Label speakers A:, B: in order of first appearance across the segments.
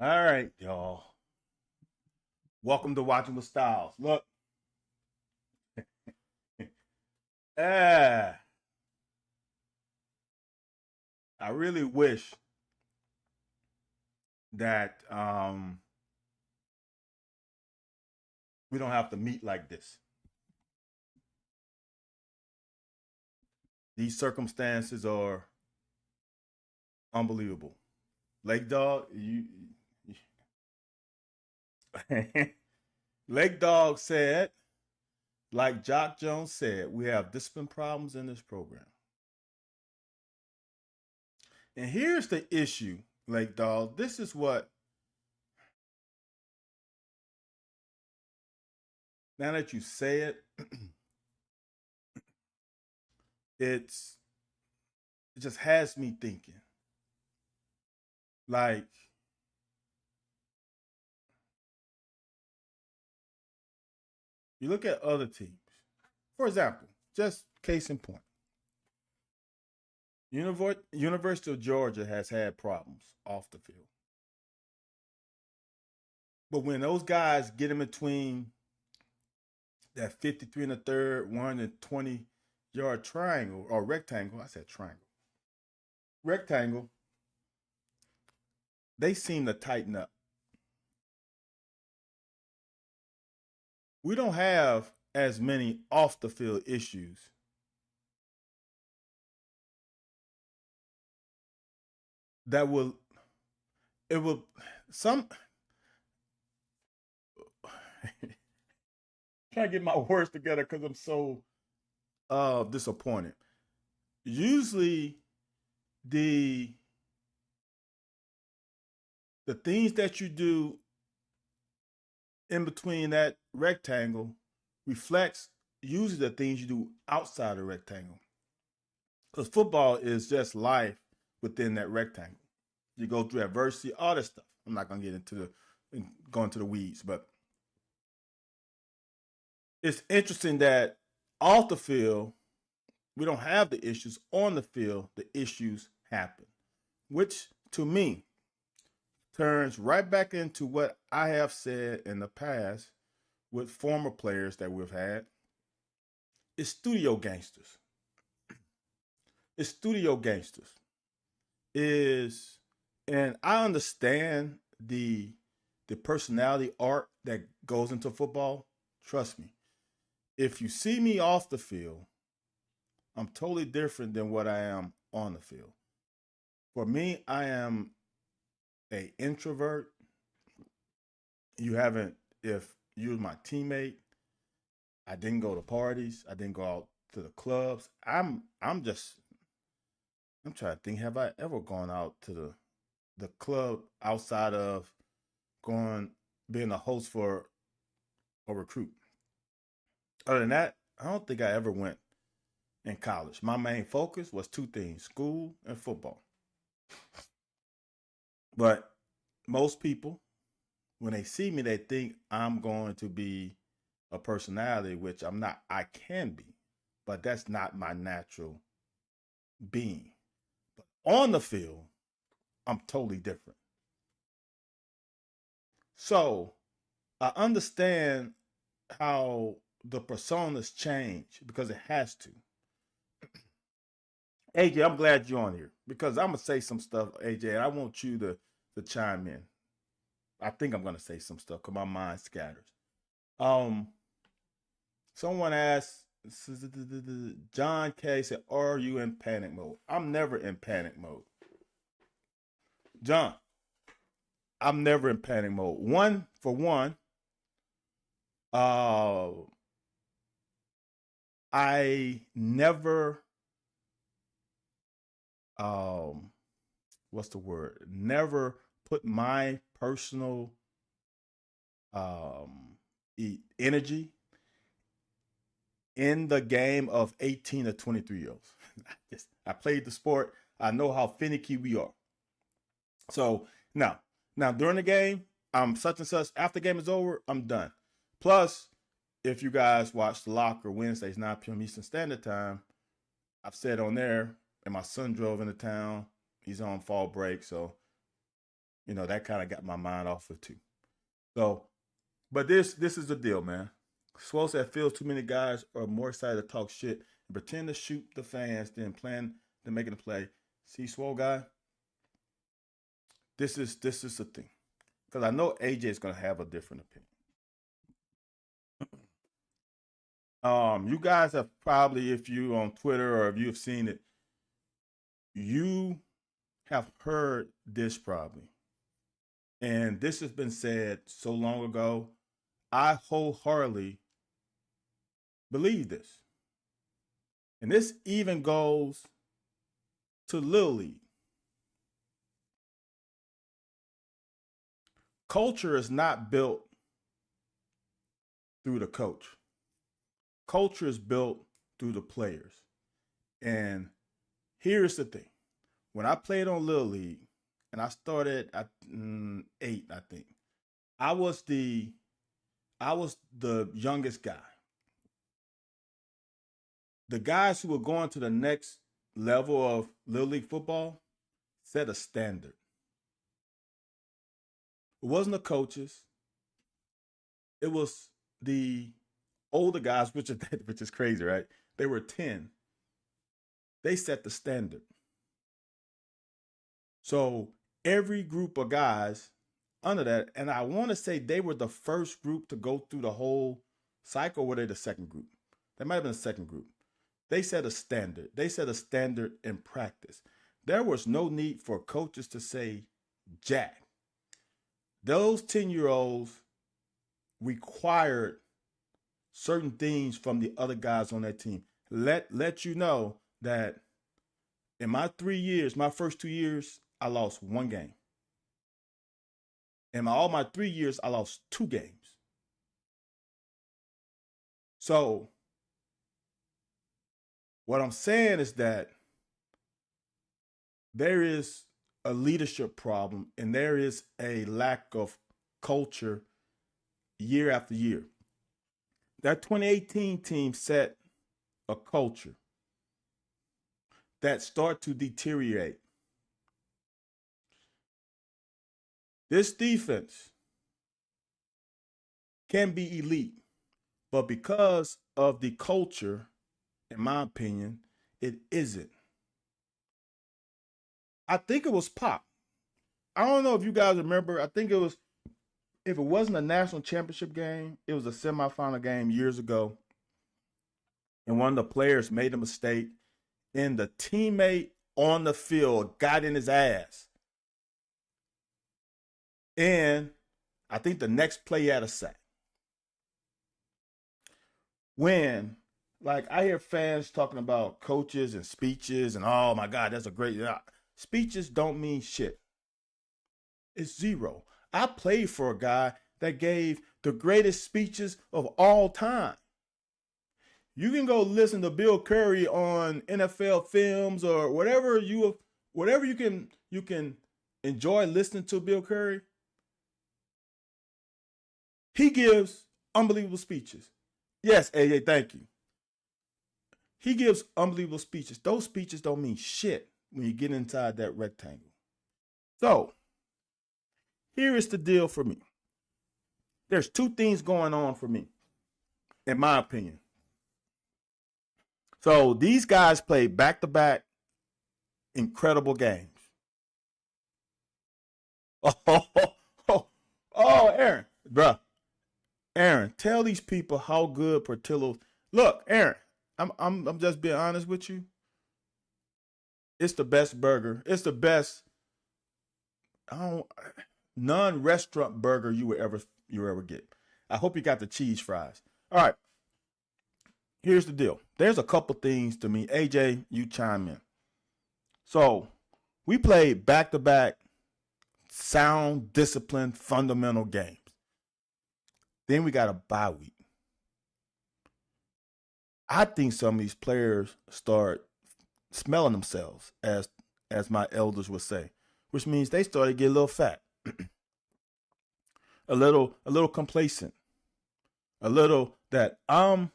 A: All right, y'all. Welcome to Watching with Styles. Look, I really wish that we don't have to meet like this. These circumstances are unbelievable. Lake Dog, Lake Dog said, like Jock Jones said, we have discipline problems in this program. And here's the issue, Lake Dog. This is what, now that you say it, it's it just has me thinking. Like, you look at other teams. For example, just case in point, University of Georgia has had problems off the field. But when those guys get in between that 53 and a third, 120-yard triangle or rectangle, I said triangle, rectangle, they seem to tighten up. We don't have as many off the field issues that will, it will, some, trying to get my words together because I'm so disappointed. Usually, the the things that you do in between that rectangle reflects usually the things you do outside the rectangle. Because football is just life within that rectangle. You go through adversity, all this stuff. I'm not gonna get into go into the weeds, but it's interesting that off the field we don't have the issues. On the field, the issues happen, which to me turns right back into what I have said in the past with former players that we've had. It's studio gangsters. It's studio gangsters. Is and I understand the personality art that goes into football. Trust me. If you see me off the field, I'm totally different than what I am on the field. For me, I am a introvert. You haven't if you was my teammate, I didn't go to parties, I didn't go out to the clubs. I'm trying to think, have I ever gone out to the club outside of going being a host for a recruit? Other than that, I don't think I ever went in college. My main focus was two things: school and football. But most people, when they see me, they think I'm going to be a personality, which I'm not. I can be, but that's not my natural being. But on the field, I'm totally different. So I understand how the personas change because it has to. AJ, I'm glad you're on here because I'm gonna say some stuff, AJ, and I want you to chime in. I think I'm gonna say some stuff because my mind scatters. Um, Someone asked, John K said, "Are you in panic mode?" I'm never in panic mode, John. I'm never in panic mode. One for one, uh, I never, um, what's the word? Never put my personal um energy in the game of 18 to 23 year olds. I played the sport. I know how finicky we are. So now during the game, I'm such and such. After the game is over, I'm done. Plus, if you guys watch the locker Wednesdays, 9 p.m. Eastern Standard Time, I've said on there, and my son drove into town. He's on fall break, so that kind of got my mind off of too. So, but this is the deal, man. Swole said feels too many guys are more excited to talk shit and pretend to shoot the fans than plan to making a play. See, Swole guy, this is the thing. Because I know AJ is gonna have a different opinion. You guys have probably, if you on Twitter or if you've seen it, you have heard this probably. And this has been said so long ago. I wholeheartedly believe this. And this even goes to Little League. Culture is not built through the coach. Culture is built through the players. And here's the thing. When I played on Little League, and I started at 8, I think. I was the youngest guy. The guys who were going to the next level of Little League football set a standard. It wasn't the coaches. It was the older guys, which is crazy, right? They were 10. They set the standard. So every group of guys under that, and I want to say they were the first group to go through the whole cycle, or were they the second group? They might have been the second group. They set a standard. They set a standard in practice. There was no need for coaches to say jack. Those 10-year-olds required certain things from the other guys on that team. Let you know that in my 3 years, my first 2 years, I lost 1 game. In all my 3 years, I lost 2 games. So what I'm saying is that there is a leadership problem and there is a lack of culture year after year. That 2018 team set a culture that start to deteriorate. This defense can be elite, but because of the culture, in my opinion, it isn't. I think it was Pop. I don't know if you guys remember. I think it was, if it wasn't a national championship game, it was a semifinal game years ago. And one of the players made a mistake, and the teammate on the field got in his ass. And I think the next play he had a sack. When, like, I hear fans talking about coaches and speeches and, oh my God, that's a great. Speeches don't mean shit. It's zero. I played for a guy that gave the greatest speeches of all time. You can go listen to Bill Curry on NFL films or whatever you can enjoy listening to Bill Curry, he gives unbelievable speeches. Yes, AJ, thank you. He gives unbelievable speeches. Those speeches don't mean shit when you get inside that rectangle. So, here is the deal for me. There's two things going on for me, in my opinion. So, these guys play back to back incredible games. Oh, Aaron, bruh. Aaron, tell these people how good Portillo. Look, Aaron, I'm just being honest with you. It's the best burger. It's the best I don't non-restaurant burger you ever get. I hope you got the cheese fries. All right. Here's the deal. There's a couple things to me. AJ, you chime in. So we played back-to-back sound, disciplined, fundamental games. Then we got a bye week. I think some of these players start smelling themselves, as my elders would say, which means they started to get a little fat, a little complacent, a little that I'm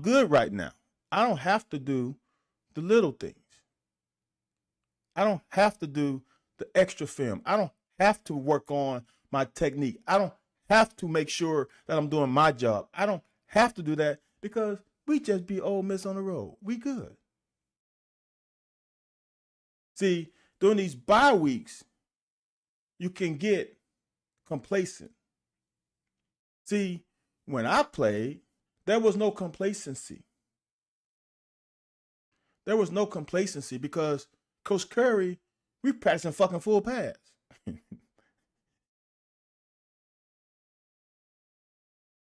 A: good right now. I don't have to do the little things. I don't have to do the extra film. I don't have to work on my technique. I don't have to make sure that I'm doing my job. I don't have to do that because we just be Ole Miss on the road. We good. See, during these bye weeks, you can get complacent. See, when I played, there was no complacency. There was no complacency because Coach Curry, we practicing fucking full pads.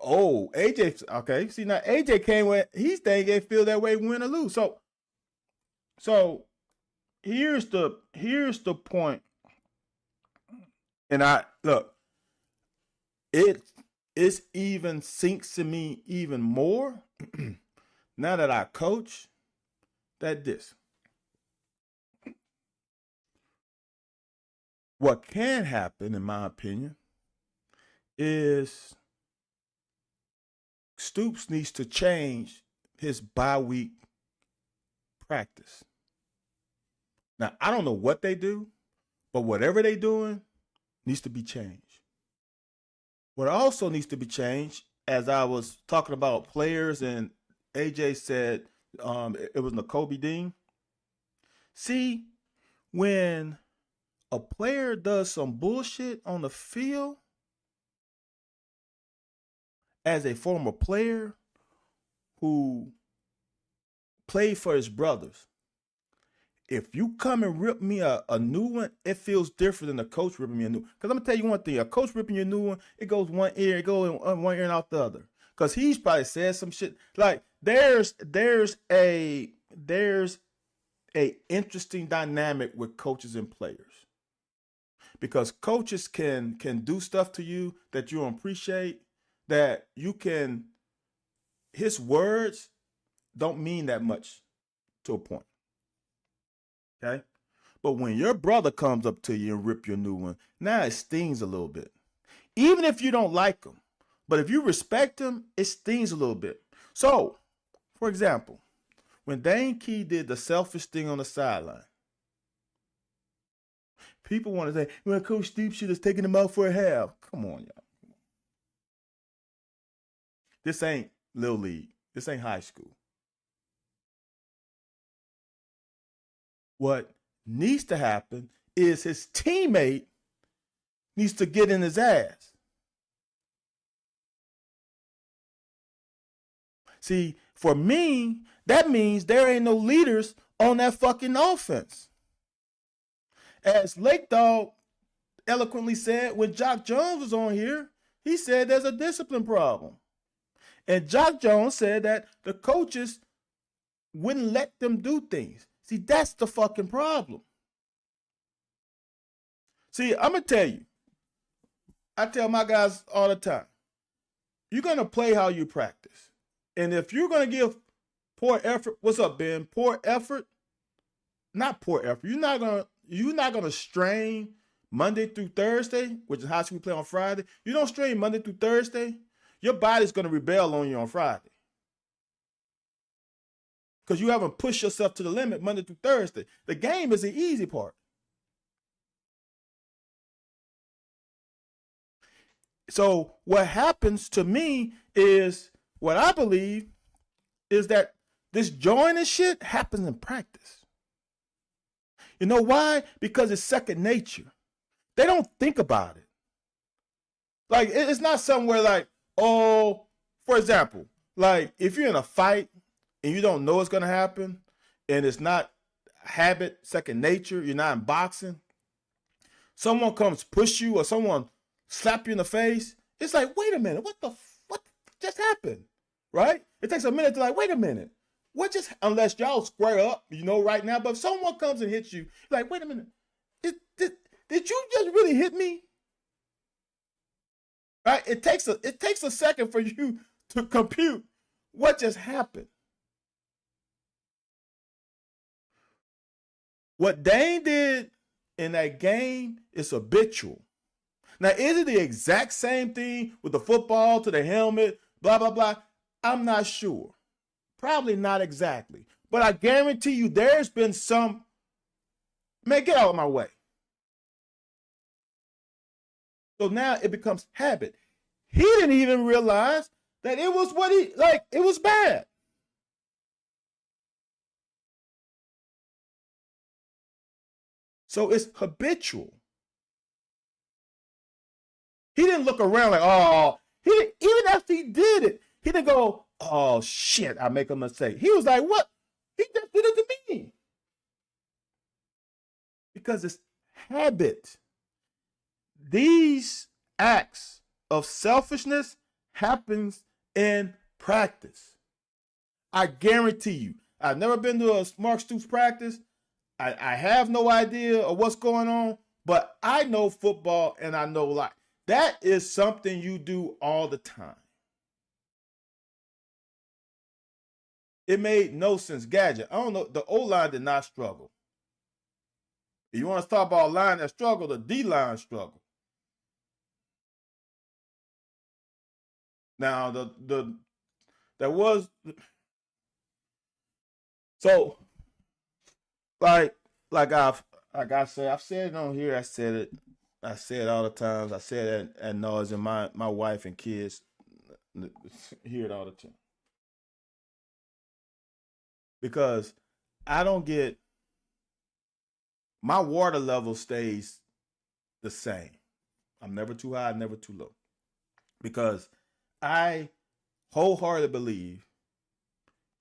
A: Oh, AJ, okay. See, now AJ came with he's thinking feel that way win or lose. So here's the point. And I look, it's even sinks in me even more now that I coach that this. What can happen, in my opinion, is Stoops needs to change his bye week practice. Now, I don't know what they do, but whatever they doing needs to be changed. What also needs to be changed, as I was talking about players and AJ said it was N'Kobe Dean. See, when a player does some bullshit on the field, as a former player who played for his brothers, if you come and rip me a new one, it feels different than a coach ripping me a new. Because I'm gonna tell you one thing: a coach ripping you a new one, it goes one ear, it goes in one ear and out the other. Because he's probably said some shit. Like there's a interesting dynamic with coaches and players. Because coaches can do stuff to you that you don't appreciate, that you can. His words don't mean that much to a point. Okay? But when your brother comes up to you and rip your new one, now it stings a little bit. Even if you don't like him. But if you respect him, it stings a little bit. So, for example, when Dane Key did the selfish thing on the sideline, people want to say, well, Coach Stoops should have taken him out for a half. Come on, y'all. This ain't Little League. This ain't high school. What needs to happen is his teammate needs to get in his ass. See, for me, that means there ain't no leaders on that fucking offense. As Lake Dog eloquently said when Jock Jones was on here, he said there's a discipline problem. And Jock Jones said that the coaches wouldn't let them do things. See, that's the fucking problem. See, I'm going to tell you, I tell my guys all the time, you're going to play how you practice. And if you're going to give poor effort, what's up, Ben? Poor effort, not poor effort. You're not going to strain Monday through Thursday, which is high school play on Friday, you don't stream Monday through Thursday, your body's going to rebel on you on Friday. Because you haven't pushed yourself to the limit Monday through Thursday. The game is the easy part. So what happens to me is what I believe is that this joining shit happens in practice. You know why? Because it's second nature. They don't think about it. Like it's not somewhere like, oh, for example, like if you're in a fight and you don't know what's gonna happen, and it's not habit, second nature, you're not in boxing, someone comes push you or someone slap you in the face, it's like, wait a minute, what just happened? Right? It takes a minute to like, wait a minute. What just unless y'all square up, right now, but if someone comes and hits you, like, wait a minute, did you just really hit me? Right? It takes a second for you to compute what just happened. What Dane did in that game is habitual. Now, is it the exact same thing with the football to the helmet, blah, blah, blah? I'm not sure. Probably not exactly. But I guarantee you there's been some, man, get out of my way. So now it becomes habit. He didn't even realize that it was it was bad. So it's habitual. He didn't look around like, oh, even after he did it, he didn't go, oh shit, I make a mistake. He was like, what? He just did it to me. Because it's habit. These acts of selfishness happens in practice. I guarantee you. I've never been to a Mark Stoops practice. I have no idea of what's going on, but I know football and I know life. That is something you do all the time. It made no sense. Gadget, I don't know. The O-line did not struggle. If you want to talk about a line that struggled, the D-line struggled. Now, there was, so like I said, I've said it on here. I said it all the times. I said it at nauseam. My wife and kids hear it all the time because I don't get my water level stays the same. I'm never too high, never too low, because I wholeheartedly believe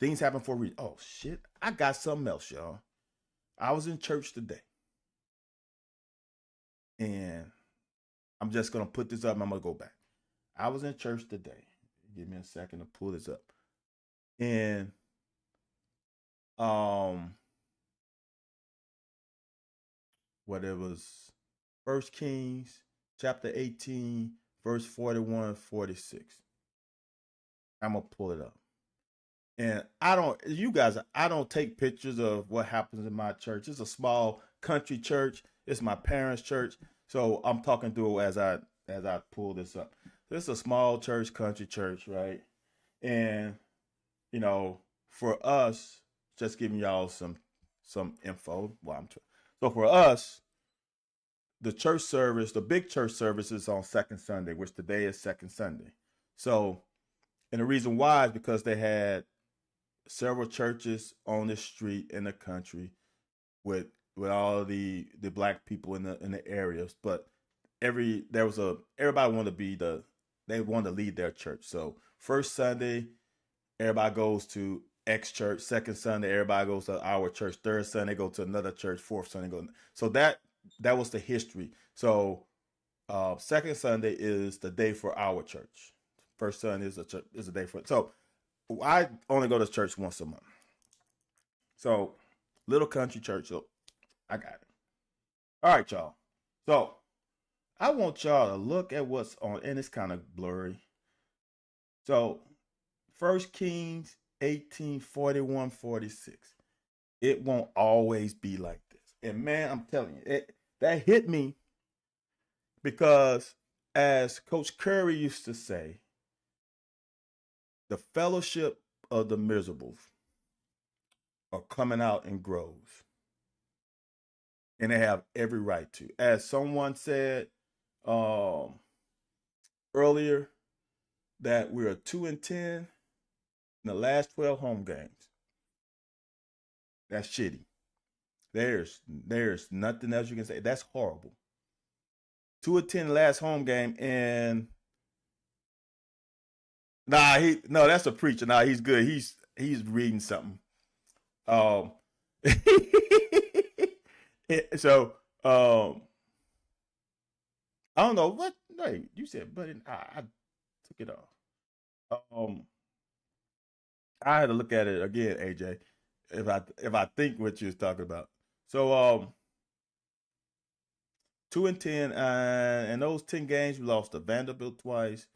A: things happen for a reason. Oh shit, I got something else, y'all. I was in church today, and I'm just gonna put this up and I'm gonna go back. I was in church today. Give me a second to pull this up. And what it was, First Kings chapter 18, verse 41, 46. I'm gonna pull it up. And I don't take pictures of what happens in my church. It's a small country church. It's my parents' church. So I'm talking through as I pull this up. This is a small church, country church, right? And for us, just giving y'all some info. So for us, the church service, the big church service is on second Sunday, which today is second Sunday. So, and the reason why is because they had several churches on the street in the country with all the black people in the areas, but everybody wanted to they wanted to lead their church. So first Sunday, everybody goes to X church. Second Sunday, everybody goes to our church. Third Sunday, go to another church. Fourth Sunday, go. So that was the history. So second Sunday is the day for our church. First Sunday is a day for. So I only go to church once a month. So little country church. So I got it. All right, y'all. So I want y'all to look at what's on, and it's kind of blurry. So First Kings 18, 41, 46. It won't always be like this. And man, I'm telling you, that hit me Because as Coach Curry used to say, the fellowship of the miserables are coming out in groves, and they have every right to. As someone said um, earlier, that we are 2-10 in the last 12 home games. That's shitty. There's nothing else you can say. That's horrible. 2-10 last home game, and that's a preacher. Nah, he's good. He's reading something. Um, so I don't know what. Hey, you said, but I took it off. I had to look at it again, AJ, if I think what you was talking about. So 2-10, and those 10 games we lost to Vanderbilt twice,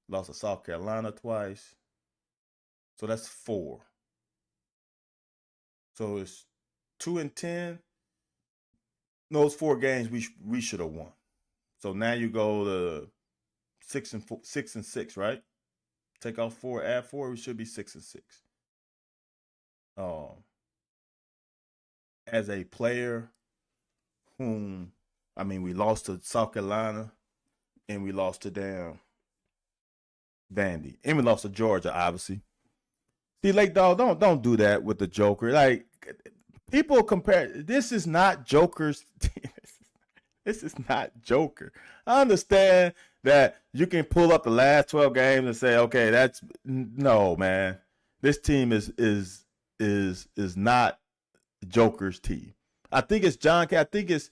A: lost to South Carolina twice. So that's 4. So it's 2-10. Those 4 games we should have won. So now you go to 6-6, right? Take off 4, add 4, we should be 6-6. As a player whom, I mean, we lost to South Carolina, and we lost to damn Vandy, and we lost to Georgia, obviously. See, Lake Dog, don't do that with the Joker. Like, people compare. This is not Joker's. This is not Joker. I understand that you can pull up the last 12 games and say, okay, that's no, man. This team is not Joker's team. I think it's John K. I think it's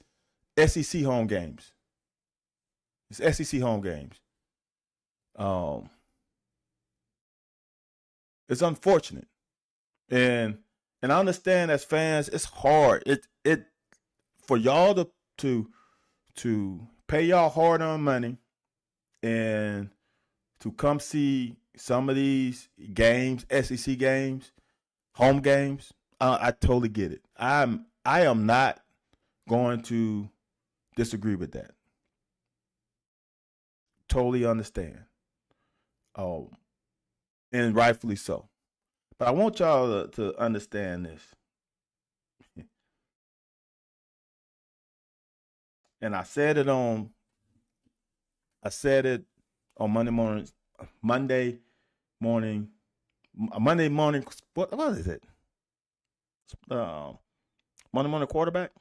A: SEC home games. It's SEC home games. It's unfortunate, and I understand as fans, it's hard. It for y'all to pay y'all hard earned money and to come see some of these games, SEC games, home games. I totally get it. I am not going to disagree with that. Totally understand. And rightfully so. But I want y'all to understand this. And I said it on Monday morning. What is it? Monday morning quarterback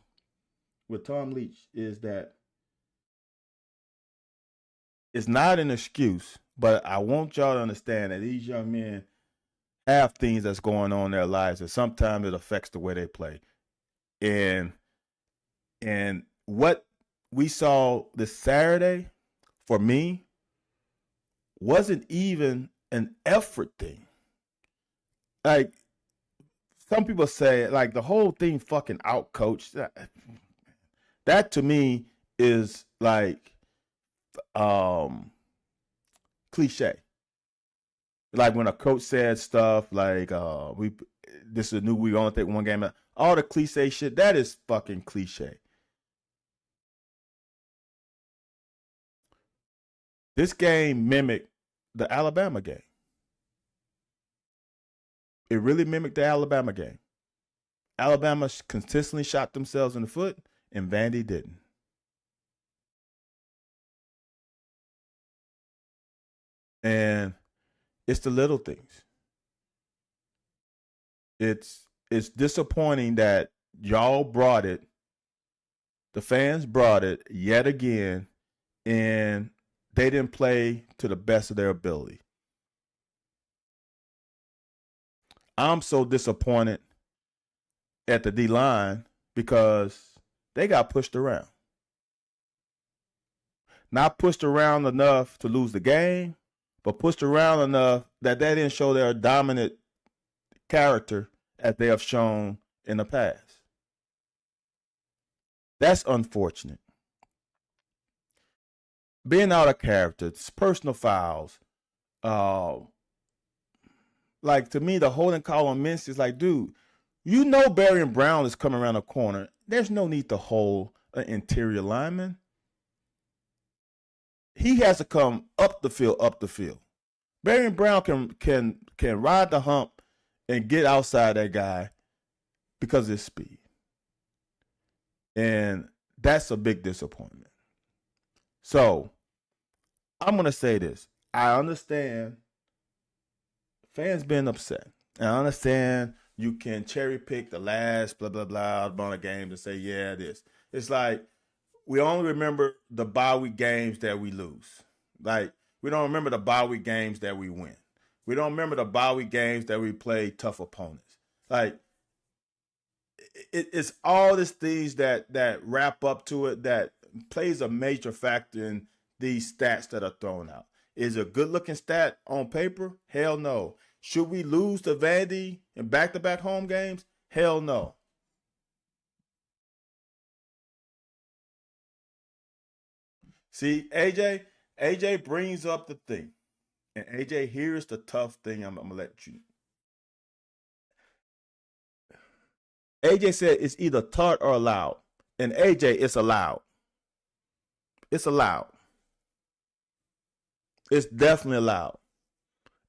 A: with Tom Leach, is that it's not an excuse, but I want y'all to understand that these young men have things that's going on in their lives, and sometimes it affects the way they play. And what we saw this Saturday, for me, wasn't even an effort thing. Like, some people say, like, the whole thing fucking out coached. That to me is like cliche. Like when a coach said stuff like we only take one game. All the cliche shit, that is fucking cliche. This game mimicked the Alabama game. It really mimicked the Alabama game. Alabama consistently shot themselves in the foot, and Vandy didn't. And it's the little things. It's disappointing that y'all brought it, the fans brought it yet again, and they didn't play to the best of their ability. I'm so disappointed at the D line because they got pushed around. Not pushed around enough to lose the game, but pushed around enough that they didn't show their dominant character as they have shown in the past. That's unfortunate. Being out of character, personal fouls. Like, to me, the holding call on Minshew is like, dude, you know Barry Brown is coming around the corner. There's no need to hold an interior lineman. he has to come up the field, up the field. Barry Brown can ride the hump and get outside that guy because of his speed. And that's a big disappointment. So I'm gonna say this. I understand fans being upset. And I understand you can cherry pick the last blah blah blah amount of games and say, yeah, this. It's like we only remember the bye week games that we lose. Like we don't remember the bye week games that we win. We don't remember the bye week games that we play tough opponents. Like it's all these things that wrap up to it that plays a major factor in these stats that are thrown out. Is it a good looking stat on paper? Hell no. Should we lose to Vandy in back-to-back home games? Hell no. See, AJ brings up the thing. And AJ, here's the tough thing I'm going to let you. AJ said it's either taught or allowed. And AJ, it's allowed. It's allowed. It's definitely allowed.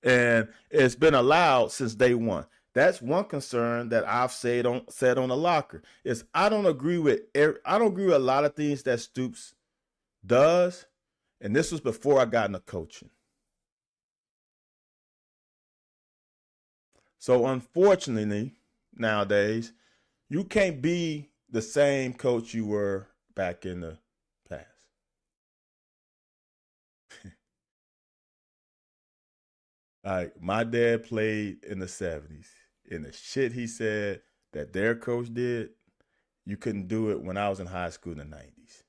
A: And it's been allowed since day one. That's one concern that I've said on the locker is I don't agree with a lot of things that Stoops does, and this was before I got into coaching. So unfortunately, nowadays, you can't be the same coach you were back in the past. Like my dad played in the 70s, and the shit he said that their coach did, you couldn't do it when I was in high school in the 90s.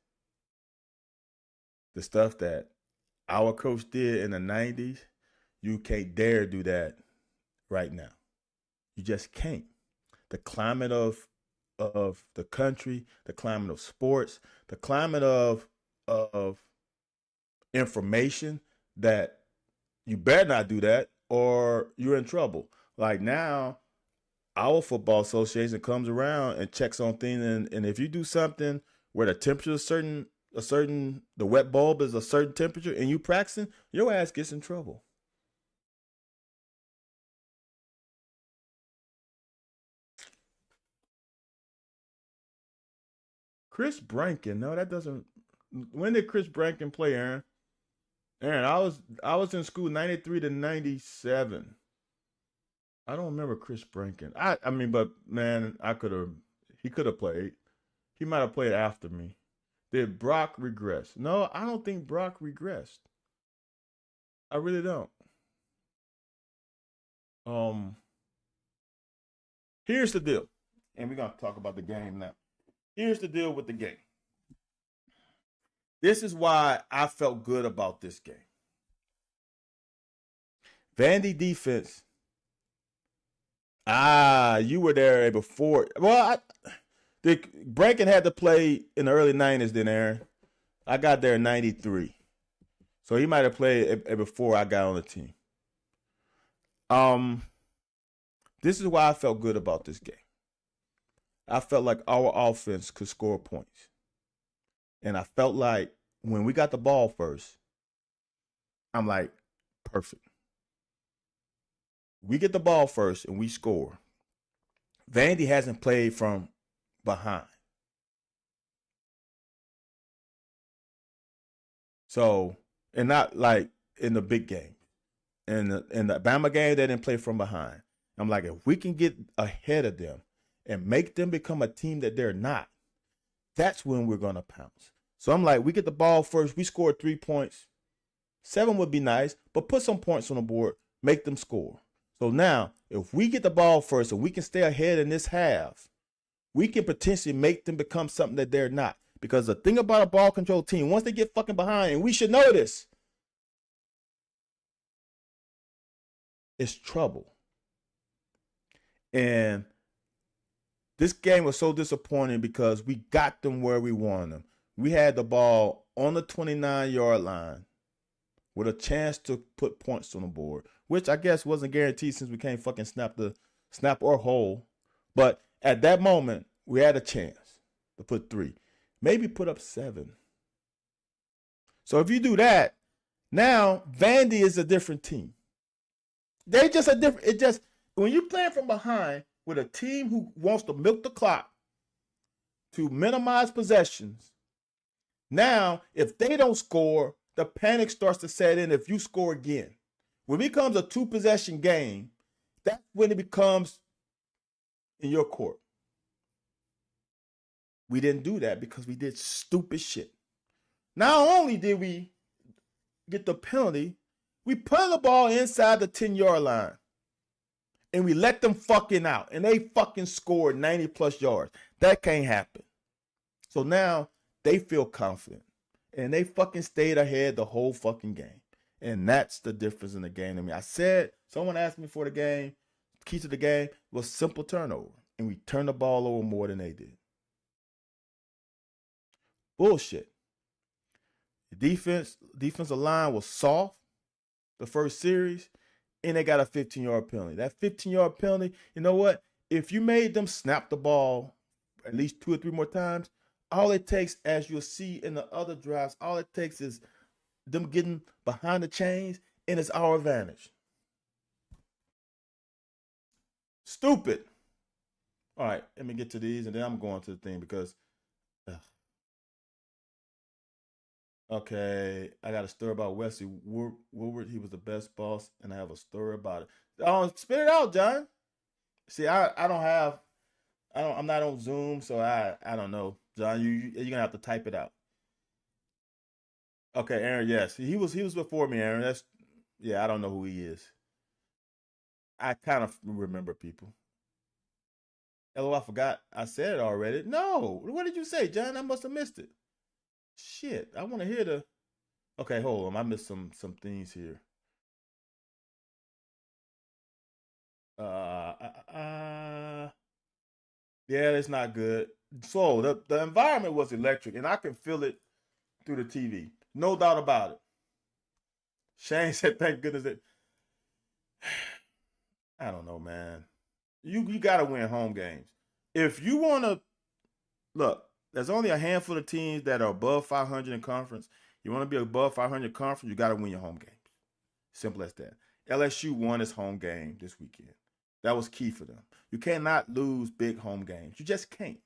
A: The stuff that our coach did in the 90s, you can't dare do that right now. You just can't. The climate of the country, the climate of sports, the climate of information that you better not do that or you're in trouble. Like now, our football association comes around and checks on things, and if you do something where the temperature is the wet bulb is a certain temperature and you practicing, your ass gets in trouble. Chris Brankin, no, that doesn't. When did Chris Brankin play, Aaron? Aaron, I was in school 93 to 97. I don't remember Chris Brankin. I mean, but man, he could have played. He might have played after me. Did Brock regress? No, I don't think Brock regressed. I really don't. Um, Here's the deal, and we're gonna talk about the game now. Here's the deal with the game. This is why I felt good about this game. Vandy defense. You were there before. Well, Brankin had to play in the early 90s then, Aaron. I got there in 93. So he might have played it before I got on the team. This is why I felt good about this game. I felt like our offense could score points. And I felt like when we got the ball first, I'm like, perfect. We get the ball first and we score. Vandy hasn't played from behind. So, and not like in the big game. In the Bama game, they didn't play from behind. I'm like, if we can get ahead of them and make them become a team that they're not, that's when we're going to pounce. So I'm like, we get the ball first. We scored 3 points. 7 would be nice, but put some points on the board. Make them score. So now, if we get the ball first and we can stay ahead in this half, we can potentially make them become something that they're not. Because the thing about a ball control team, once they get fucking behind, and we should know this, it's trouble. And this game was so disappointing because we got them where we wanted them. We had the ball on the 29-yard line with a chance to put points on the board, which I guess wasn't guaranteed since we can't fucking snap or hold. But at that moment, we had a chance to put 3, maybe put up 7. So if you do that, Now Vandy is a different team. They just a different. It just when you playing from behind with a team who wants to milk the clock to minimize possessions. Now, if they don't score, the panic starts to set in if you score again. When it becomes a two possession game, that's when it becomes in your court. We didn't do that because we did stupid shit. Not only did we get the penalty, we put the ball inside the 10-yard line and we let them fucking out and they fucking scored 90 plus yards. That can't happen. So now they feel confident and they fucking stayed ahead the whole fucking game. And that's the difference in the game to me. I said, someone asked me for the game, key to the game was simple turnover. And we turned the ball over more than they did. Bullshit. The defensive line was soft the first series, and they got a 15-yard penalty. That 15-yard penalty, you know what? If you made them snap the ball at least 2 or 3 more times, all it takes, as you'll see in the other drives, all it takes is them getting behind the chains, and it's our advantage. Stupid. All right, let me get to these, and then I'm going to the thing because, okay, I got a story about Wesley Woodward. He was the best boss, and I have a story about it. Spit it out, John. See, I'm not on Zoom, so I don't know, John. You're gonna have to type it out. Okay, Aaron. Yes, he was before me, Aaron. I don't know who he is. I kind of remember people. Oh, I forgot. I said it already. No, what did you say, John? I must have missed it. Shit, I want to hear the. Okay, hold on. I missed some things here. Uh, uh, uh yeah, it's not good. So the environment was electric, and I can feel it through the TV. No doubt about it. Shane said, "Thank goodness that." I don't know, man. You got to win home games. If you want to look, there's only a handful of teams that are above 500 in conference. You want to be above 500 conference, you got to win your home games. Simple as that. LSU won its home game this weekend. That was key for them. You cannot lose big home games. You just can't.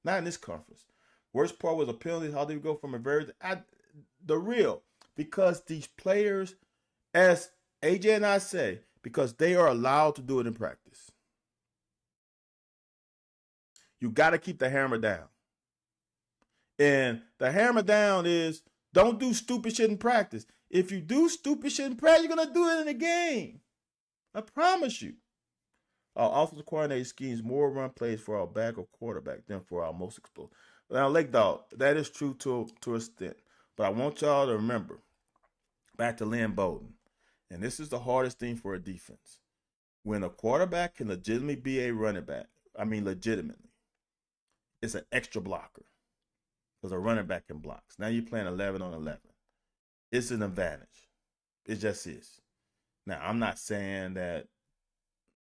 A: Not in this conference. Worst part was a penalty. How did we go from the real? Because these players, as AJ and I say, because they are allowed to do it in practice. You got to keep the hammer down. And the hammer down is don't do stupid shit in practice. If you do stupid shit in practice, you're going to do it in the game. I promise you. Our offensive coordinator schemes more run plays for our backup quarterback than for our most explosive. Now, Lake Dog, that is true to an extent. But I want y'all to remember, back to Lynn Bowden, and this is the hardest thing for a defense. When a quarterback can legitimately be a running back, legitimately, it's an extra blocker because a running back can block. Now you're playing 11 on 11. It's an advantage. It just is. Now, I'm not saying that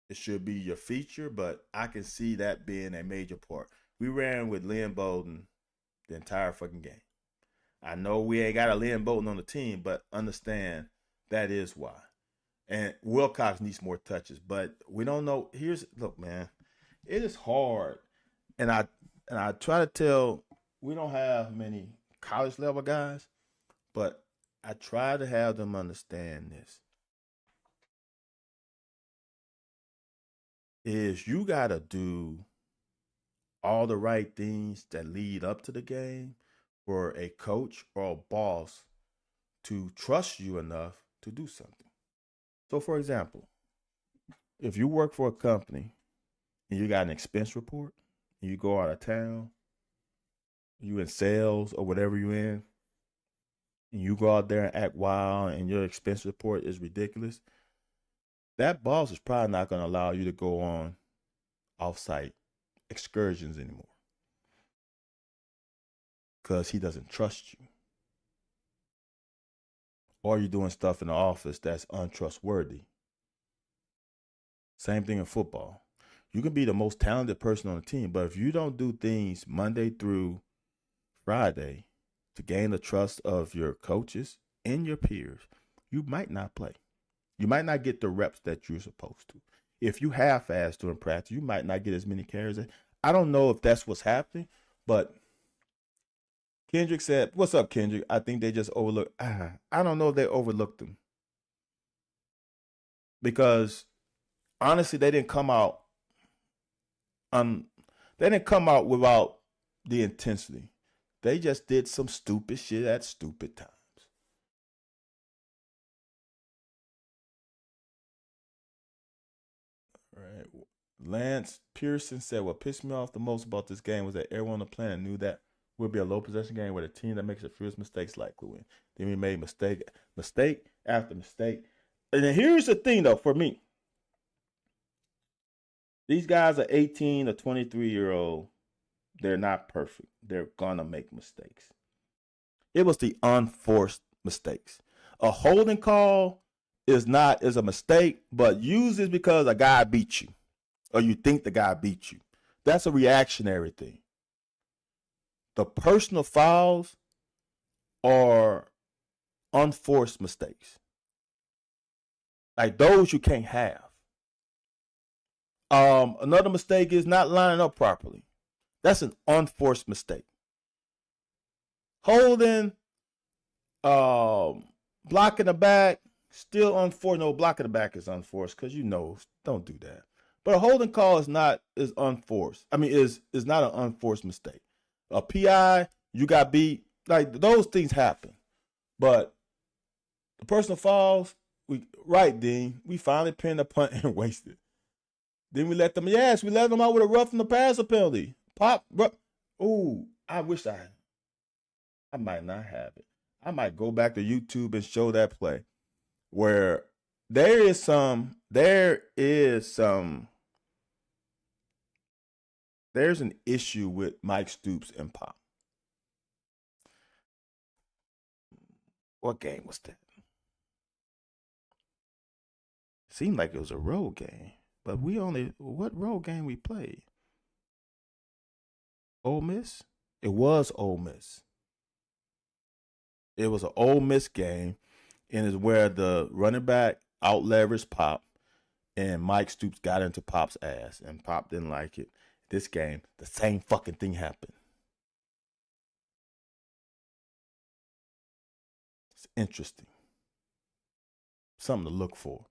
A: it should be your feature, but I can see that being a major part. We ran with Lynn Bowden the entire fucking game. I know we ain't got a Lynn Bowden on the team, but understand that is why. And Wilcox needs more touches, but we don't know. Look, man, it is hard. And I try to tell, we don't have many college level guys, but I try to have them understand this. Is you got to do all the right things that lead up to the game for a coach or a boss to trust you enough to do something. So, for example, if you work for a company and you got an expense report and you go out of town, you in sales or whatever you in, and you go out there and act wild and your expense report is ridiculous, that boss is probably not going to allow you to go on off-site excursions anymore because he doesn't trust you. Or you're doing stuff in the office that's untrustworthy. Same thing in football. You can be the most talented person on the team, but if you don't do things Monday through Friday to gain the trust of your coaches and your peers, you might not play. You might not get the reps that you're supposed to. If you half-ass during practice, you might not get as many carries. I don't know if that's what's happening, but Kendrick said, "What's up, Kendrick? I think they just overlooked." I don't know if they overlooked him because honestly, they didn't come out. They didn't come out without the intensity. They just did some stupid shit at stupid times. Right. Lance Pearson said, "What pissed me off the most about this game was that everyone on the planet knew that would be a low possession game where the team that makes the fewest mistakes likely win. Then we made mistake after mistake." And then here's the thing, though, for me. These guys are 18 to 23-year-old. They're not perfect. They're gonna make mistakes. It was the unforced mistakes. A holding call is a mistake, but usually because a guy beat you or you think the guy beat you. That's a reactionary thing. The personal fouls are unforced mistakes. Like those you can't have. Another mistake is not lining up properly. That's an unforced mistake. Holding, blocking the back, still unforced. No, blocking the back is unforced because don't do that. But a holding call is unforced. I mean, is not an unforced mistake. A PI, you got beat. Like those things happen. But the personal fouls, Dean, we finally pinned a punt and wasted. Then we let them out with a roughing the passer penalty. Ooh, I wish I might not have it. I might go back to YouTube and show that play where there's an issue with Mike Stoops and Pop. What game was that? It seemed like it was a road game, but what road game we played? Ole Miss? It was Ole Miss. It was an Ole Miss game, and it's where the running back out leveraged Pop, and Mike Stoops got into Pop's ass, and Pop didn't like it. This game, the same fucking thing happened. It's interesting. Something to look for.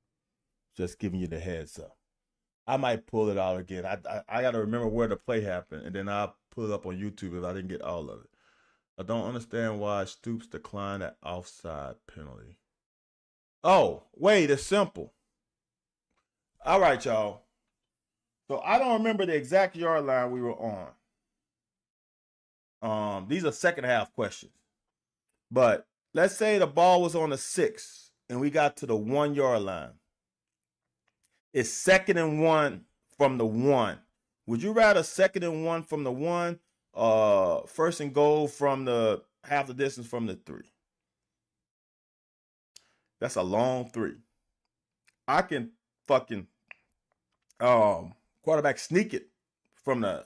A: Just giving you the heads up. I might pull it out again. I got to remember where the play happened, and then I'll pull it up on YouTube if I didn't get all of it. I don't understand why Stoops declined that offside penalty. Oh, wait, it's simple. All right, y'all. So I don't remember the exact yard line we were on. These are second half questions. But let's say the ball was on the 6 and we got to the 1 yard line. It's 2nd and 1 from the 1. Would you rather 2nd and 1 from the 1 first and goal from the half the distance from the 3? That's a long 3. I can fucking quarterback sneak it from the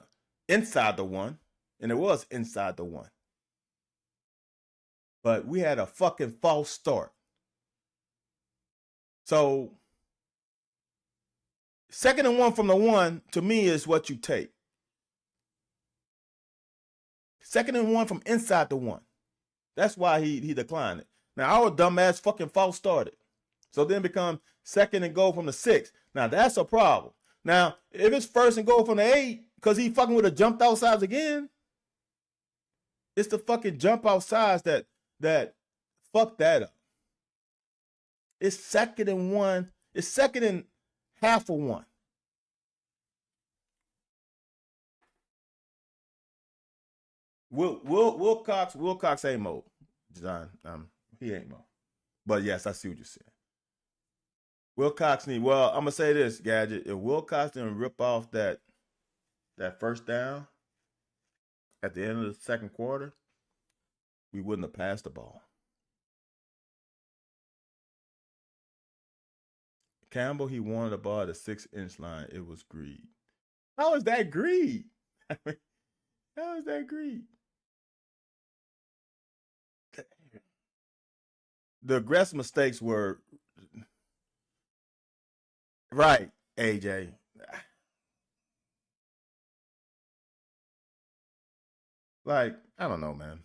A: inside the 1, and it was inside the 1. But we had a fucking false start. So 2nd and 1 from the 1 to me is what you take. 2nd and 1 from inside the 1. That's why he declined it. Now our dumbass fucking false started. So then become 2nd and goal from the 6. Now that's a problem. Now, if it's 1st and goal from the 8, because he fucking would have jumped outsides again, it's the fucking jump outsides that fuck that up. It's 2nd and 1. It's 2nd and half of 1. Wilcox ain't Mo. John, he ain't Mo. But yes, I see what you're saying. Wilcox I'm gonna say this, Gadget. If Wilcox didn't rip off that first down at the end of the second quarter, we wouldn't have passed the ball. Campbell, he wanted the ball at the 6-inch line. It was greed. How is that greed? How is that greed? The aggressive mistakes were right, AJ. Like, I don't know, man.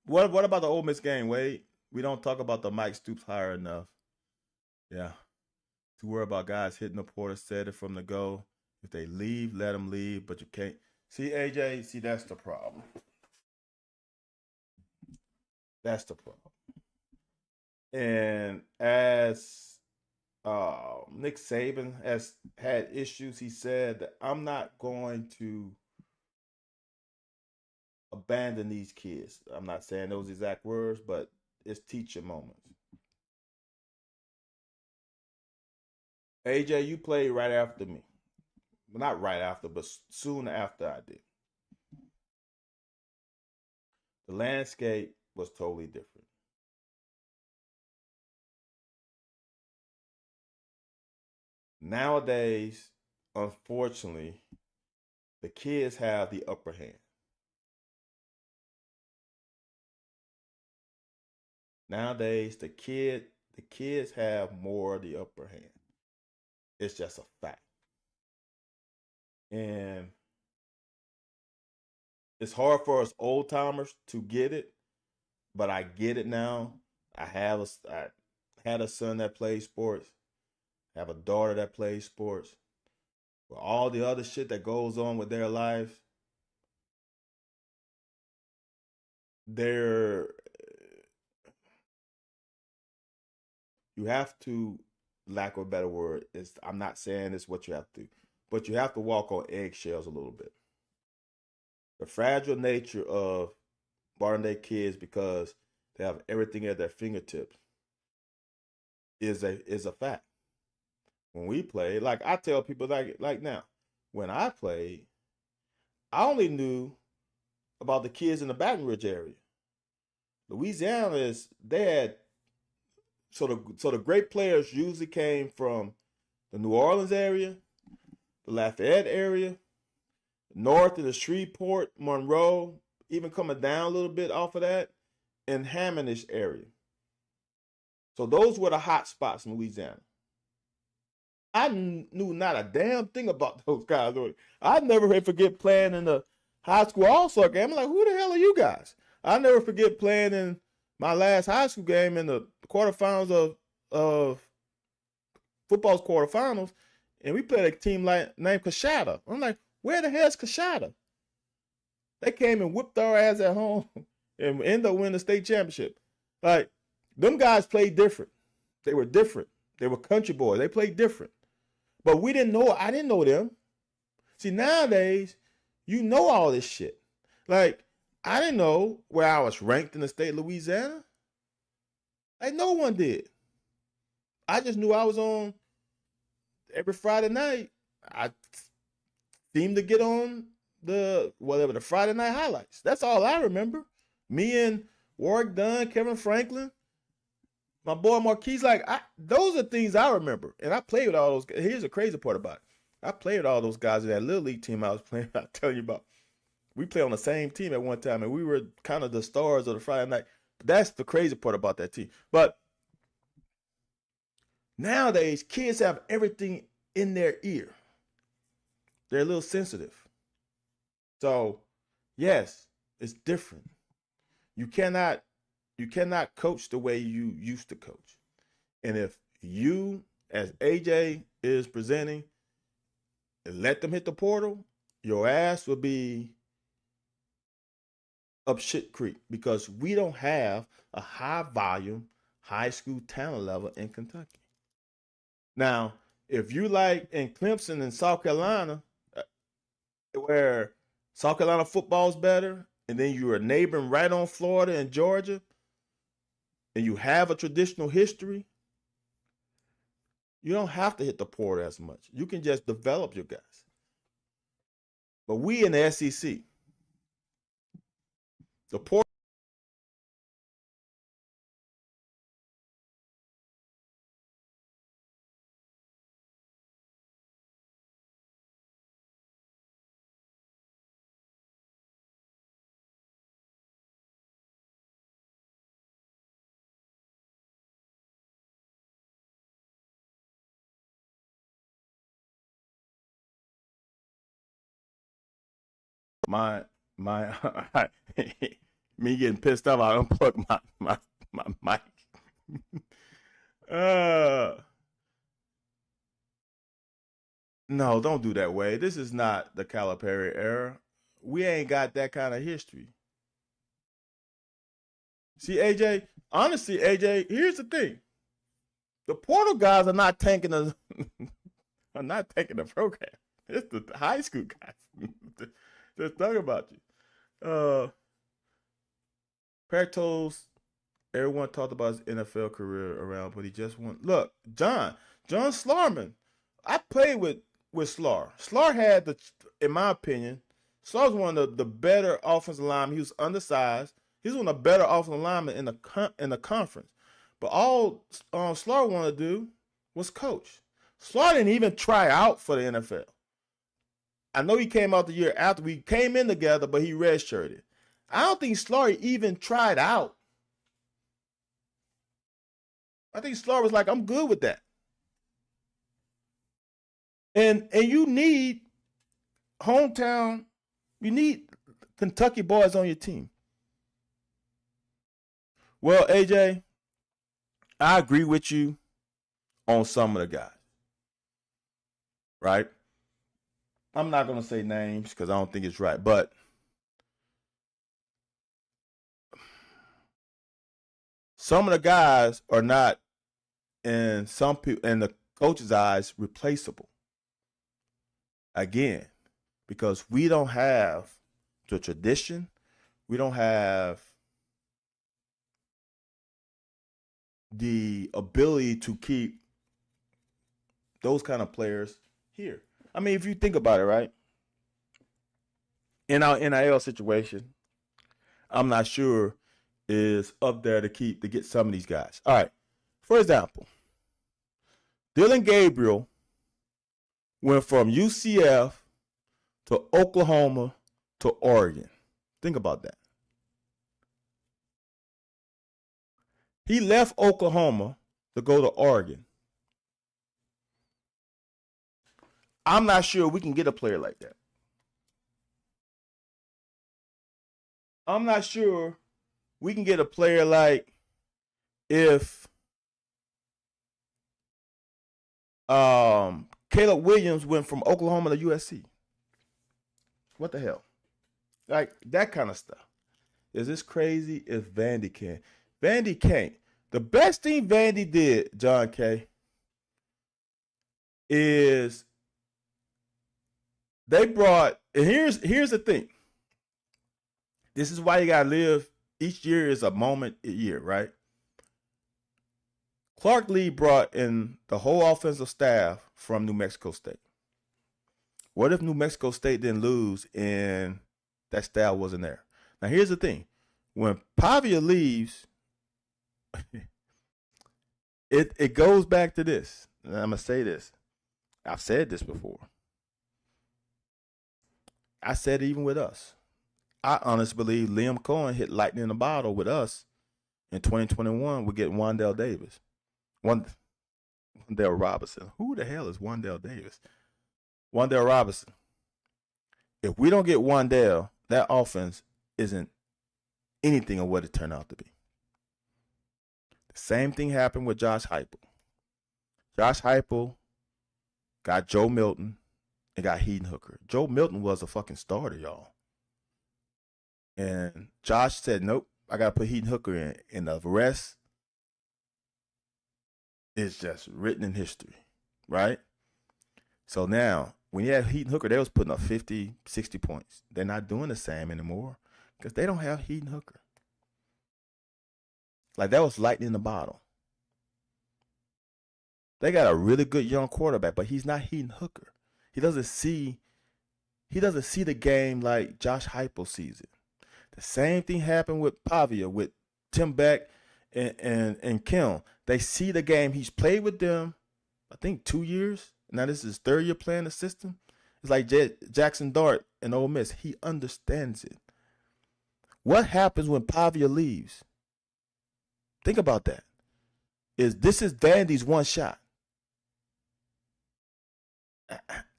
A: What about the Ole Miss game, Wade? We don't talk about the Mike Stoops hire enough. Yeah. To worry about guys hitting the porter, set it from the go. If they leave, let them leave, but you can't. See, AJ, see, that's the problem. That's the problem. And as Nick Saban has had issues, he said that I'm not going to abandon these kids. I'm not saying those exact words, but it's teacher moments. AJ, you played right after me. Not right after, but soon after I did. The landscape was totally different. Nowadays, unfortunately, the kids have the upper hand. Nowadays, the kids have more of the upper hand. It's just a fact. And it's hard for us old timers to get it, but I get it now. I had a son that plays sports. I have a daughter that plays sports. With all the other shit that goes on with their lives, they're you have to, lack of a better word, is I'm not saying it's what you have to, but you have to walk on eggshells a little bit. The fragile nature of modern day kids because they have everything at their fingertips is a fact. When we play, like I tell people like now, when I played, I only knew about the kids in the Baton Rouge area. Louisiana is they had so the great players usually came from the New Orleans area, the Lafayette area, north of the Shreveport, Monroe, even coming down a little bit off of that, and Hammondish area. So those were the hot spots in Louisiana. I knew not a damn thing about those guys. I never forget playing in the high school all star game. I'm like, who the hell are you guys? I never forget playing in my last high school game in the quarterfinals of football's quarterfinals, and we played a team like named Kashada. I'm like, where the hell's Kashada? They came and whipped our ass at home and ended up winning the state championship. Like, them guys played different. They were different. They were country boys. They played different. But we didn't know. I didn't know them. See, nowadays, you know all this shit. Like, I didn't know where I was ranked in the state of Louisiana. Like, no one did. I just knew I was on every Friday night. I seemed to get on the whatever the Friday night highlights. That's all I remember. Me and Warwick Dunn, Kevin Franklin, my boy Marquise. Like those are things I remember, and I played with all those. Here's the crazy part about it: I played with all those guys in that little league team I was playing. I tell you about. We played on the same team at one time, and we were kind of the stars of the Friday night. But that's the crazy part about that team. But nowadays, kids have everything in their ear. They're a little sensitive. So, yes, it's different. You cannot you cannot coach the way you used to coach. And if you, as AJ is presenting, let them hit the portal, your ass will be up shit creek because we don't have a high volume high school talent level in Kentucky. Now, if you like in Clemson and South Carolina, where South Carolina football's better, and then you're neighboring right on Florida and Georgia, and you have a traditional history, you don't have to hit the portal as much. You can just develop your guys. But we in the SEC, the portal my me getting pissed off. I unplugged my mic. uh no, don't do that way. This is not the Calipari era. We ain't got that kind of history. See, AJ, honestly, AJ, here's the thing. The portal guys are not tanking the are not taking the program. It's the high school guys. Just talking about you. Pertos, everyone talked about his NFL career around, but he just won. Look, John Slarman. I played with Slar. Slar had in my opinion, Slar was one of the better offensive linemen. He was undersized. He was one of the better offensive linemen in the conference. But all Slar wanted to do was coach. Slar didn't even try out for the NFL. I know he came out the year after we came in together, but he redshirted. I don't think Slar even tried out. I think Slar was like, I'm good with that. And you need hometown, you need Kentucky boys on your team. Well, AJ, I agree with you on some of the guys. Right? I'm not going to say names because I don't think it's right, but some of the guys are not, in some people, in the coach's eyes, replaceable. Again, because we don't have the tradition, we don't have the ability to keep those kind of players here. I mean, if you think about it, right? In our NIL situation, I'm not sure is up there to get some of these guys. All right. For example, Dylan Gabriel went from UCF to Oklahoma to Oregon. Think about that. He left Oklahoma to go to Oregon. I'm not sure we can get a player like that. I'm not sure we can get a player like if Caleb Williams went from Oklahoma to USC. What the hell? Like that kind of stuff. Is this crazy if Vandy can? Vandy can't. The best thing Vandy did, John K., is they brought, and here's the thing. This is why you gotta live. Each year is a moment a year, right? Clark Lee brought in the whole offensive staff from New Mexico State. What if New Mexico State didn't lose and that staff wasn't there? Now here's the thing. When Pavia leaves, it goes back to this. And I'm gonna say this. I've said this before. I said it even with us. I honestly believe Liam Cohen hit lightning in a bottle with us in 2021. We get Wandale Davis. Wandale Robinson. Who the hell is Wandale Davis? Wandale Robinson. If we don't get Wandale, that offense isn't anything of what it turned out to be. The same thing happened with Josh Heupel. Josh Heupel got Joe Milton and got Heaton Hooker. Joe Milton was a fucking starter, y'all. And Josh said, nope, I got to put Heaton Hooker in. And the rest is just written in history, right? So now, when you have Heaton Hooker, they was putting up 50, 60 points. They're not doing the same anymore because they don't have Heaton Hooker. Like, that was lightning in the bottle. They got a really good young quarterback, but he's not Heaton Hooker. He doesn't see the game like Josh Heupel sees it. The same thing happened with Pavia, with Tim Beck and Kim. They see the game. He's played with them, I think, 2 years. Now this is his third year playing the system. It's like Jackson Dart in Ole Miss. He understands it. What happens when Pavia leaves? Think about that. This is Vandy's one shot.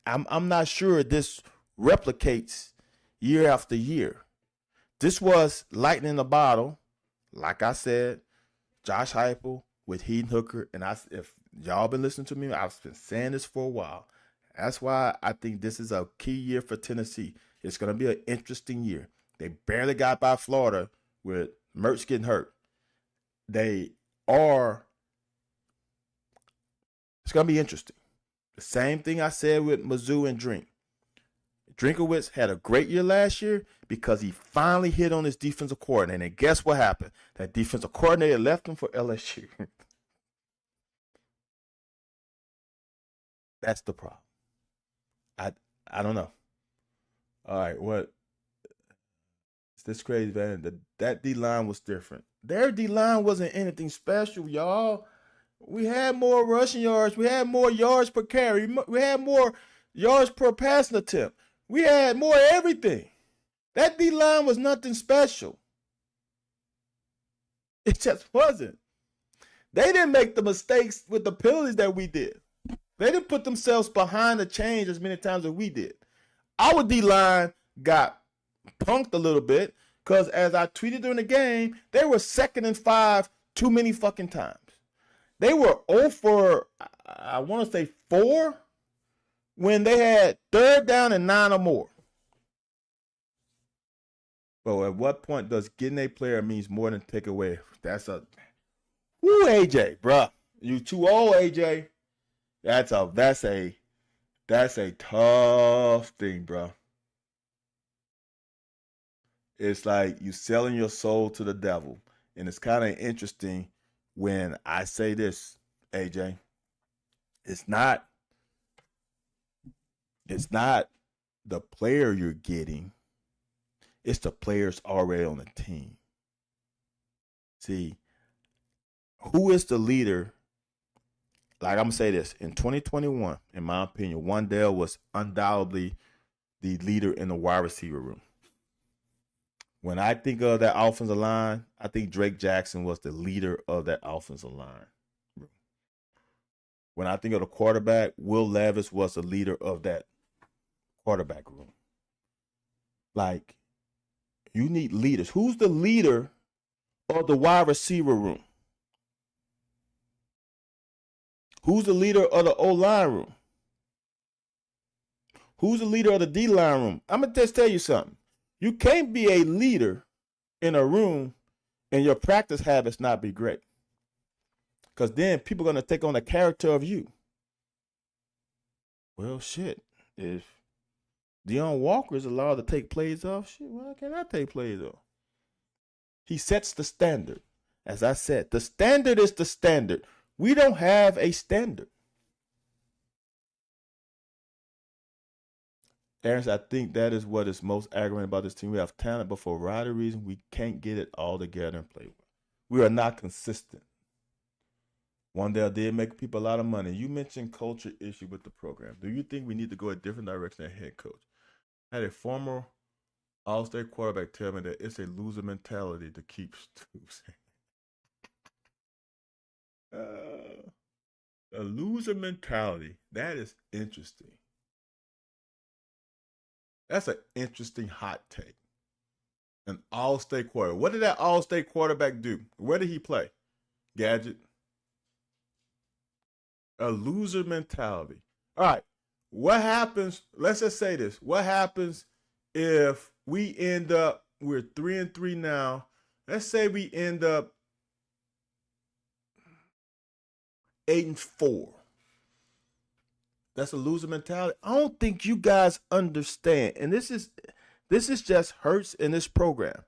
A: I'm not sure this replicates, year after year. This was lightning in the bottle. Like I said, Josh Heupel with Heaton Hooker, and if y'all been listening to me, I've been saying this for a while. That's why I think this is a key year for Tennessee. It's going to be an interesting year. They barely got by Florida with Mertz getting hurt. It's going to be interesting. The same thing I said with Mizzou and Drink. Drinkowitz had a great year last year because he finally hit on his defensive coordinator. And guess what happened? That defensive coordinator left him for LSU. That's the problem. I don't know. All right, what? It's this crazy, man. That D-line was different. Their D-line wasn't anything special, y'all. We had more rushing yards. We had more yards per carry. We had more yards per passing attempt. We had more everything. That D-line was nothing special. It just wasn't. They didn't make the mistakes with the penalties that we did. They didn't put themselves behind the chains as many times as we did. Our D-line got punked a little bit because, as I tweeted during the game, they were 2nd and 5 too many fucking times. They were 0 for, I want to say 4, when they had 3rd down and 9 or more. Well, at what point does getting a player means more than take away? That's a, woo, AJ, bruh. You too old, AJ. That's a tough thing, bro. It's like you selling your soul to the devil. And it's kind of interesting when I say this, AJ. It's not the player you're getting. It's the players already on the team. See, who is the leader? Like, I'm going to say this. In 2021, in my opinion, Wandale was undoubtedly the leader in the wide receiver room. When I think of that offensive line, I think Drake Jackson was the leader of that offensive line. When I think of the quarterback, Will Levis was the leader of that quarterback room. Like, you need leaders. Who's the leader of the wide receiver room? Who's the leader of the O-line room? Who's the leader of the D-line room? I'm going to just tell you something. You can't be a leader in a room and your practice habits not be great. Because then people are going to take on the character of you. Well, shit. If Deion Walker is allowed to take plays off, shit, why can't I take plays off? He sets the standard. As I said, the standard is the standard. We don't have a standard. Aaron, I think that is what is most aggravating about this team. We have talent, but for a variety of reasons, we can't get it all together and play well. We are not consistent. Wandale did make people a lot of money. You mentioned culture issue with the program. Do you think we need to go a different direction as head coach? I had a former All-State quarterback tell me that it's a loser mentality to keep Stoops. A loser mentality. That is interesting. That's an interesting hot take. An all-state quarterback. What did that all-state quarterback do? Where did he play? Gadget. A loser mentality. All right. What happens? Let's just say this. What happens if we end up, we're 3-3 now. Let's say we end up 8-4. That's a loser mentality. I don't think you guys understand. And this is just hurts in this program.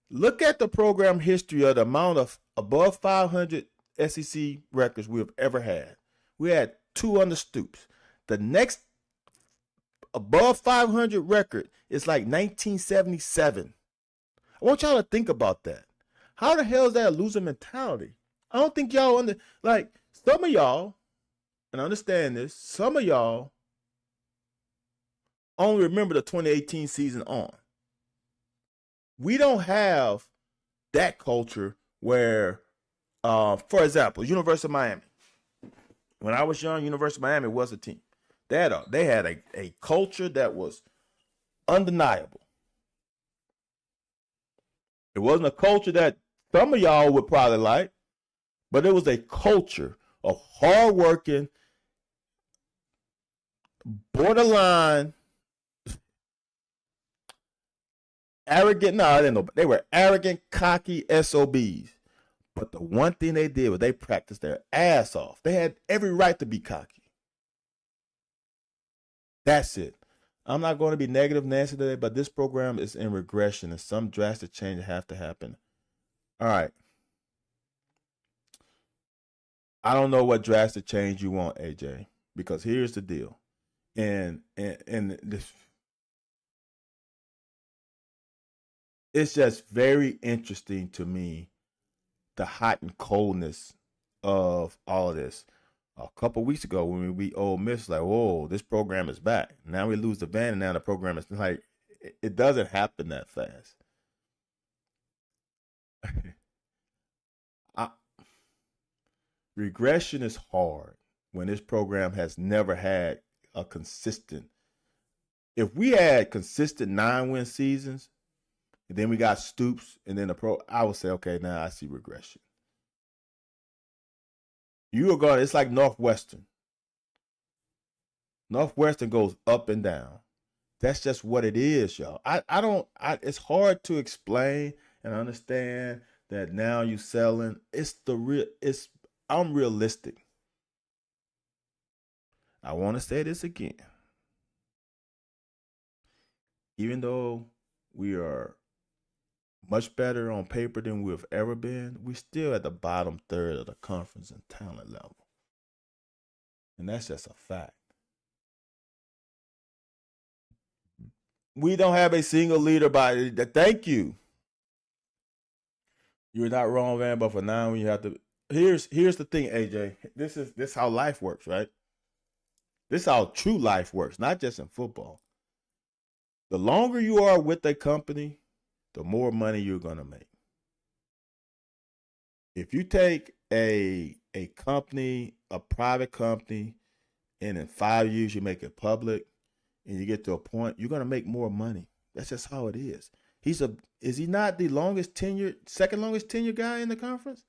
A: Look at the program history of the amount of above 500 SEC records we have ever had. We had 2 under Stoops. The next above 500 record is like 1977. I want y'all to think about that. How the hell is that a loser mentality? I don't think y'all like some of y'all, and understand this, some of y'all only remember the 2018 season on. We don't have that culture where, for example, University of Miami. When I was young, University of Miami was a team. They had a culture that was undeniable. It wasn't a culture that some of y'all would probably like, but it was a culture of hardworking, borderline, arrogant. No, I didn't know. They were arrogant, cocky SOBs. But the one thing they did was they practiced their ass off. They had every right to be cocky. That's it. I'm not going to be negative Nancy today, but this program is in regression and some drastic changes have to happen. All right. I don't know what drastic change you want, AJ, because here's the deal. And this, it's just very interesting to me, the hot and coldness of all of this. A couple weeks ago when we beat Ole Miss, like, whoa, this program is back. Now we lose the Vandy, and now the program is like, it doesn't happen that fast. I, regression is hard when this program has never had a consistent. If we had consistent 9-win seasons, and then we got Stoops, and then the pro, I would say, okay, now I see regression. You are going. It's like Northwestern. Northwestern goes up and down. That's just what it is, y'all. I don't. It's hard to explain and understand that now you selling. It's the real. It's unrealistic. I want to say this again. Even though we are much better on paper than we've ever been, we're still at the bottom third of the conference in talent level. And that's just a fact. We don't have a single leader by thank you. You're not wrong, man, but for now you have to here's the thing, AJ. This how life works, right? This is how true life works, not just in football. The longer you are with a company, the more money you're gonna make. If you take a company, a private company, and in 5 years you make it public, and you get to a point, you're gonna make more money. That's just how it is. Is he not the second longest tenured guy in the conference?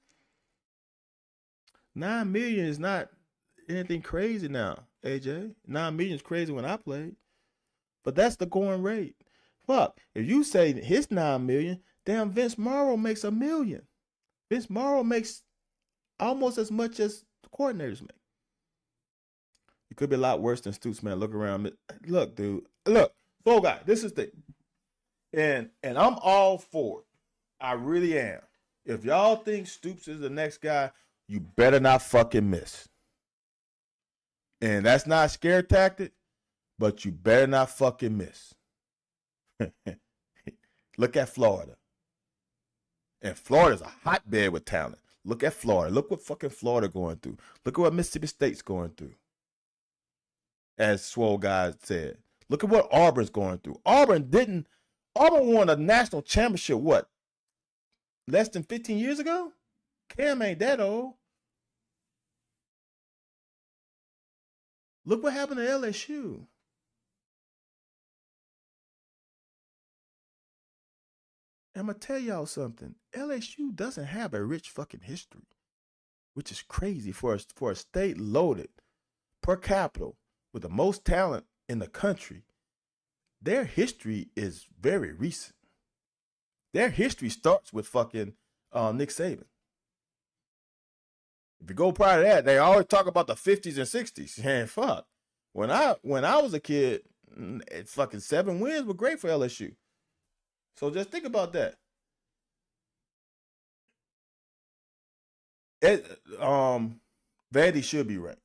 A: 9 million is not anything crazy now, AJ. 9 million is crazy when I played, but that's the going rate. Fuck, if you say his 9 million, damn, Vince Morrow makes $1 million. Vince Morrow makes almost as much as the coordinators make. It could be a lot worse than Stoops, man. Look around. Look, dude. Look, Full Guy. This is the and I'm all for it. I really am. If y'all think Stoops is the next guy, you better not fucking miss. And that's not a scare tactic, but you better not fucking miss. Look at Florida. And Florida's a hotbed with talent. Look at Florida. Look what fucking Florida going through. Look at what Mississippi State's going through. As Swole Guy said. Look at what Auburn's going through. Auburn won a national championship, what? Less than 15 years ago? Cam ain't that old. Look what happened to LSU. I'm going to tell y'all something. LSU doesn't have a rich fucking history, which is crazy for a state loaded per capita with the most talent in the country. Their history is very recent. Their history starts with fucking Nick Saban. If you go prior to that, they always talk about the 50s and 60s. And fuck. When I was a kid, fucking 7 wins were great for LSU. So just think about that. Vandy should be ranked.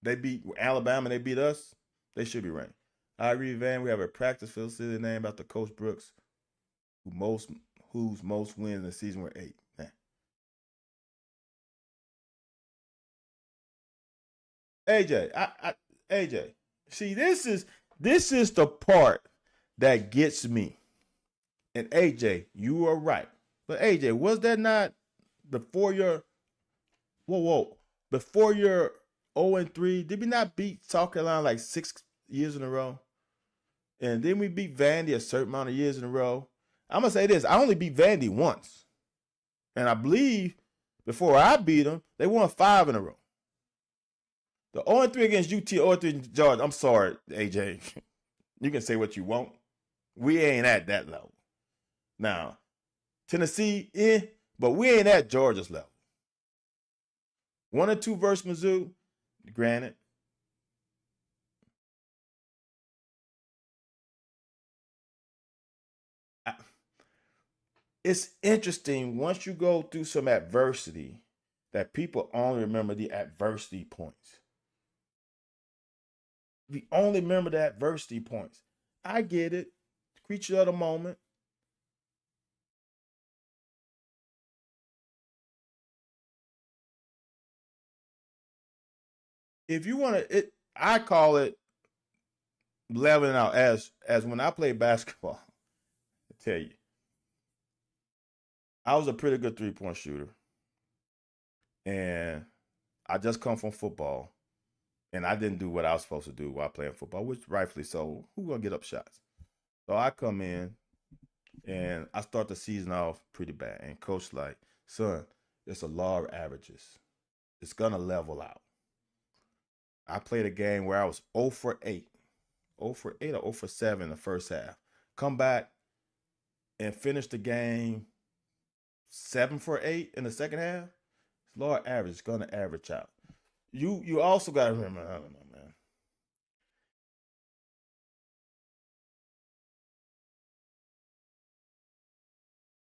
A: They beat Alabama, they beat us. They should be ranked. I agree, Van. We have a practice facility named after Coach Brooks, whose most wins in the season were 8. Man. AJ, see, this is the part that gets me. And AJ, you are right. But AJ, was that not before your before your 0-3? Did we not beat South Carolina like 6 years in a row? And then we beat Vandy a certain amount of years in a row. I'm gonna say this: I only beat Vandy once, and I believe before I beat them, they won 5 in a row. The 0-3 against UT, 0-3 against Georgia. I'm sorry, AJ. You can say what you want. We ain't at that level. Now, Tennessee, but we ain't at Georgia's level. 1 or 2 versus Mizzou, granted. It's interesting once you go through some adversity that people only remember the adversity points. We only remember the adversity points. I get it. Creature of the moment. If you want to, I call it leveling out as when I played basketball. I tell you, I was a pretty good 3-point shooter, and I just come from football, and I didn't do what I was supposed to do while playing football, which rightfully so. Who gonna get up shots? So I come in and I start the season off pretty bad, and coach like, son, it's a law of averages. It's gonna level out. I played a game where I was 0 for 8. 0 for 8 or 0 for 7 in the first half. Come back and finish the game 7 for 8 in the second half. Law average is gonna average out. You also gotta remember, I don't know, man.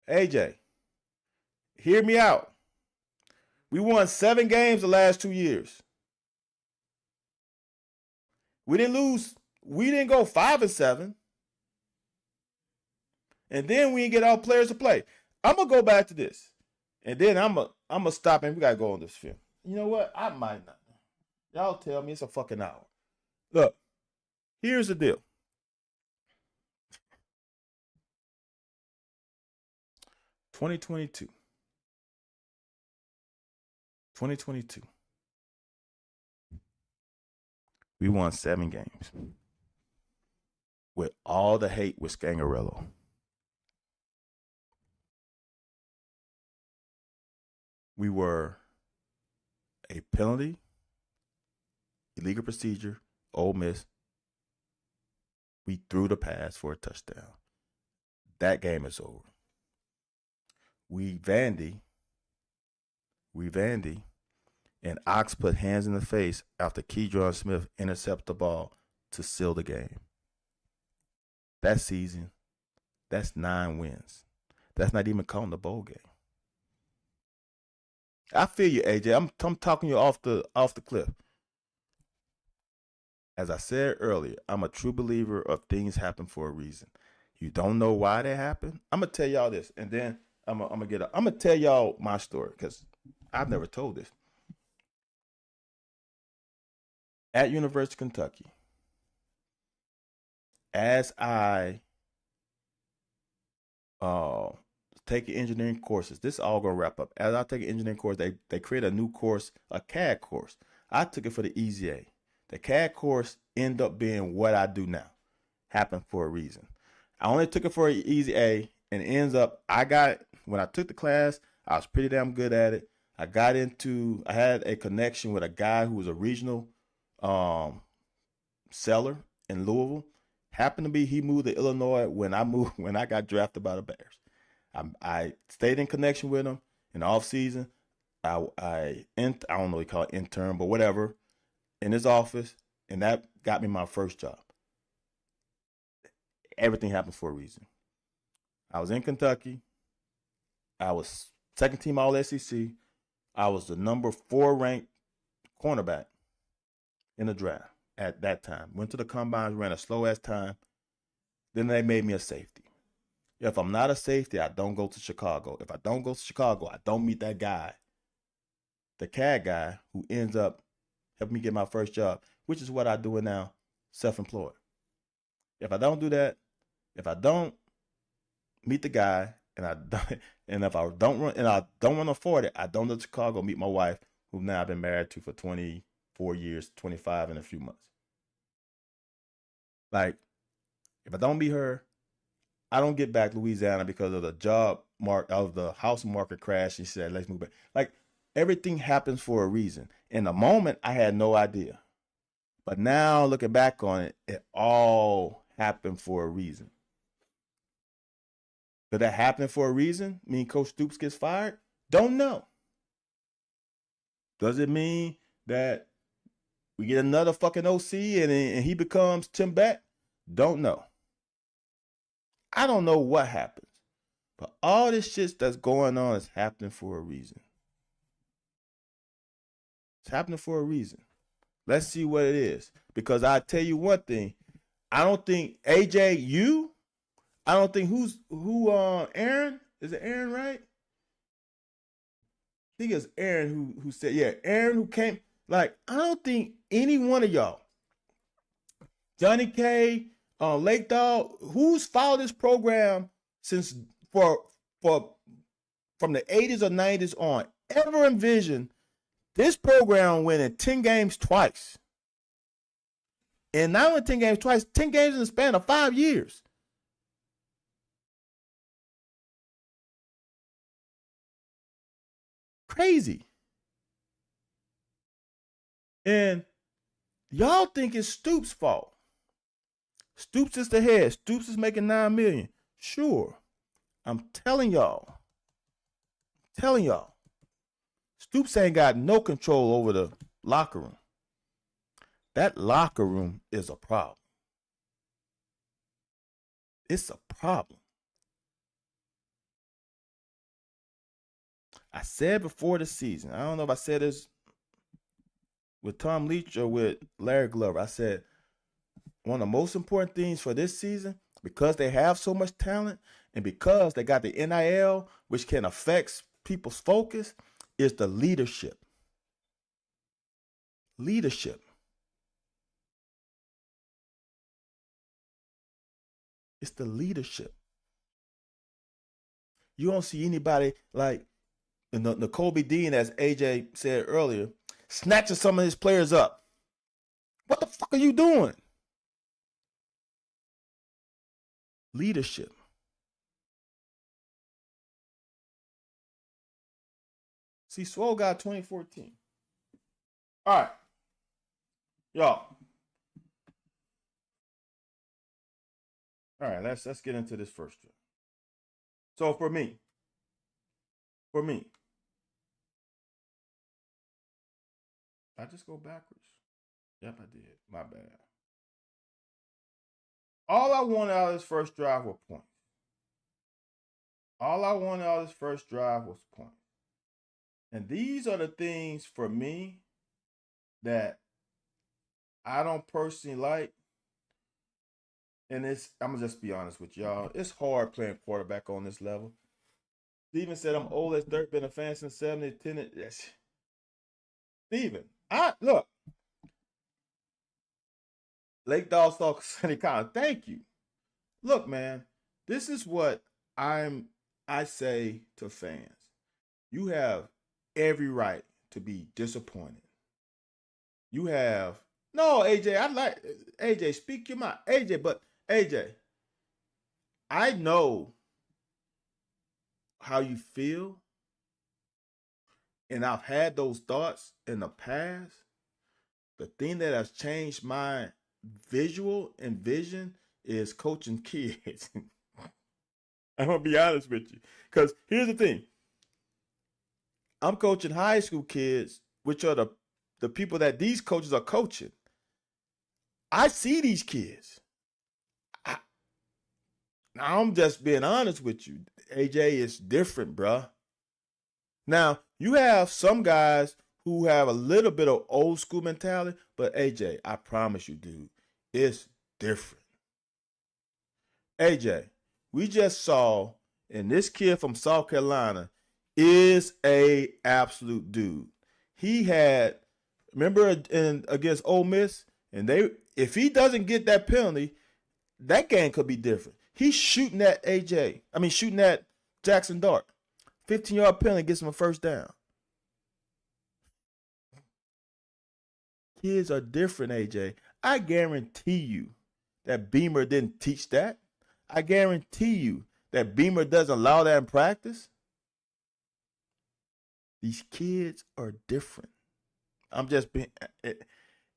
A: AJ, hear me out. We won 7 games the last 2 years. We didn't lose. We didn't go 5-7. And then we didn't get our players to play. I'm gonna go back to this. And then I'm gonna stop and we gotta go on this film. You know what? I might not. Y'all tell me it's a fucking hour. Look, here's the deal. 2022. 2022. We won 7 games. With all the hate with Scangarello. We were a penalty, illegal procedure, Ole Miss. We threw the pass for a touchdown. That game is over. We Vandy, and Ox put hands in the face after Keydron Smith intercepted the ball to seal the game. That season, that's 9 wins. That's not even counting the bowl game. I feel you, AJ. I'm talking you off the cliff. As I said earlier, I'm a true believer of things happen for a reason. You don't know why they happen. I'm gonna tell y'all this, and then I'm gonna tell y'all my story because I've never told this. At University of Kentucky, as I taking engineering courses, this is all gonna wrap up. As I take an engineering course, they create a new course, a CAD course. I took it for the Easy A. The CAD course ended up being what I do now. Happened for a reason. I only took it for an Easy A, and it ends up when I took the class, I was pretty damn good at it. I had a connection with a guy who was a regional seller in Louisville. Happened to be he moved to Illinois when I got drafted by the Bears. I stayed in connection with him in the off season. I don't know what you call it, intern, but whatever, in his office, and that got me my first job. Everything happened for a reason. I was in Kentucky. I was second team All SEC. I was the number 4 ranked cornerback in the draft at that time. Went to the combines, ran a slow ass time. Then they made me a safety. If I'm not a safety, I don't go to Chicago. If I don't go to Chicago, I don't meet that guy, the CAD guy, who ends up helping me get my first job, which is what I'm doing now, self-employed. If I don't do that, if I don't meet the guy, and if I don't run afford it, I don't go to Chicago meet my wife, who now I've been married to for 24 years, 25 in a few months. Like, if I don't meet her, I don't get back Louisiana because of the house market crash. She said, let's move back. Like everything happens for a reason. In the moment, I had no idea. But now looking back on it, it all happened for a reason. Did that happen for a reason? Mean Coach Stoops gets fired? Don't know. Does it mean that we get another fucking OC and he becomes Tim Beck? Don't know. I don't know what happens. But all this shit that's going on is happening for a reason. It's happening for a reason. Let's see what it is. Because I tell you one thing, I don't think AJ, I don't think Aaron? Is it Aaron, right? I think it's Aaron who said, yeah, Aaron who came. Like, I don't think any one of y'all, Johnny K, Lake Dog, who's followed this program since for from the 80s or 90s on, ever envisioned this program winning 10 games twice. And not only 10 games twice, 10 games in the span of 5 years. Crazy. And y'all think it's Stoops' fault. Stoops is the head. Stoops is making $9 million. Sure. I'm telling y'all. Stoops ain't got no control over the locker room. That locker room is a problem. It's a problem. I said before the season, I don't know if I said this with Tom Leach or with Larry Glover. I said one of the most important things for this season, because they have so much talent and because they got the NIL, which can affect people's focus, is the leadership. Leadership. It's the leadership. You don't see anybody like the Kobe Dean, as AJ said earlier, snatching some of his players up. What the fuck are you doing? Leadership. See, Swole got 2014. All right. Y'all. All right, let's get into this first one. So for me, I just go backwards. Yep, I did. My bad. All I wanted out of this first drive were points. All I wanted out of this first drive was points. And these are the things for me that I don't personally like. And I'm gonna just be honest with y'all. It's hard playing quarterback on this level. Steven said I'm old as dirt, been a fan since 70, Yes. Steven, look. Lake Dog Stalk Sunny Collins. Thank you. Look, man, this is what I say to fans. You have every right to be disappointed. You have AJ. I like AJ. Speak your mind, AJ. But AJ, I know how you feel, and I've had those thoughts in the past. The thing that has changed my visual and vision is coaching kids. I'm gonna be honest with you, because here's the thing: I'm coaching high school kids, which are the people that these coaches are coaching. I see these kids. I'm just being honest with you. AJ, is different, bruh. Now, you have some guys who have a little bit of old school mentality, but AJ, I promise you, dude, it's different. AJ, we just saw, and this kid from South Carolina is a absolute dude. He had, remember against Ole Miss, and if he doesn't get that penalty, that game could be different. He's shooting at shooting at Jackson Dart. 15-yard penalty gets him a first down. Kids are different, AJ. I guarantee you that Beamer didn't teach that. I guarantee you that Beamer doesn't allow that in practice. These kids are different. I'm just being.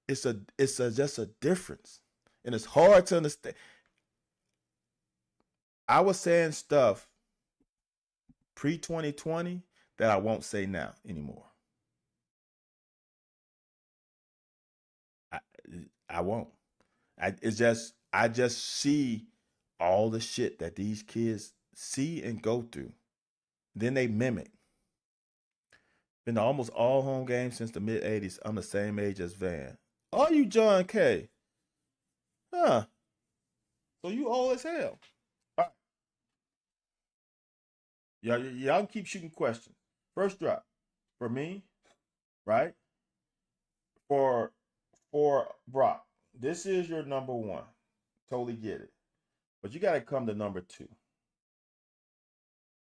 A: It's just a difference, and it's hard to understand. I was saying stuff pre 2020 that I won't say now anymore. I I won't. I just see all the shit that these kids see and go through. Then they mimic. Been to almost all home games since the mid '80s. I'm the same age as Van. Are you John K? Huh? So you old as hell. All right. Y'all can keep shooting questions. First drop for me, right? For Brock, this is your number one. Totally get it. But you got to come to number two.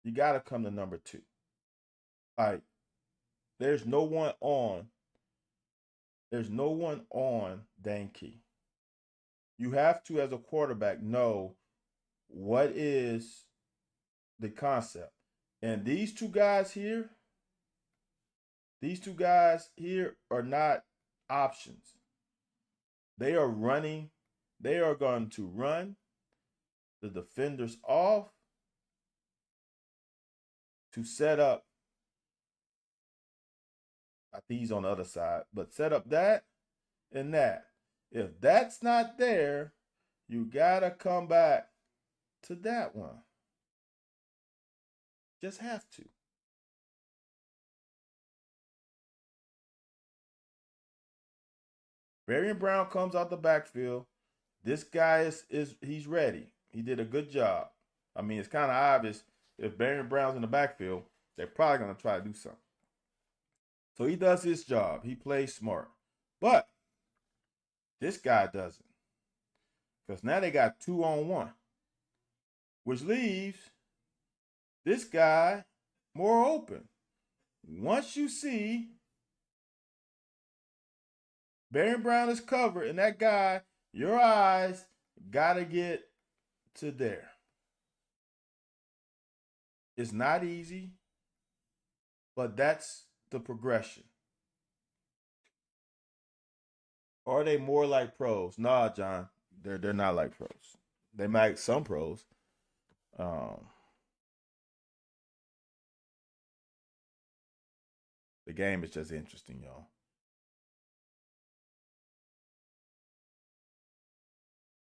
A: You got to come to number two. All right. There's no one on. There's no one on Dan Key. You have to, as a quarterback, know what is the concept. And these two guys here are not options. They are running. They are going to run the defenders off to set up. I think he's on the other side, but set up that and that. If that's not there, you got to come back to that one. Just have to. Varian Brown comes out the backfield. This guy is he's ready. He did a good job. I mean, it's kind of obvious if Varian Brown's in the backfield, they're probably going to try to do something. So he does his job. He plays smart. But this guy doesn't. Because now they got 2-on-1, which leaves this guy more open. Once you see Varian Brown is covered and that guy, your eyes got to get to there. It's not easy, but that's the progression. Are they more like pros? Nah, John. They're not like pros. They might some pros. Um, the game is just interesting, y'all.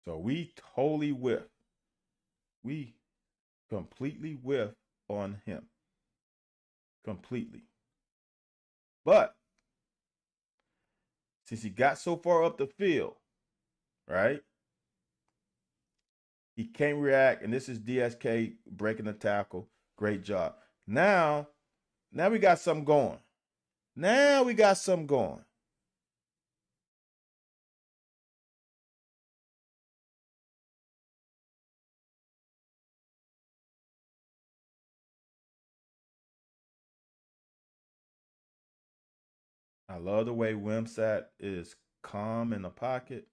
A: So we totally whiff. We completely whiff on him. Completely. But since he got so far up the field, right? He can't react, and this is DSK breaking the tackle. Great job. Now we got something going. Now we got something going. I love the way Wimsat is calm in the pocket.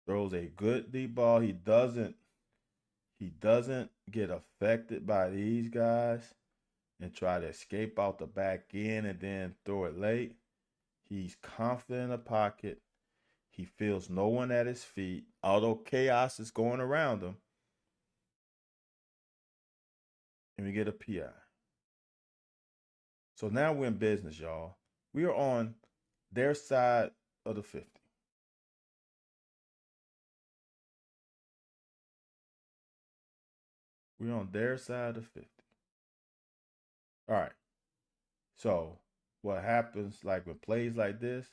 A: Throws a good deep ball. He doesn't get affected by these guys and try to escape out the back end and then throw it late. He's confident in the pocket. He feels no one at his feet, although chaos is going around him. And we get a PI. So now we're in business, y'all. We are on their side of the 50. We're on their side of 50. All right. So what happens like with plays like this,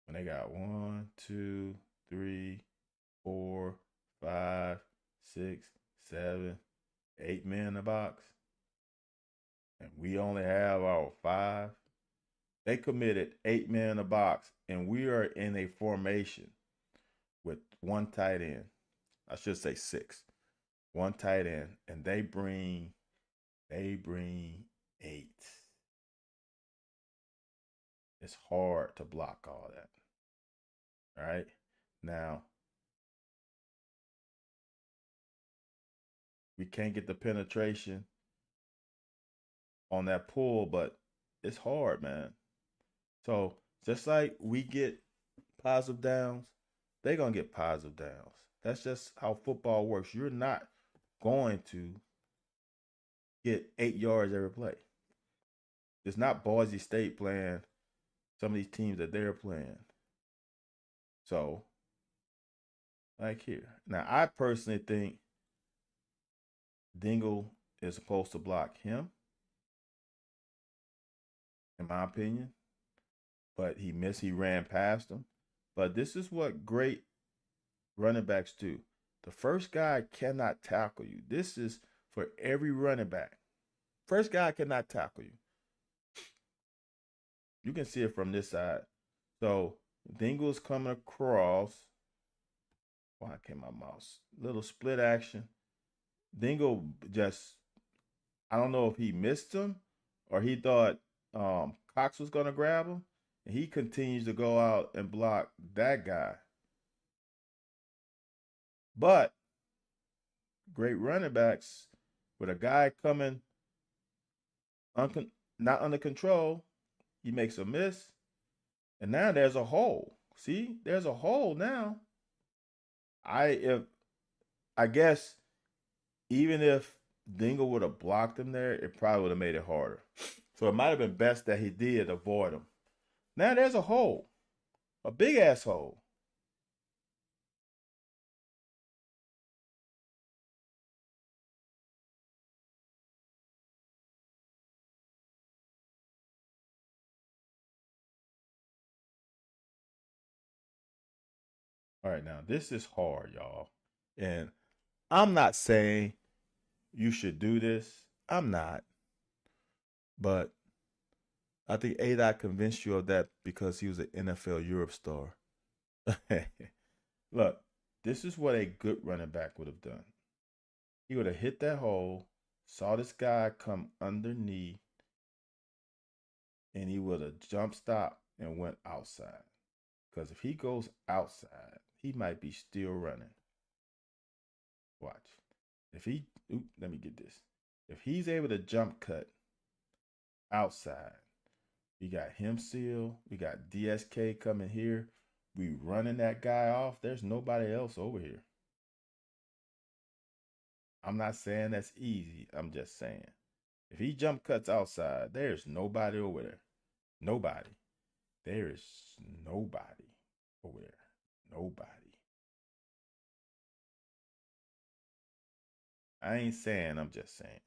A: when they got 1, 2, 3, 4, 5, 6, 7, 8 men in the box, and we only have our 5, they committed 8 men in the box, and we are in a formation with one tight end. I should say 6. One tight end, and they bring 8. It's hard to block all that. All right. Now, We can't get the penetration on that pull, but it's hard, man. So just like we get positive downs, they're gonna get positive downs. That's just how football works. You're not going to get 8 yards every play. It's not Boise State playing some of these teams that they're playing. So, like here. Now, I personally think Dingle is supposed to block him, in my opinion. But he missed. He ran past him. But this is what great running backs do. The first guy cannot tackle you. This is for every running back. First guy cannot tackle you. You can see it from this side. So Dingle's coming across. Why came my mouse? Little split action. Dingle just, I don't know if he missed him or he thought Cox was going to grab him. And he continues to go out and block that guy. But great running backs with a guy coming not under control, he makes a miss, and now there's a hole. See, there's a hole now. I guess even if Dingle would have blocked him there, it probably would have made it harder. So it might have been best that he did avoid him. Now there's a hole, a big ass hole. All right, now this is hard, y'all. And I'm not saying you should do this. I'm not. But I think A-Dot convinced you of that because he was an NFL Europe star. Look, this is what a good running back would have done. He would have hit that hole, saw this guy come underneath, and he would have jump stopped and went outside. Because if he goes outside, he might be still running. Watch. Let me get this. If he's able to jump cut outside, we got him sealed. We got DSK coming here. We running that guy off. There's nobody else over here. I'm not saying that's easy. I'm just saying. If he jump cuts outside, there's nobody over there. Nobody. There is nobody over there. Nobody. I ain't saying, I'm just saying.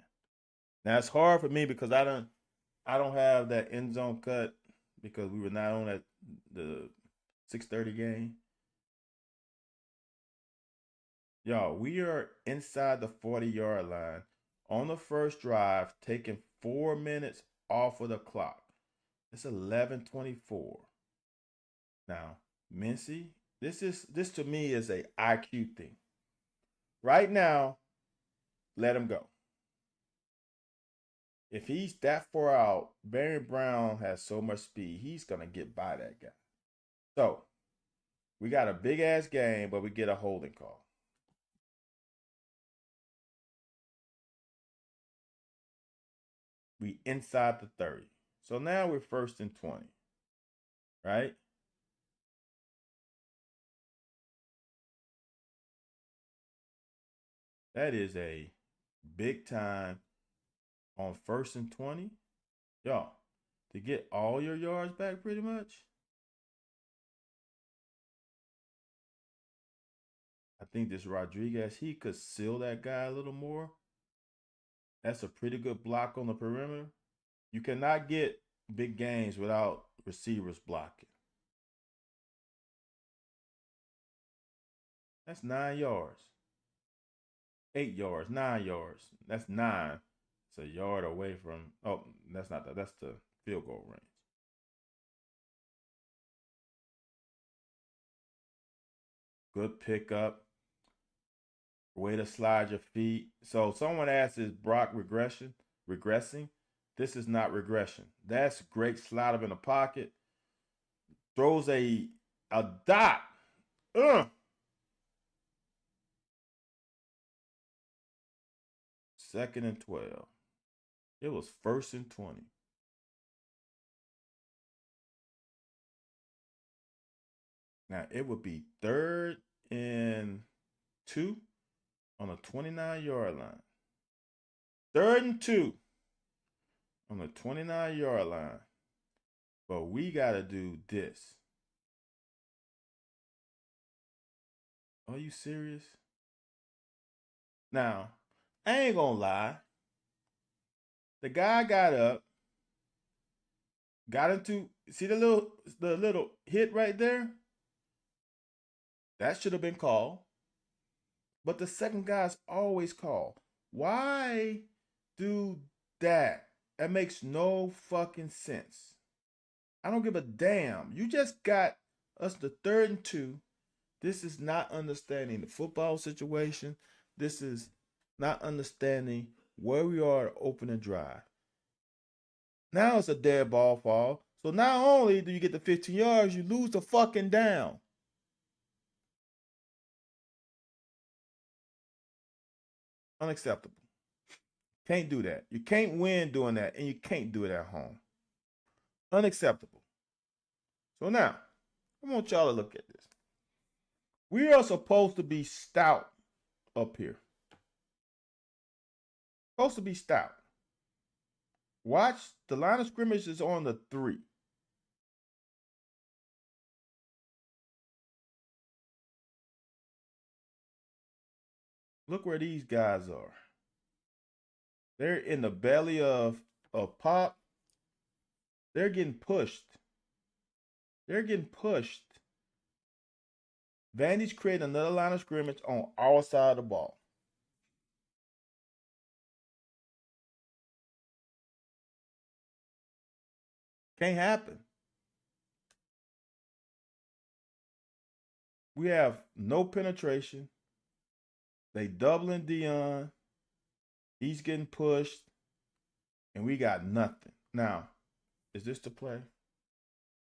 A: Now it's hard for me because I don't have that end zone cut because we were not on that the 6:30 game. Y'all, we are inside the 40-yard line on the first drive, taking 4 minutes off of the clock. It's 11:24. Now, Mincy, this to me is a IQ thing. Right now, let him go. If he's that far out, Barry Brown has so much speed, he's gonna get by that guy. So, we got a big ass game, but we get a holding call. We inside the 30. So now we're 1st and 20. Right? That is a big time on 1st and 20. Y'all, to get all your yards back pretty much. I think this Rodriguez, he could seal that guy a little more. That's a pretty good block on the perimeter. You cannot get big gains without receivers blocking. That's 9 yards. 8 yards, 9 yards. That's 9. It's a yard away from, oh, that's not that. That's the field goal range. Good pickup. Way to slide your feet. So someone asked, is Brock regressing? This is not regression. That's great slide up in the pocket. Throws a dot. 2nd and 12. It was 1st and 20. Now it would be 3rd and 2 on the 29-yard line. 3rd and 2 on the 29-yard line. But we got to do this. Are you serious? Now, I ain't gonna lie. The guy got up, got into, see the little hit right there? That should have been called. But the second guy's always called. Why do that? That makes no fucking sense. I don't give a damn. You just got us the 3rd and 2. This is not understanding the football situation. This is not understanding where we are to open a drive. Now it's a dead ball fall. So not only do you get the 15 yards, you lose the fucking down. Unacceptable. Can't do that. You can't win doing that, and you can't do it at home. Unacceptable. So now, I want y'all to look at this. We are supposed to be stout up here. Supposed to be stout. Watch, the line of scrimmage is on the 3. Look where these guys are. They're in the belly of Pop. They're getting pushed. They're getting pushed. Vandy's creating another line of scrimmage on our side of the ball. Can't happen. We have no penetration. They doubling Dion. He's getting pushed. And we got nothing. Now, is this the play?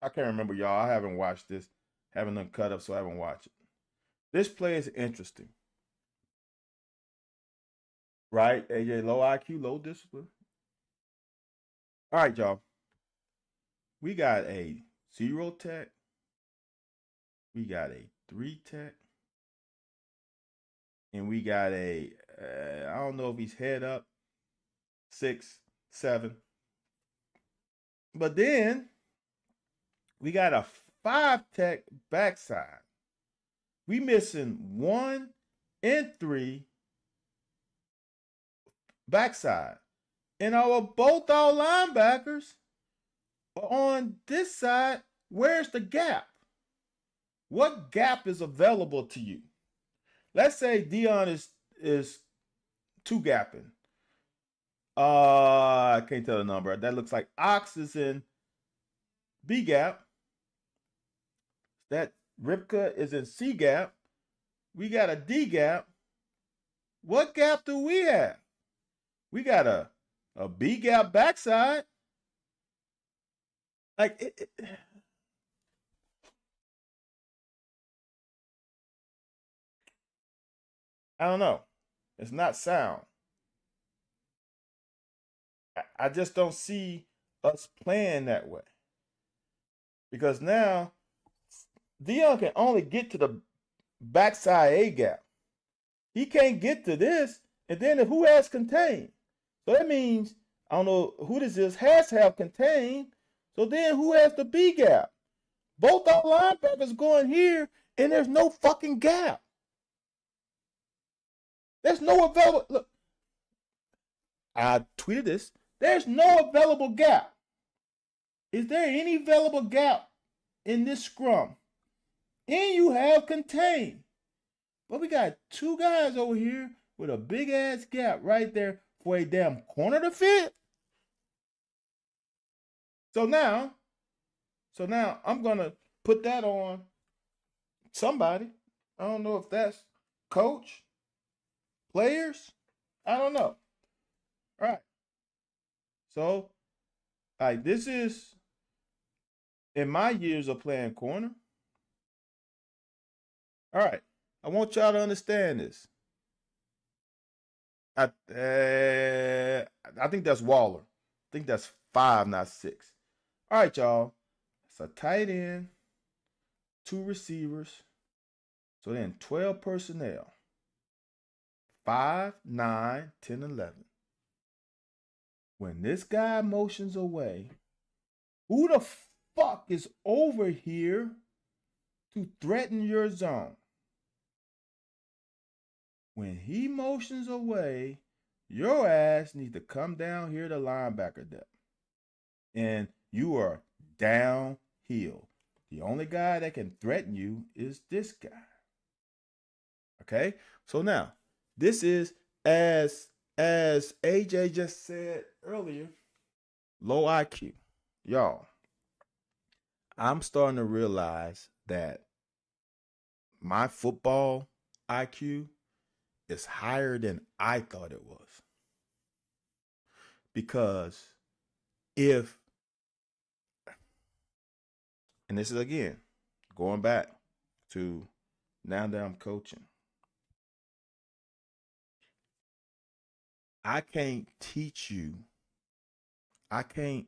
A: I can't remember, y'all. I haven't watched this. Haven't done cut up, so I haven't watched it. This play is interesting. Right? AJ, low IQ, low discipline. All right, y'all. We got a 0 tech. We got a 3 tech. And we got a, I don't know if he's head up, 6, 7. But then we got a 5 tech backside. We missing 1 and 3 backside. And both our linebackers are on this side. Where's the gap? What gap is available to you? Let's say Dion is 2 gapping. I can't tell the number. That looks like Ox is in B gap. That Ripka is in C gap. We got a D gap. What gap do we have? We got a B gap backside. Like I don't know. It's not sound. I just don't see us playing that way. Because now Dion can only get to the backside A gap. He can't get to this. And then who has contained? So that means, I don't know who this is, has to have contained. So then who has the B gap? Both our linebackers going here, and there's no fucking gap. There's no available. Look, I tweeted this. There's no available gap. Is there any available gap in this scrum? And you have contained. But we got 2 guys over here with a big ass gap right there for a damn corner to fit. So now I'm gonna put that on somebody. I don't know if that's coach, players. I don't know. All right. So, like, this is in my years of playing corner. All right. I want y'all to understand this. I think that's Waller. I think that's 5, not 6. All right, y'all. It's a tight end, 2 receivers. So then 12 personnel. 5, 9, 10, 11. When this guy motions away, who the fuck is over here to threaten your zone? When he motions away, your ass needs to come down here to linebacker depth. And you are downhill. The only guy that can threaten you is this guy. Okay? So now, this is as AJ just said earlier, low IQ. Y'all, I'm starting to realize that my football IQ is higher than I thought it was. Because if, and this is again, going back to now that I'm coaching, I can't teach you, I can't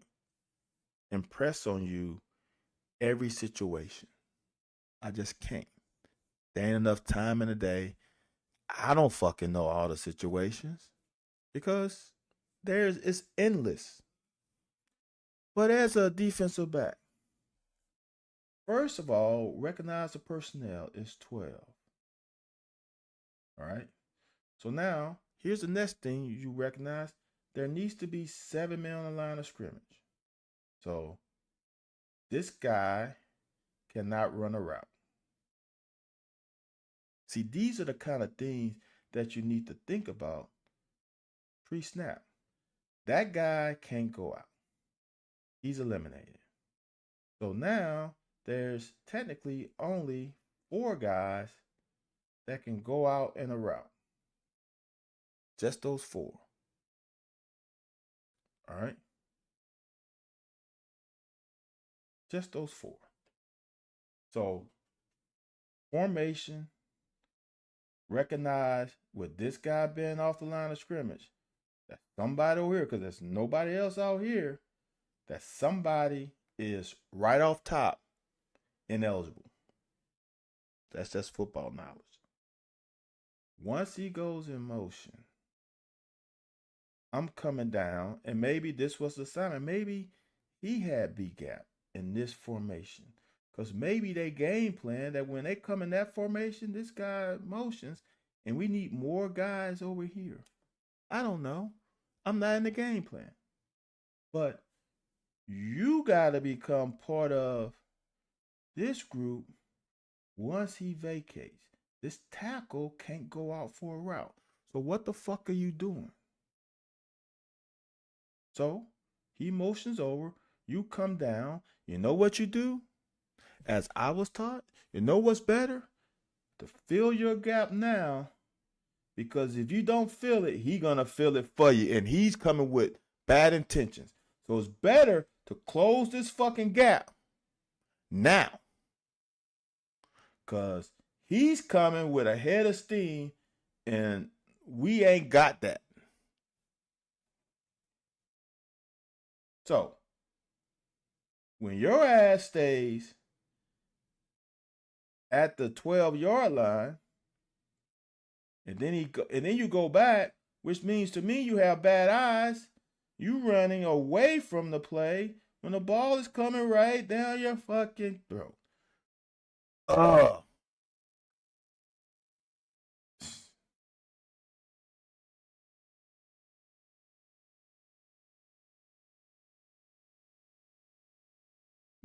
A: impress on you every situation. I just can't. There ain't enough time in the day. I don't fucking know all the situations because it's endless. But as a defensive back, first of all, recognize the personnel is 12. All right. So now, here's the next thing you recognize. There needs to be 7 men on the line of scrimmage. So this guy cannot run a route. See, these are the kind of things that you need to think about pre-snap. That guy can't go out. He's eliminated. So now there's technically only 4 guys that can go out in a route. Just those 4. All right? Just those 4. So, formation, recognize with this guy being off the line of scrimmage, that somebody over here, because there's nobody else out here, that somebody is right off top ineligible. That's just football knowledge. Once he goes in motion, I'm coming down, and maybe this was the sign. Maybe he had B gap in this formation. Because maybe they game plan that when they come in that formation, this guy motions, and we need more guys over here. I don't know. I'm not in the game plan. But you got to become part of this group once he vacates. This tackle can't go out for a route. So what the fuck are you doing? So he motions over. You come down. You know what you do? As I was taught, you know what's better? To fill your gap now. Because if you don't fill it, he's going to fill it for you. And he's coming with bad intentions. So it's better to close this fucking gap now. Because he's coming with a head of steam. And we ain't got that. So, when your ass stays at the 12-yard line, and then you go back, which means to me you have bad eyes. You running away from the play when the ball is coming right down your fucking throat.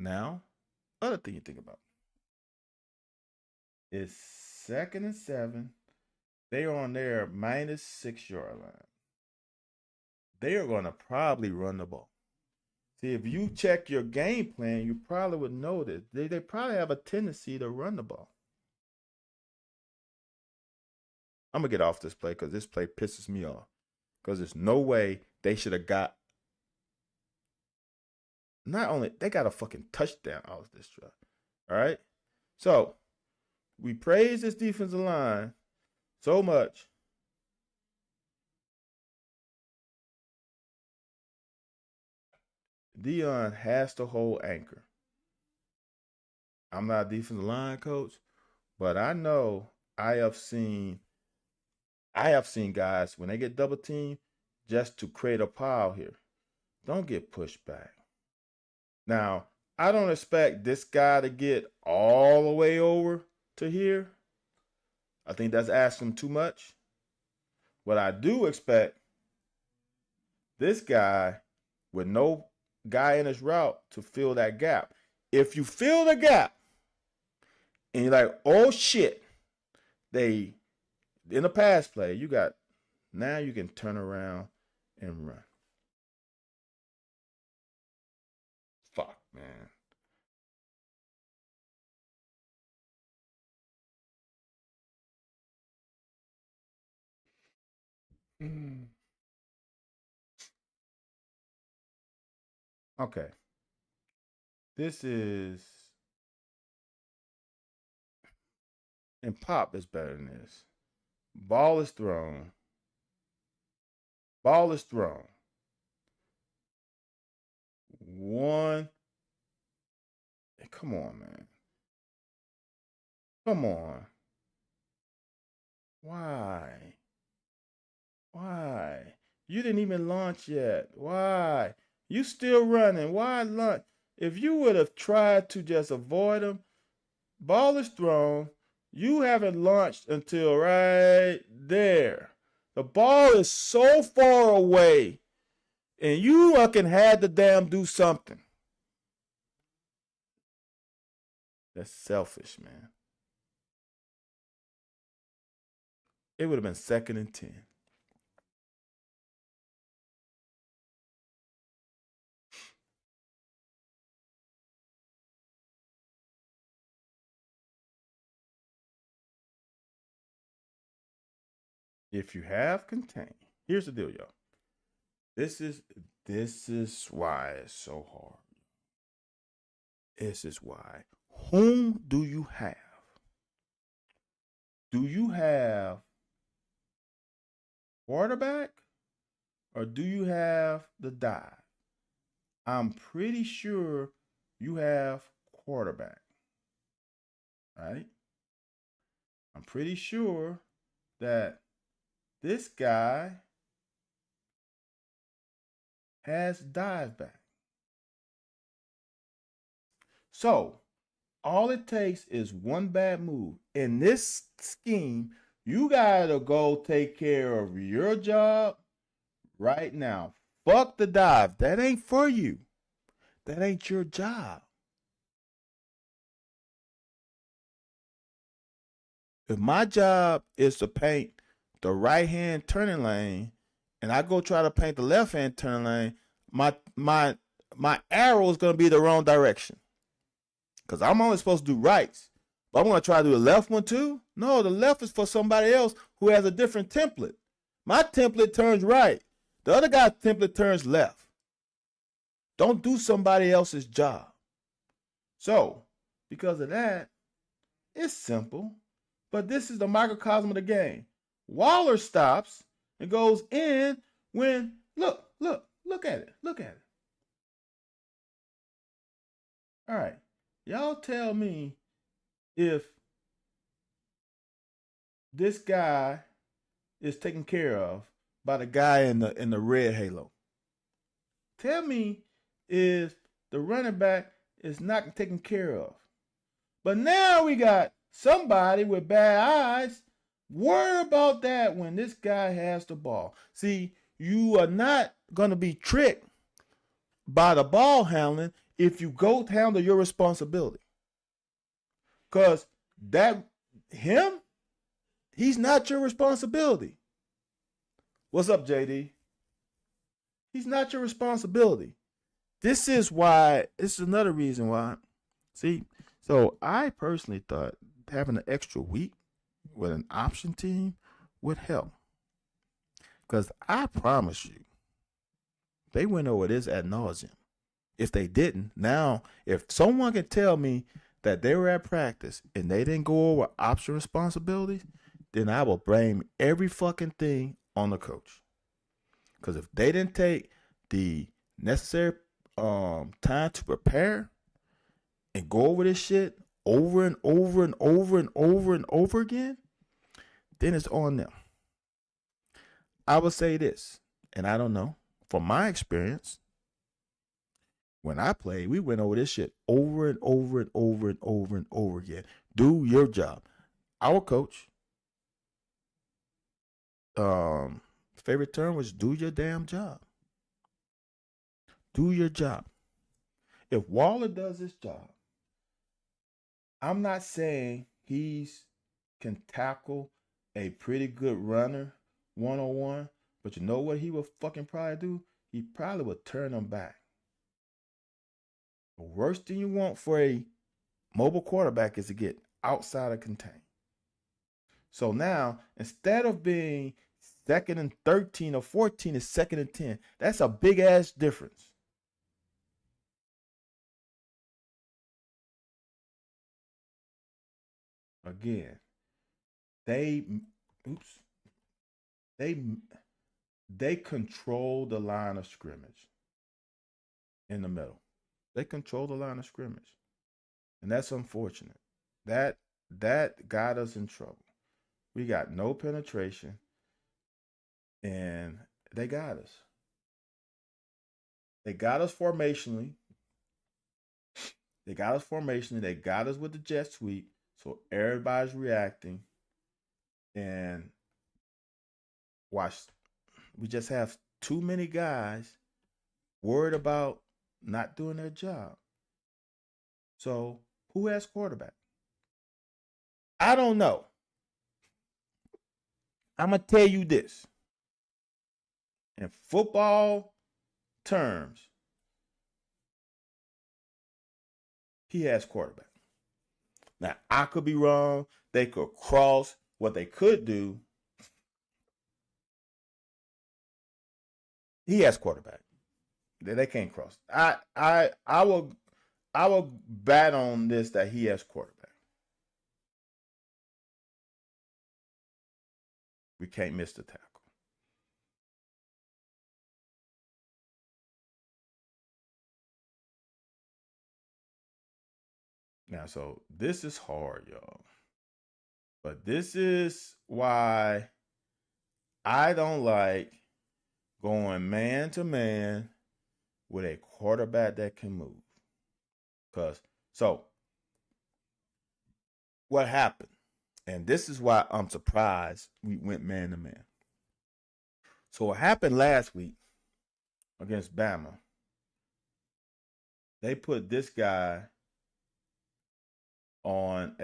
A: Now, other thing you think about is 2nd and 7. They are on their minus 6-yard line. They are going to probably run the ball. See, if you check your game plan, you probably would know that they probably have a tendency to run the ball. I'm going to get off this play because this play pisses me off. Because there's no way they should have got. Not only, they got a fucking touchdown out of this drive. All right? So, we praise this defensive line so much. Dion has to hold anchor. I'm not a defensive line coach, but I know I have seen I have seen guys when they get double teamed just to create a pile here. Don't get pushed back. Now, I don't expect this guy to get all the way over to here. I think that's asking too much. What I do expect this guy with no guy in his route to fill that gap. If you fill the gap and you're like, oh shit, they in the pass play, you got now you can turn around and run. Fuck, man. Mm. Okay. This is and pop is better than this. Ball is thrown. Ball is thrown. One. Come on, man. Come on. Why? Why? You didn't even launch yet. Why? You still running. Why launch? If you would have tried to just avoid him, ball is thrown. You haven't launched until right there. The ball is so far away, and you fucking had to damn do something. That's selfish, man. It would have been 2nd and 10. If you have contain, here's the deal, y'all. This is why it's so hard. This is why. Whom do you have? Do you have quarterback or do you have the dive? I'm pretty sure you have quarterback. Right? I'm pretty sure that this guy has dive back. So all it takes is one bad move. In this scheme, you gotta go take care of your job right now. Fuck the dive. That ain't for you. That ain't your job. If my job is to paint the right hand turning lane and I go try to paint the left hand turning lane, my arrow is gonna be the wrong direction. Because I'm only supposed to do rights. But I'm going to try to do the left one too? No, the left is for somebody else who has a different template. My template turns right. The other guy's template turns left. Don't do somebody else's job. So, because of that, it's simple. But this is the microcosm of the game. Waller stops and goes in when, look at it. Look at it. All right. Y'all tell me if this guy is taken care of by the guy in the red halo. Tell me if the running back is not taken care of. But now we got somebody with bad eyes. Worry about that when this guy has the ball. See, you are not going to be tricked by the ball handling if you go handle your responsibility. Because he's not your responsibility. What's up, JD? He's not your responsibility. This is another reason why. See, so I personally thought having an extra week with an option team would help. Because I promise you, they went over this ad nauseum. If they didn't, now, if someone can tell me that they were at practice and they didn't go over option responsibilities, then I will blame every fucking thing on the coach. Because if they didn't take the necessary time to prepare and go over this shit over and over and over and over and over again, then it's on them. I would say this, and I don't know, from my experience, when I played, we went over this shit over and over and over and over and over again. Do your job. Our coach, favorite term was do your damn job. Do your job. If Waller does his job, I'm not saying he's can tackle a pretty good runner 1-on-1, but you know what he would fucking probably do? He probably would turn them back. The worst thing you want for a mobile quarterback is to get outside of contain. So now, instead of being 2nd and 13 or 14, is 2nd and 10. That's a big ass difference. Again, they control the line of scrimmage in the middle. They control the line of scrimmage, and that's unfortunate. That got us in trouble. We got no penetration, and they got us. They got us formationally. They got us with the jet sweep, so everybody's reacting. And watch, we just have too many guys worried about not doing their job. So who has quarterback? I don't know. I'm going to tell you this. In football terms, he has quarterback. Now, I could be wrong. They could cross. What they could do, he has quarterback. They can't cross. I will bet on this that he has quarterback. We can't miss the tackle. Now, so this is hard, y'all. But this is why I don't like going man to man with a quarterback that can move. So what happened? And this is why I'm surprised we went man to man. So what happened last week against Bama? They put this guy on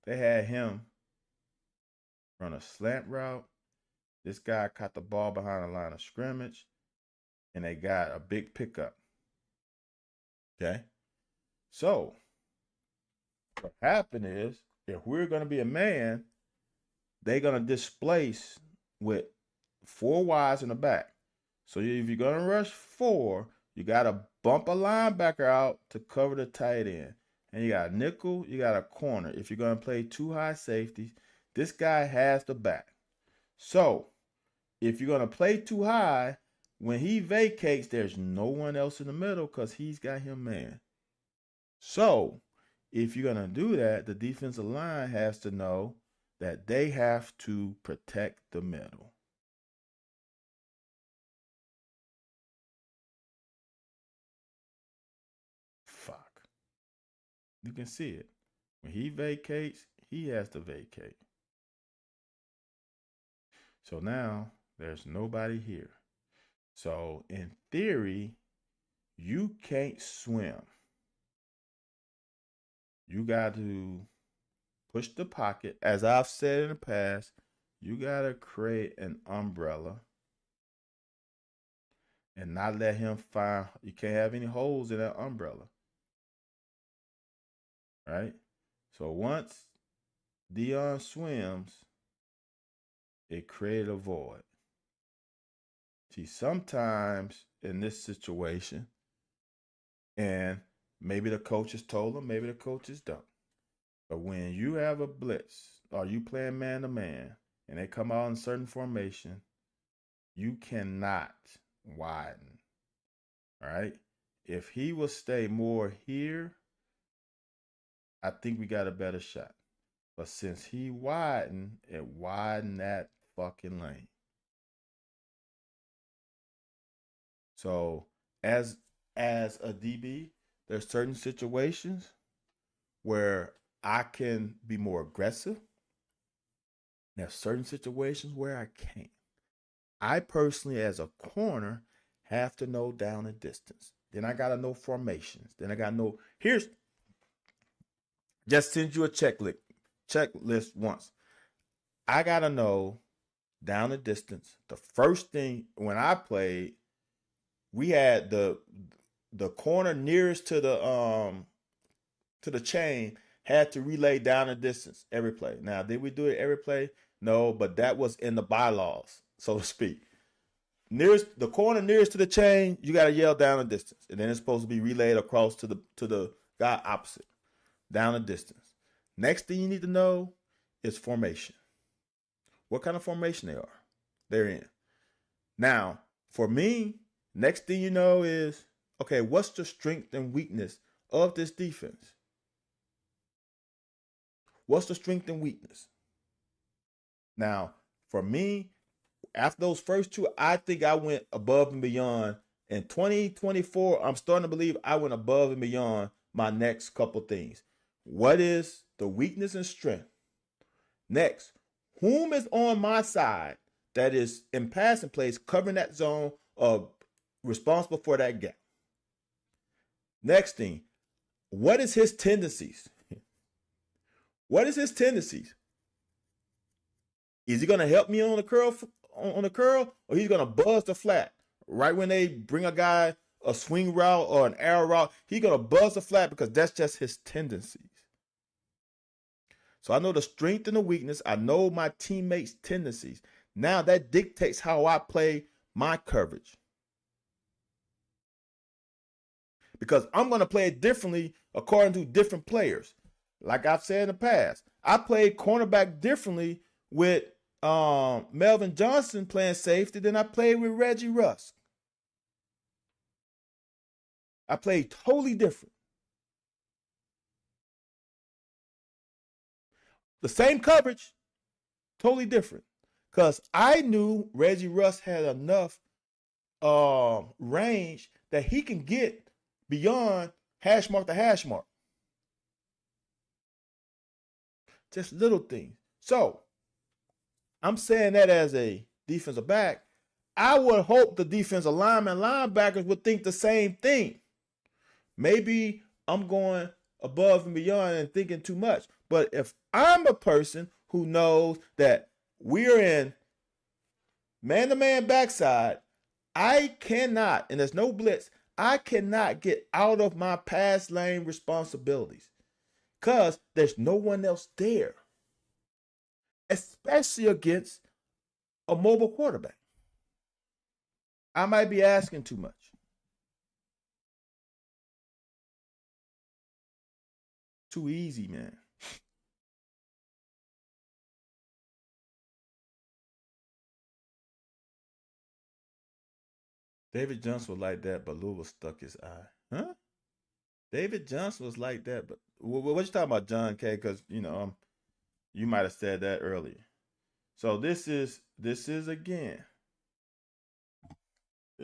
A: they had him run a slant route. This guy caught the ball behind the line of scrimmage, and they got a big pickup. Okay? So, what happened is, if we're going to be a man, they're going to displace with 4 wides in the back. So if you're going to rush 4, you got to bump a linebacker out to cover the tight end. And you got a nickel, you got a corner. If you're going to play 2 high safeties, this guy has the back. So, if you're going to play too high, when he vacates, there's no one else in the middle because he's got him man. So, if you're going to do that, the defensive line has to know that they have to protect the middle. Fuck. You can see it. When he vacates, he has to vacate. So now there's nobody here. So in theory, you can't swim. You got to push the pocket. As I've said in the past, you got to create an umbrella and not let him find, you can't have any holes in that umbrella. Right? So once Dion swims, it created a void. See, sometimes in this situation, and maybe the coaches told them, maybe the coaches don't. But when you have a blitz or you playing man to man and they come out in certain formation, you cannot widen. All right. If he will stay more here, I think we got a better shot. But since he widened, it widened that fucking lane. So as a DB, there's certain situations where I can be more aggressive. There's certain situations where I can't. I personally, as a corner, have to know down and distance. Then I gotta know formations. Then I gotta know. Here's just send you a checklist once. I gotta know down and distance. The first thing when I played, we had the corner nearest to the chain had to relay down a distance every play. Now, did we do it every play? No, but that was in the bylaws, so to speak. Nearest the corner nearest to the chain, you got to yell down a distance, and then it's supposed to be relayed across to the guy opposite, down a distance. Next thing you need to know is formation. What kind of formation they're in. Now, for me, next thing you know is okay. What's the strength and weakness of this defense? What's the strength and weakness? Now, for me, after those first two, I think I went above and beyond. In 2024, I'm starting to believe I went above and beyond my next couple things. What is the weakness and strength? Next, whom is on my side that is in passing plays covering that zone or responsible for that gap? Next thing, what is his tendencies? What is his tendencies? Is he gonna help me on the curl, or he's gonna buzz the flat right when they bring a guy a swing route or an arrow route? He's gonna buzz the flat because that's just his tendencies. So I know the strength and the weakness. I know my teammates' tendencies. Now that dictates how I play my coverage. Because I'm going to play it differently according to different players. Like I've said in the past, I played cornerback differently with Melvin Johnson playing safety than I played with Reggie Rusk. I played totally different. The same coverage, totally different. Because I knew Reggie Rusk had enough range that he can get beyond hash mark to hash mark. Just little things. So I'm saying that as a defensive back, I would hope the defensive linemen, linebackers would think the same thing. Maybe I'm going above and beyond and thinking too much. But if I'm a person who knows that we're in man-to-man backside, I cannot, and there's no blitz, I cannot get out of my pass lane responsibilities because there's no one else there, especially against a mobile quarterback. I might be asking too much. Too easy, man. David Johnson was like that, but Louisville stuck his eye. Huh? David Johnson was like that, but what you talking about, John K? Because you might have said that earlier. So this is again,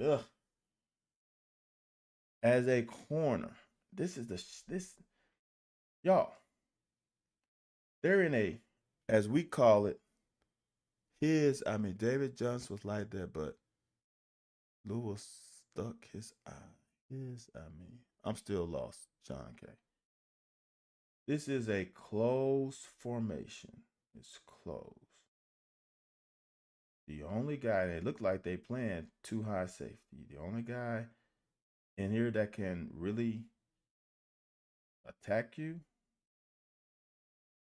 A: ugh, as a corner. This is this y'all. They're in a, as we call it, David Johnson was like that, but Louisville stuck his eye. I'm still lost, John K. This is a closed formation. It's closed. The only guy, they look like they playing too high safety. The only guy in here that can really attack you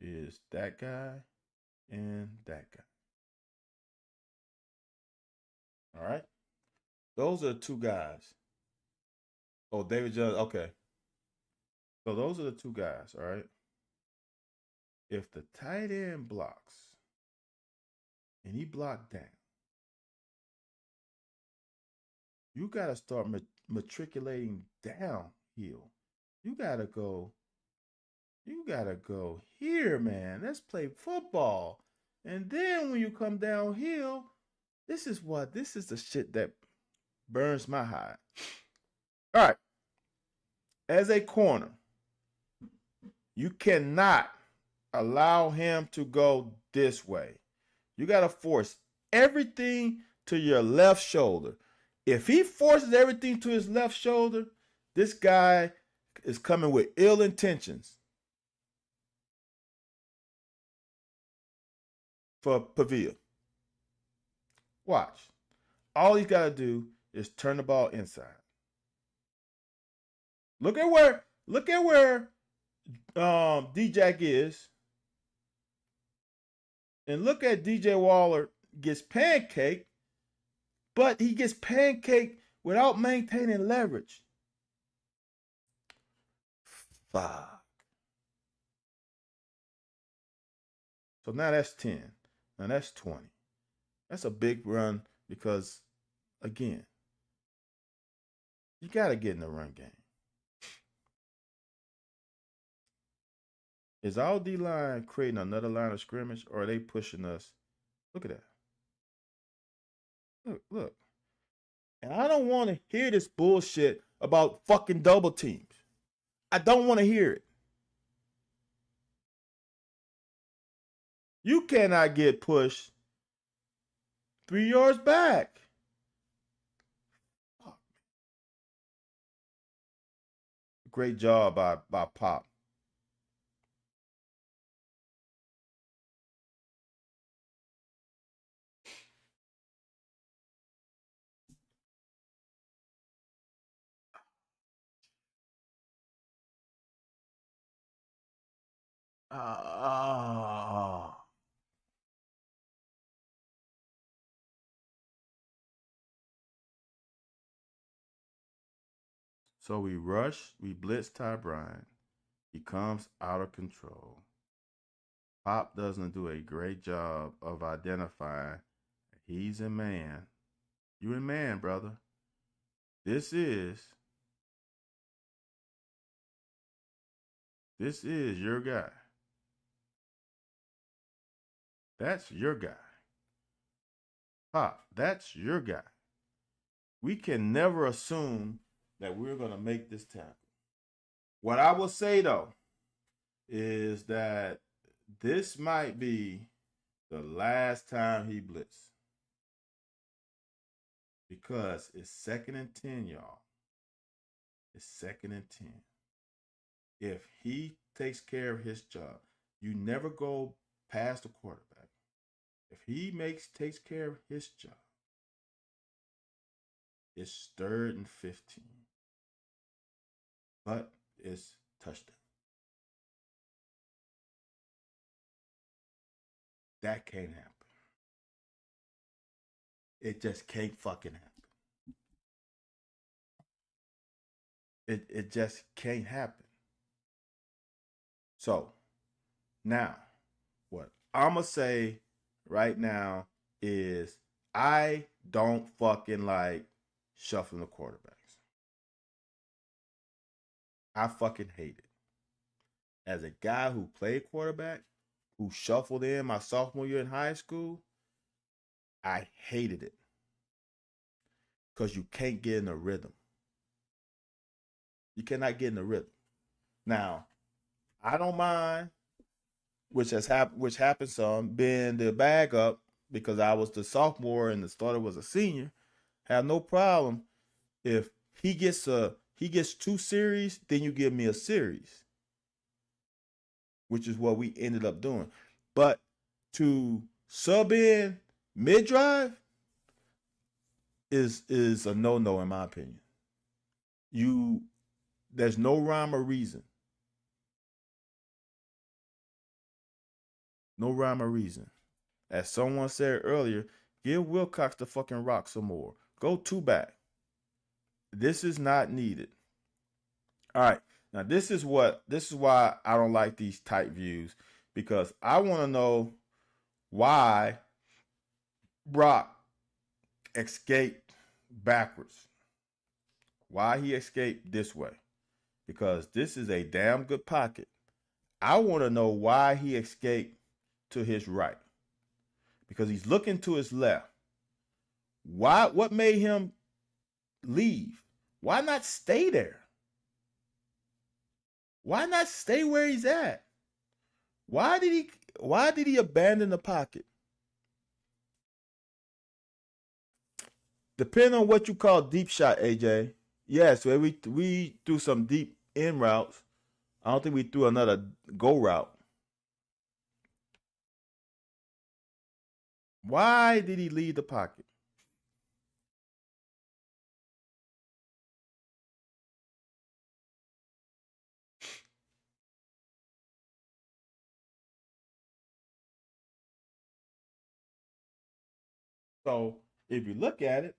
A: is that guy and that guy. All right? Those are the two guys. Oh, David Jones. Okay. So those are the two guys, all right? If the tight end blocks and he blocked down, you got to start matriculating downhill. You gotta go. You gotta go here, man. Let's play football. And then when you come downhill, this is the shit that burns my hide. All right. As a corner, you cannot allow him to go this way. You got to force everything to your left shoulder. If he forces everything to his left shoulder, this guy is coming with ill intentions for Pavia. Watch. All he's got to do is turn the ball inside. Look at where D-Jack is. And look at DJ Waller gets pancaked, but he gets pancaked without maintaining leverage. Fuck. So now that's 10. Now that's 20. That's a big run because, again, you got to get in the run game. Is our D-line creating another line of scrimmage, or are they pushing us? Look at that. Look. And I don't want to hear this bullshit about fucking double teams. I don't want to hear it. You cannot get pushed 3 yards back. Great job by Pop. So we rush, we blitz Ty Bryant. He comes out of control. Pop doesn't do a great job of identifying he's a man. You a man, brother. This is your guy. That's your guy. Pop, that's your guy. We can never assume that we're going to make this tackle. What I will say, though, is that this might be the last time he blitzes. Because it's 2nd and 10, y'all. It's 2nd and 10. If he takes care of his job, you never go past the quarterback. If he takes care of his job, it's 3rd and 15. But it's touchdown. That can't happen. It just can't fucking happen. It just can't happen. So, now, what I'm going to say right now is I don't fucking like shuffling the quarterbacks. I fucking hate it. As a guy who played quarterback, who shuffled in my sophomore year in high school, I hated it. Because you can't get in a rhythm. You cannot get in a rhythm. Now, I don't mind, which happened some, being the backup because I was the sophomore and the starter was a senior. Have no problem if he gets 2 series, then you give me a series, which is what we ended up doing. But to sub in mid-drive is a no-no in my opinion. There's no rhyme or reason. No rhyme or reason. As someone said earlier, give Wilcox the fucking rock some more. Go 2 back. This is not needed. All right. Now this is why I don't like these tight views, because I want to know why Brock escaped backwards. why he escaped this way, because this is a damn good pocket. I want to know why he escaped to his right, because he's looking to his left. Why? What made him leave? Why not stay there? Why not stay where he's at? Why did he? Why did he abandon the pocket? Depending on what you call deep shot, AJ. Yes, we threw some deep in routes. I don't think we threw another go route. Why did he leave the pocket? So if you look at it,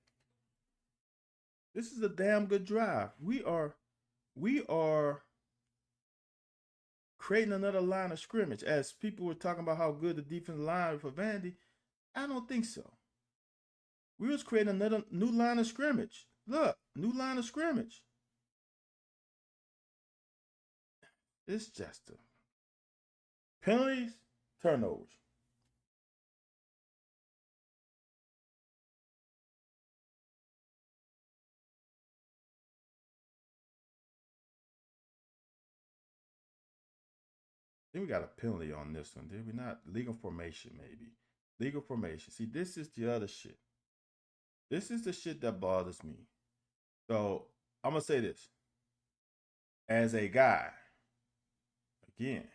A: this is a damn good drive. We are creating another line of scrimmage. As people were talking about how good the defensive line for Vandy, I don't think so. We was creating another new line of scrimmage. Look, new line of scrimmage. It's just a penalties, turnovers. Then we got a penalty on this one, did we not? Legal formation, maybe. Legal formation. See, this is the other shit. This is the shit that bothers me. So I'm gonna say this. As a guy, again,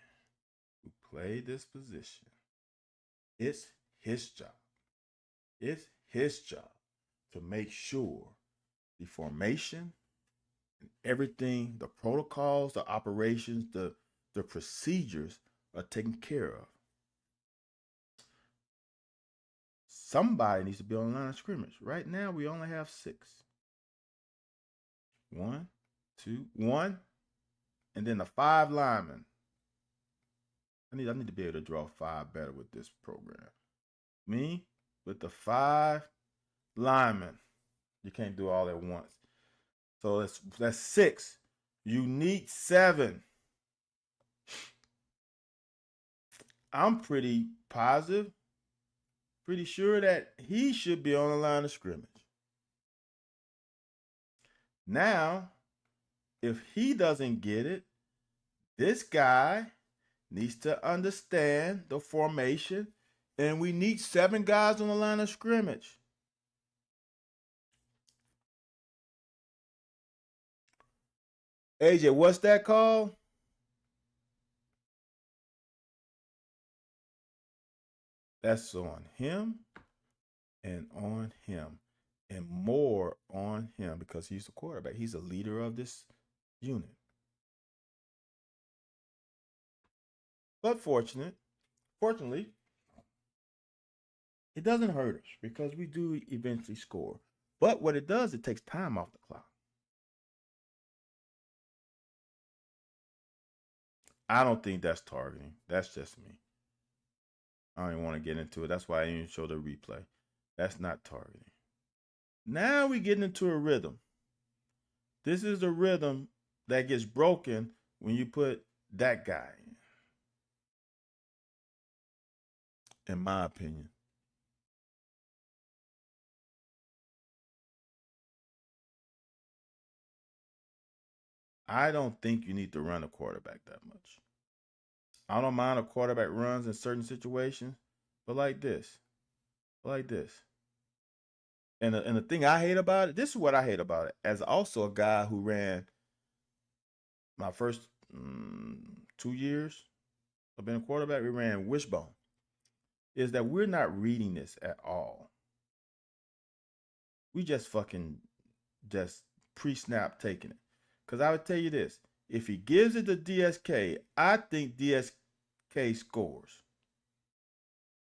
A: who played this position, it's his job. It's his job to make sure the formation and everything, the protocols, the operations, the procedures are taken care of. Somebody needs to be on the line of scrimmage. Right now, we only have 6. 1, 2, 1, and then the 5 linemen. I need to be able to draw 5 better with this program. Me with the 5 linemen. You can't do all at once. So that's 6. You need 7. I'm pretty positive, pretty sure that he should be on the line of scrimmage. Now, if he doesn't get it, this guy needs to understand the formation, and we need 7 guys on the line of scrimmage. AJ, what's that called? That's on him and on him and more on him because he's the quarterback. He's a leader of this unit. But fortunately, it doesn't hurt us because we do eventually score. But what it does, it takes time off the clock. I don't think that's targeting. That's just me. I don't even want to get into it. That's why I didn't even show the replay. That's not targeting. Now we get into a rhythm. This is the rhythm that gets broken when you put that guy in my opinion. I don't think you need to run a quarterback that much. I don't mind a quarterback runs in certain situations, but like this. Like this. And the thing I hate about it, this is what I hate about it. As also a guy who ran my first 2 years of being a quarterback, we ran wishbone. Is that we're not reading this at all. We just fucking just pre-snap taking it. Because I would tell you this. If he gives it to DSK, I think DSK scores.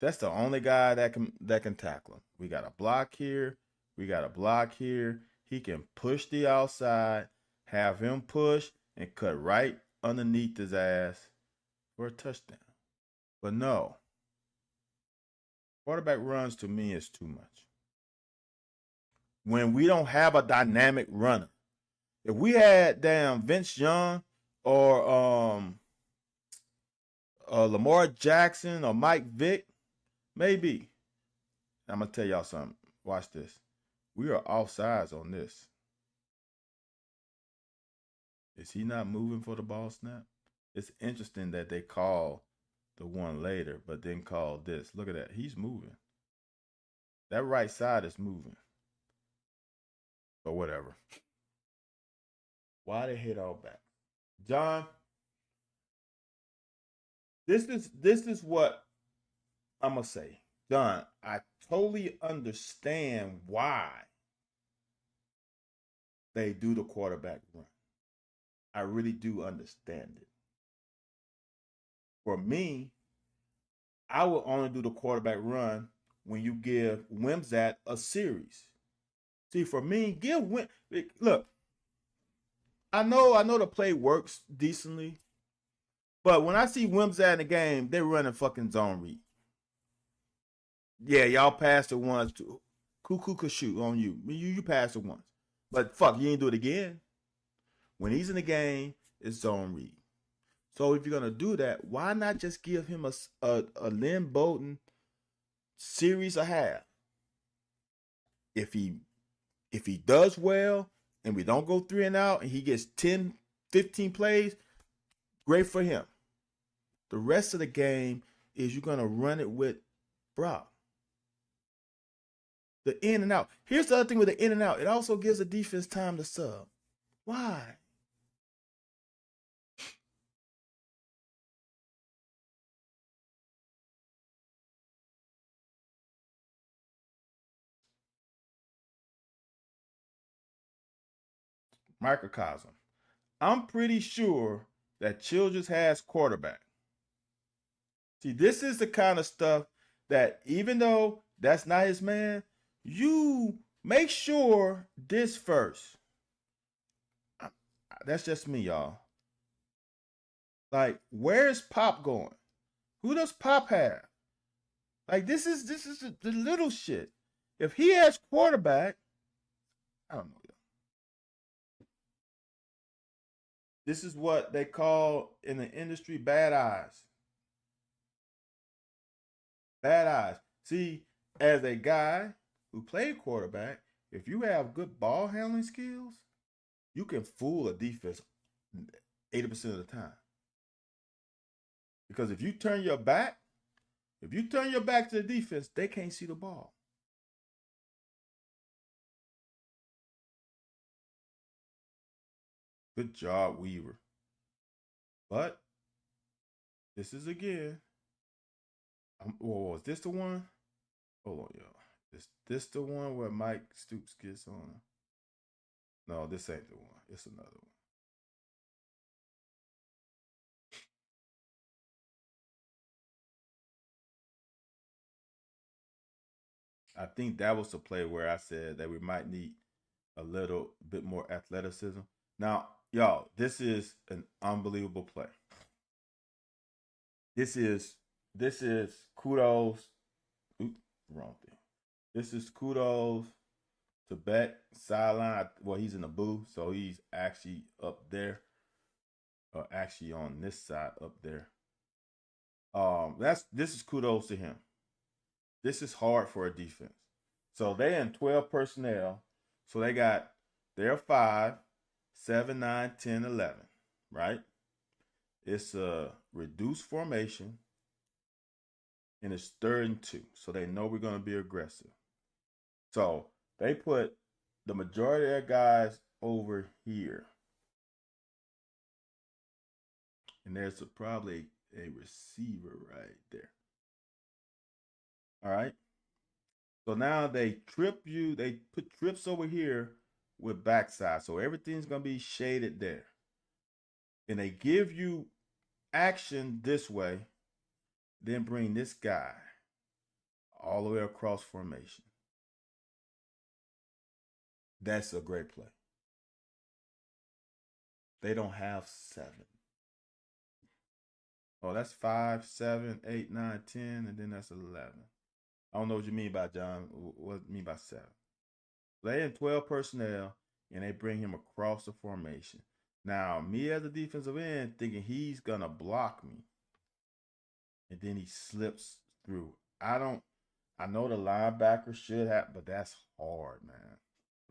A: That's the only guy that can tackle him. We got a block here. We got a block here. He can push the outside, have him push, and cut right underneath his ass for a touchdown. But no. Quarterback runs to me is too much. When we don't have a dynamic runner, If we had damn Vince Young or Lamar Jackson or Mike Vick, maybe. I'm gonna tell y'all something. Watch this. We are offsides on this. Is he not moving for the ball snap? It's interesting that they call the one later, but then call this. Look at that. He's moving. That right side is moving. But whatever. Why they hit all back? John, this is what I'm gonna say. John, I totally understand why they do the quarterback run. I really do understand it. For me, I will only do the quarterback run when you give Wimsat a series. See, for me, look. I know the play works decently, but when I see Wimsat in the game, they're running fucking zone read. Yeah, y'all passed it once. Cuckoo could shoot on you. You passed it once, but fuck, you ain't do it again. When he's in the game, it's zone read. So if you're gonna do that, why not just give him a Lynn Bolton series a half? If he does well and we don't go 3 and out and he gets 10, 15 plays, great for him. The rest of the game is you're gonna run it with Brock. The in and out. Here's the other thing with the in and out. It also gives the defense time to sub. Why? Microcosm. I'm pretty sure that Childress has quarterback. See, this is the kind of stuff that even though that's not his man, you make sure this first. That's just me, y'all. Like, where's Pop going? Who does Pop have? Like, this is the little shit. If he has quarterback, I don't know. This is what they call in the industry bad eyes. Bad eyes. See, as a guy who played quarterback, if you have good ball handling skills, you can fool a defense 80% of the time. Because if you turn your back to the defense, they can't see the ball. Good job, Weaver. But this is again. Is this the one? Hold on, y'all. Is this the one where Mike Stoops gets on? No, this ain't the one. It's another one. I think that was the play where I said that we might need a little bit more athleticism. Now, y'all, this is an unbelievable play. This is kudos. Oops, wrong thing. This is kudos to Beck sideline. Well, he's in the booth, so he's actually up there, or actually on this side up there. This is kudos to him. This is hard for a defense. So they in 12 personnel. So they got their 5, 7, 9, 10, 11, right? It's a reduced formation, and it's 3rd and 2. So they know we're going to be aggressive. So they put the majority of their guys over here. And there's probably a receiver right there. All right. So now they trip you. They put trips over here with backside. So everything's going to be shaded there. And they give you action this way. Then bring this guy all the way across formation. That's a great play. They don't have 7. Oh, that's 5, 7, 8, 9, 10, and then that's 11. I don't know what you mean by John. What do you mean by 7? They in 12 personnel, and they bring him across the formation. Now, me as a defensive end thinking he's gonna block me, and then he slips through. I know the linebacker should have, but that's hard, man.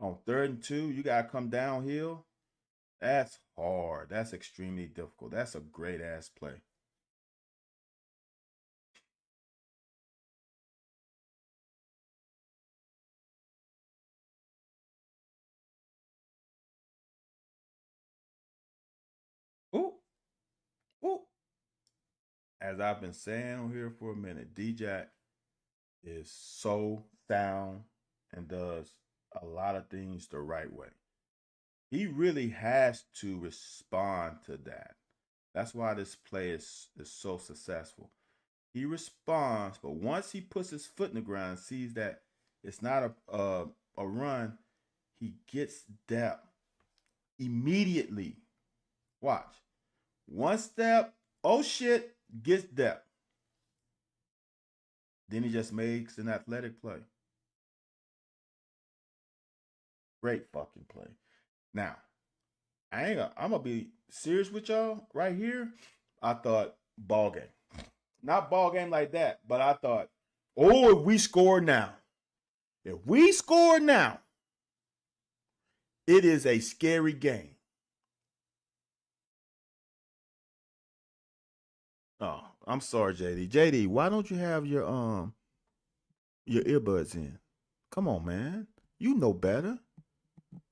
A: On 3rd and 2, you gotta come downhill. That's hard. That's extremely difficult. That's a great ass play. Ooh, ooh. As I've been saying on here for a minute, D-Jack is so sound and does a lot of things the right way. He really has to respond to that. That's why this play is so successful. He responds, but once he puts his foot in the ground and sees that it's not a run, he gets depth immediately. Watch. One step, oh shit, gets depth. Then he just makes an athletic play. Great fucking play. Now, I'm gonna be serious with y'all right here. I thought ball game. Not ball game like that, but I thought, oh, if we score now, it is a scary game. Oh, I'm sorry, JD. JD, why don't you have your earbuds in? Come on, man. You know better.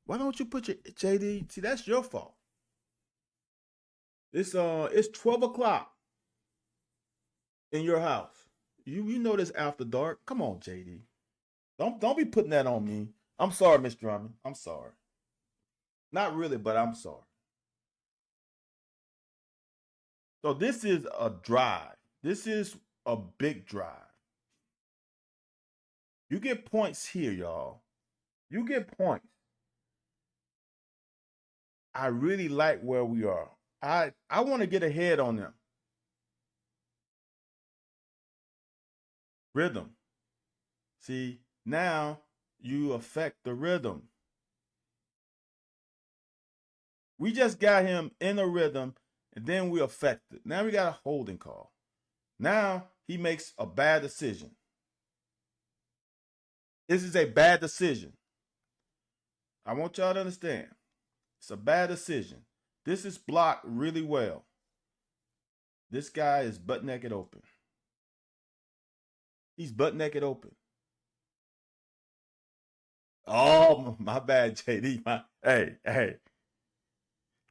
A: Why don't you put your JD? See, that's your fault. It's 12 o'clock in your house. You know this after dark. Come on, JD. Don't be putting that on me. I'm sorry, Miss Drummond. I'm sorry. Not really, but I'm sorry. So this is a drive. This is a big drive. You get points here, y'all. You get points. I really like where we are. I want to get ahead on them. Rhythm. See, now you affect the rhythm. We just got him in a rhythm, and then we affect it. Now we got a holding call. Now he makes a bad decision. This is a bad decision. I want y'all to understand. It's a bad decision. This is blocked really well. This guy is butt naked open. He's butt naked open. Oh, my bad, JD. Hey.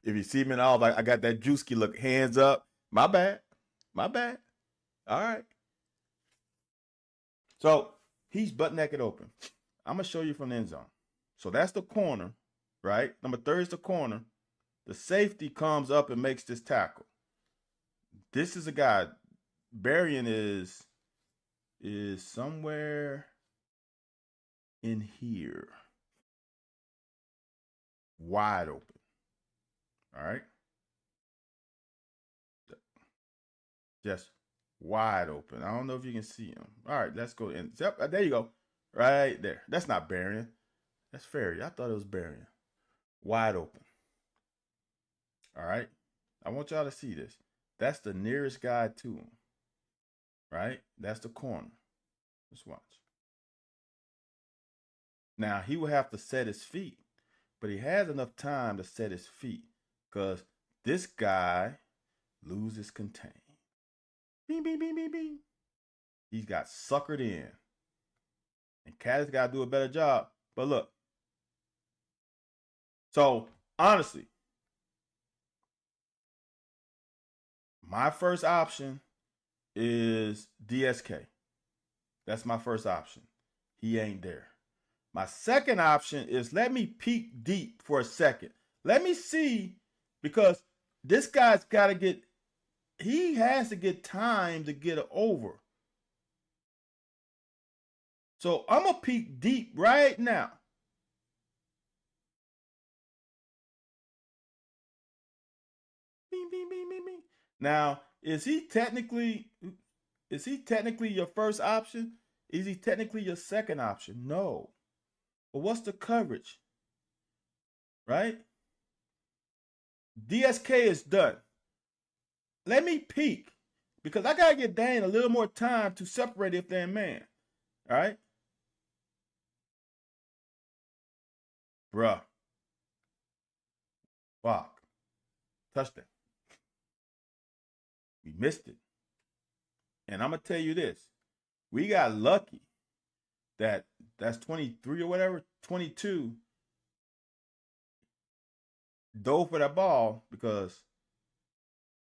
A: If you see me and all, I got that Juicy look, hands up. My bad. All right. So he's butt naked open. I'm gonna show you from the end zone. So that's the corner, right? Number 30 is the corner. The safety comes up and makes this tackle. This is a guy. Berrien is somewhere in here. Wide open. All right. Just wide open. I don't know if you can see him. All right, let's go in. Yep, there you go. Right there. That's not Berrien. That's Ferry. I thought it was Berrien. Wide open. All right. I want y'all to see this. That's the nearest guy to him. Right? That's the corner. Let's watch. Now, he will have to set his feet, but he has enough time to set his feet because this guy loses contain. Bing, bing, bing, bing, bing. He's got suckered in. And Caddy's got to do a better job. But look. So, honestly, my first option is DSK. That's my first option. He ain't there. My second option is let me peek deep for a second. Let me see, because this guy's got to get, he has to get time to get it over. So I'm going to peek deep right now. Bing, bing, bing, bing, bing. Now, is he technically your first option? Is he technically your second option? No. But what's the coverage? right? DSK is done. Let me peek because I gotta give Dane a little more time to separate if they're man. All right, bruh, fuck, touchdown. We missed it, and I'm gonna tell you this: we got lucky that that's 23 or whatever, 22 dove for that ball because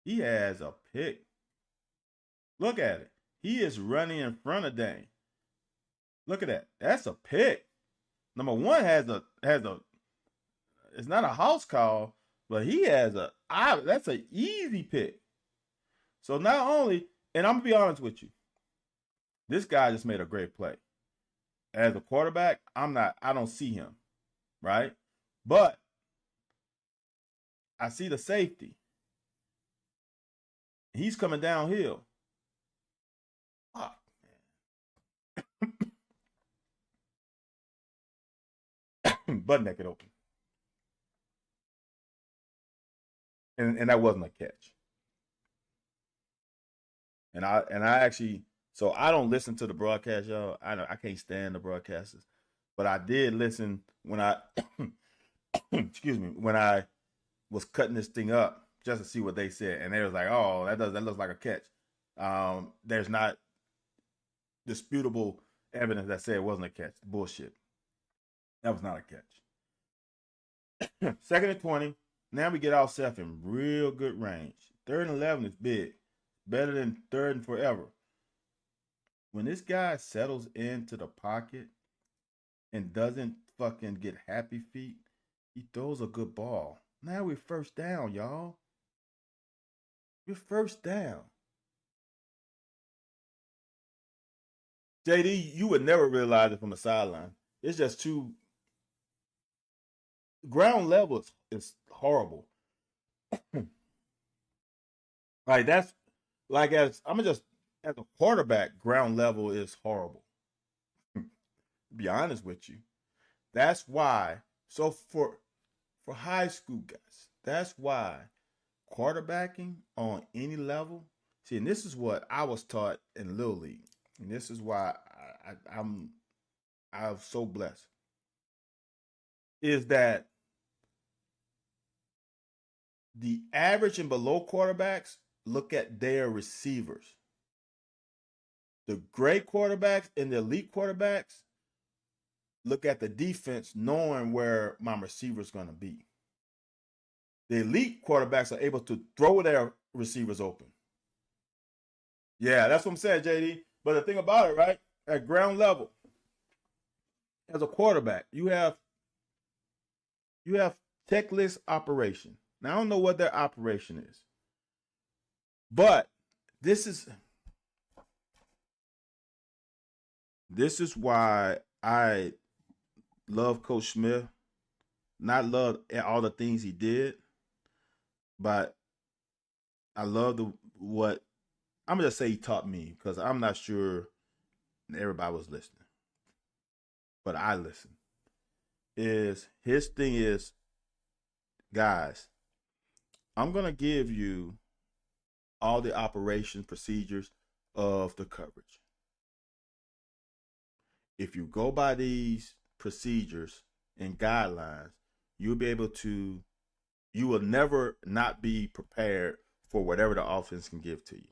A: he has a pick. Look at it. He is running in front of Dane. Look at that. That's a pick. Number one has a it's not a house call, but he has that's an easy pick. So not only, and I'm gonna be honest with you, this guy just made a great play. As a quarterback, I don't see him, right? But I see the safety. He's coming downhill. Oh, man. Butt naked open. And that wasn't a catch. And I actually, so I don't listen to the broadcast, y'all. I can't stand the broadcasters, but I did listen when I excuse me, when I was cutting this thing up just to see what they said, and they was like, "Oh, that looks like a catch." There's not disputable evidence that said it wasn't a catch. Bullshit. That was not a catch. Second and 20. Now we get ourselves in real good range. Third and 11 is big. Better than third and forever. When this guy settles into the pocket and doesn't fucking get happy feet, he throws a good ball. Now we're first down, y'all. We're first down. JD, you would never realize it from the sideline. It's just too ground level is horrible. Like that's like as I'm just as a quarterback, ground level is horrible. Be honest with you. That's why. So for high school guys, that's why quarterbacking on any level. See, and this is what I was taught in Little League, and this is why I'm so blessed. Is that the average and below quarterbacks look at their receivers. The great quarterbacks and the elite quarterbacks look at the defense knowing where my receiver is going to be. The elite quarterbacks are able to throw their receivers open. Yeah, that's what I'm saying, JD. But the thing about it, right, at ground level, as a quarterback, you have checklist operation. Now I don't know what their operation is, but this is why I love Coach Smith. Not love all the things he did, but I love what I'm gonna just say he taught me because I'm not sure everybody was listening, but I listened. Is his thing is, guys, I'm gonna give you all the operation procedures of the coverage. If you go by these procedures and guidelines, you'll be able to, you will never not be prepared for whatever the offense can give to you.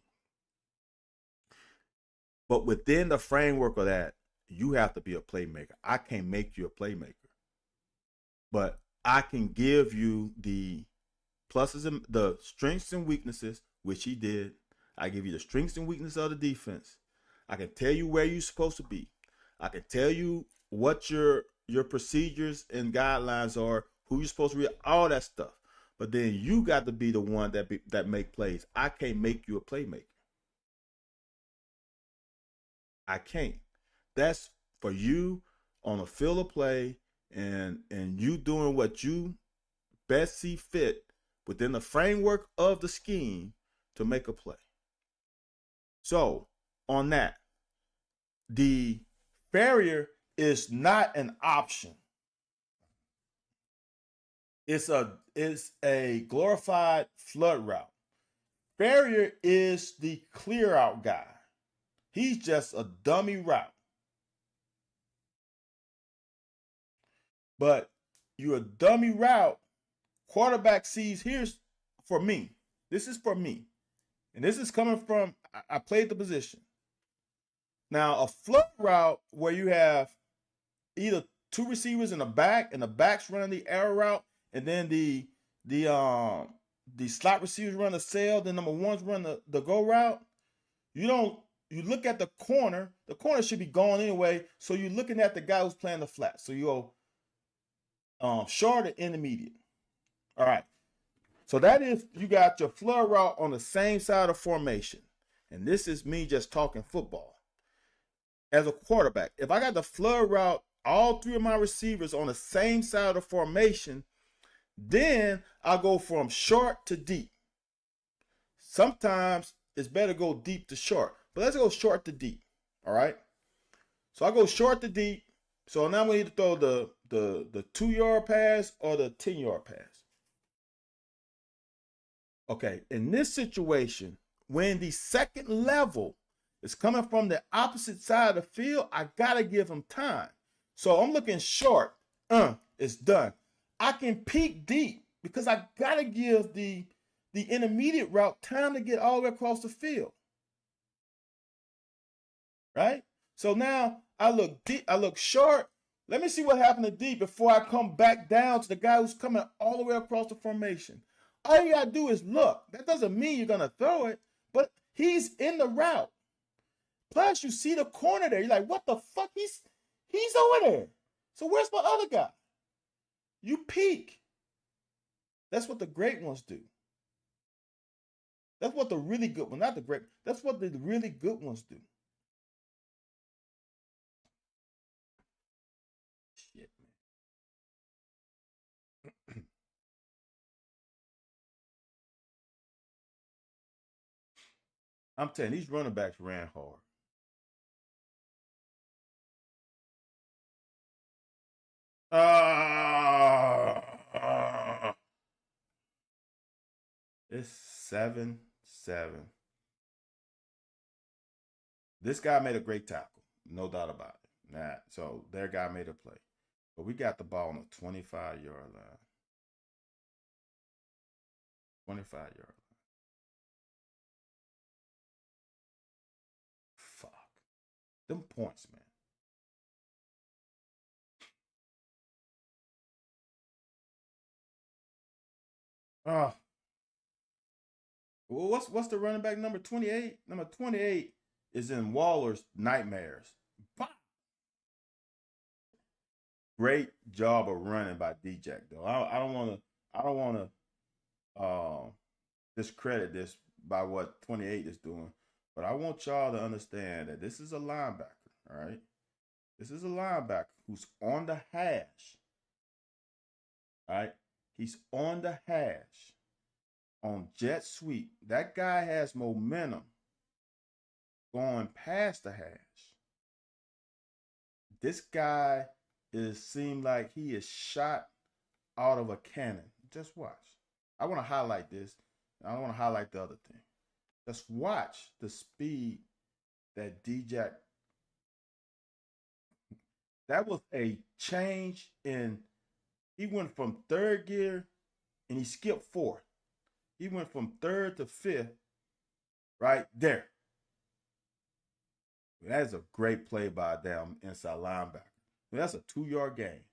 A: But within the framework of that, you have to be a playmaker. I can't make you a playmaker, but I can give you the pluses and the strengths and weaknesses, which he did. I give you the strengths and weaknesses of the defense. I can tell you where you're supposed to be. I can tell you what your procedures and guidelines are, who you're supposed to read, all that stuff. But then you got to be the one that make plays. I can't make you a playmaker. I can't. That's for you on a field of play and you doing what you best see fit within the framework of the scheme to make a play. So on that, the barrier is not an option. It's a glorified flood route. Farrier is the clear out guy. He's just a dummy route. But you're a dummy route. Quarterback sees, here's for me. This is for me. And this is coming from, I played the position. Now, a flood route where you have either two receivers in the back, and the back's running the arrow route, and then the slot receivers run the sail, then number one's run the go route. You look at the corner should be gone anyway, so you're looking at the guy who's playing the flat. So you go short and intermediate. All right. So that is, you got your flood route on the same side of formation. And this is me just talking football. As a quarterback, if I got the flood route, all three of my receivers on the same side of formation, then I go from short to deep. Sometimes it's better to go deep to short, but let's go short to deep. All right. So I go short to deep. So now we need to throw the 2-yard pass or the 10-yard pass. Okay, in this situation, when the second level is coming from the opposite side of the field, I gotta give him time. So I'm looking short. It's done. I can peek deep because I gotta give the intermediate route time to get all the way across the field. Right? So now I look deep, I look short. Let me see what happened to deep before I come back down to the guy who's coming all the way across the formation. All you gotta do is look. That doesn't mean you're gonna throw it, but he's in the route. Plus, you see the corner there. You're like, what the fuck? He's over there. So where's my other guy? You peek. That's what the great ones do. That's what the really good ones, not the great. That's what the really good ones do. Shit, man. I'm telling you, these running backs ran hard. It's 7-7. This guy made a great tackle, no doubt about it. So their guy made a play. But we got the ball on the 25-yard line. 25-yard line. Fuck. Them points, man. Oh. Well, what's the running back number 28? Number 28 is in Waller's nightmares. Great job of running by D-Jack though. I don't want to discredit this by what 28 is doing, but I want y'all to understand that this is a linebacker. All right, this is a linebacker who's on the hash. All right, he's on the hash on jet sweep. That guy has momentum going past the hash. This guy seemed like he is shot out of a cannon. Just watch. I want to highlight this. I don't want to highlight the other thing. Just watch the speed that D-Jack. That was a change in. He went from third gear and he skipped fourth. He went from third to fifth right there. That is a great play by a damn inside linebacker. That's a 2-yard gain.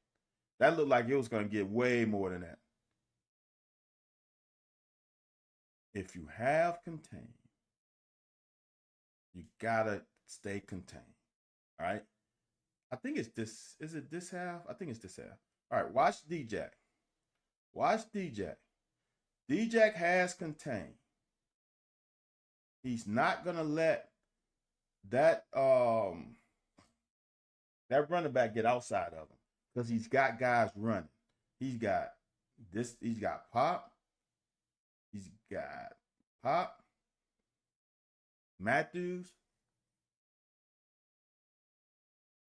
A: That looked like it was going to get way more than that. If you have contained, you got to stay contained. All right? I think it's this. Is it this half? I think it's this half. All right, watch D-Jack. Watch D-Jack. D-Jack has contained. He's not going to let that running back get outside of him because he's got guys running. He's got Pop. He's got Pop. Matthews.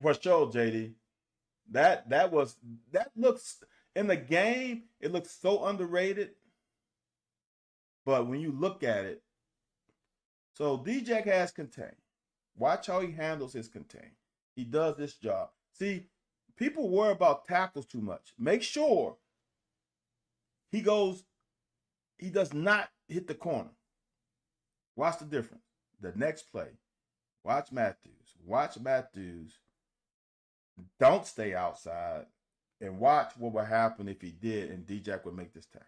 A: For sure, JD. That looks In the game, it looks so underrated, but when you look at it, so D-Jack has contain. Watch how he handles his contain. He does this job. See, people worry about tackles too much. Make sure he does not hit the corner. Watch the difference. The next play, watch Matthews. Watch Matthews. Don't stay outside. And watch what would happen if he did and D-Jack would make this tackle.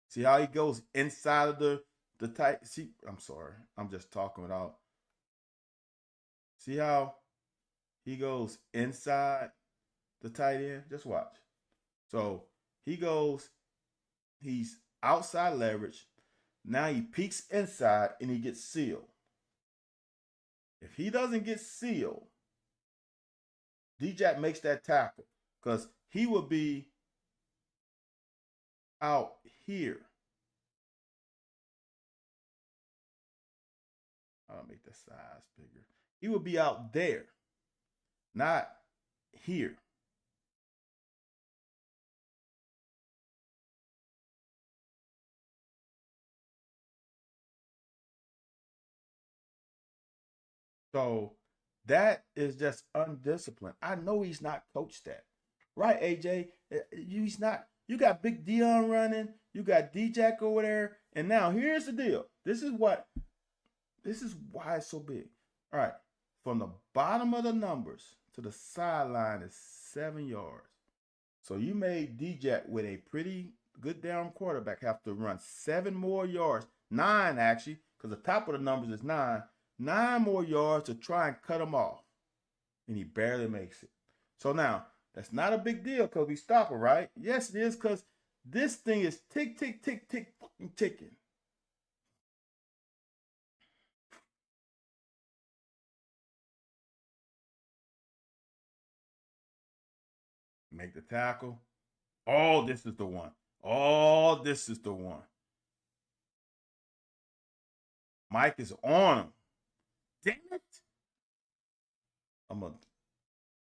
A: See how he goes inside of the tight. See, I'm sorry. I'm just talking without. See how he goes inside the tight end? Just watch. So he's outside leverage. Now he peeks inside and he gets sealed. If he doesn't get sealed, D-Jack makes that tackle because he would be out here. I'll make the size bigger. He would be out there, not here. So that is just undisciplined. I know he's not coached that. Right, AJ? He's not. You got Big Dion running. You got D-Jack over there. And now here's the deal. This is why it's so big. All right. From the bottom of the numbers to the sideline is 7 yards. So you made D-Jack with a pretty good down quarterback have to run 7 more yards. 9 actually, because the top of the numbers is 9. 9 more yards to try and cut him off. And he barely makes it. So now, that's not a big deal because we stop it, right? Yes, it is because this thing is tick, tick, tick, tick, fucking ticking. Make the tackle. Oh, this is the one. Oh, this is the one. Mike is on him. Damn it. I'm going to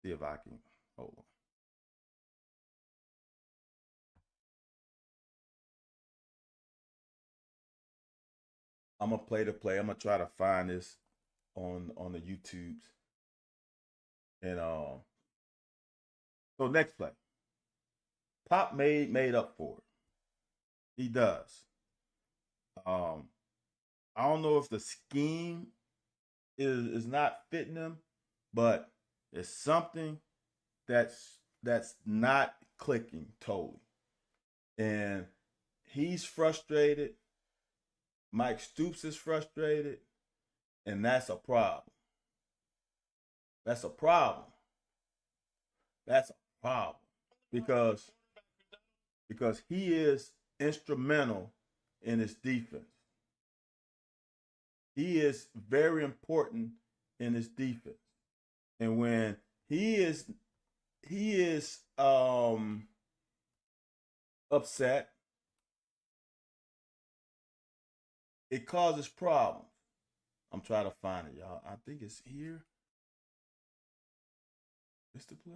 A: see if I can. Hold on. I'm going to play the play. I'm going to try to find this on the YouTubes. And so next play. Pop made up for it. He does. I don't know if the scheme is not fitting him, but it's something that's not clicking totally. And he's frustrated. Mike Stoops is frustrated, and that's a problem. That's a problem. That's a problem because he is instrumental in his defense. He is very important in his defense. And when he is upset, it causes problems. I'm trying to find it, y'all. I think it's here. It's the play.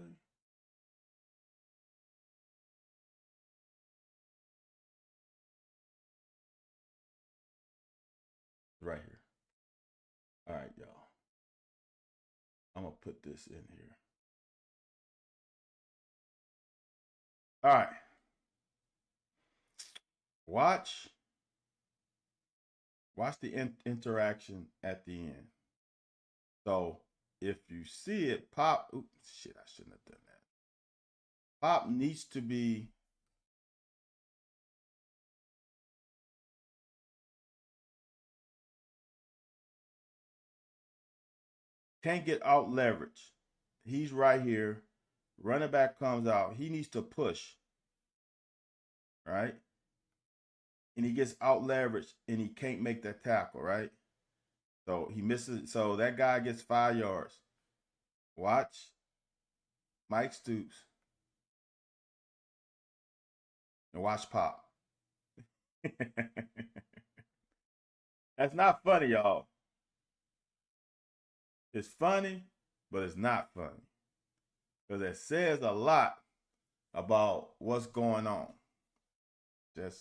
A: Right here. All right, y'all. I'm going to put this in here. All right. Watch the interaction at the end. So if you see it, Pop. Oops, shit, I shouldn't have done that. Pop needs to be. Can't get out leverage. He's right here. Running back comes out. He needs to push. Right? And he gets out leveraged and he can't make that tackle, right? So he misses. So that guy gets 5 yards. Watch Mike Stoops and watch Pop. That's not funny, y'all. It's funny, but it's not funny because it says a lot about what's going on. Just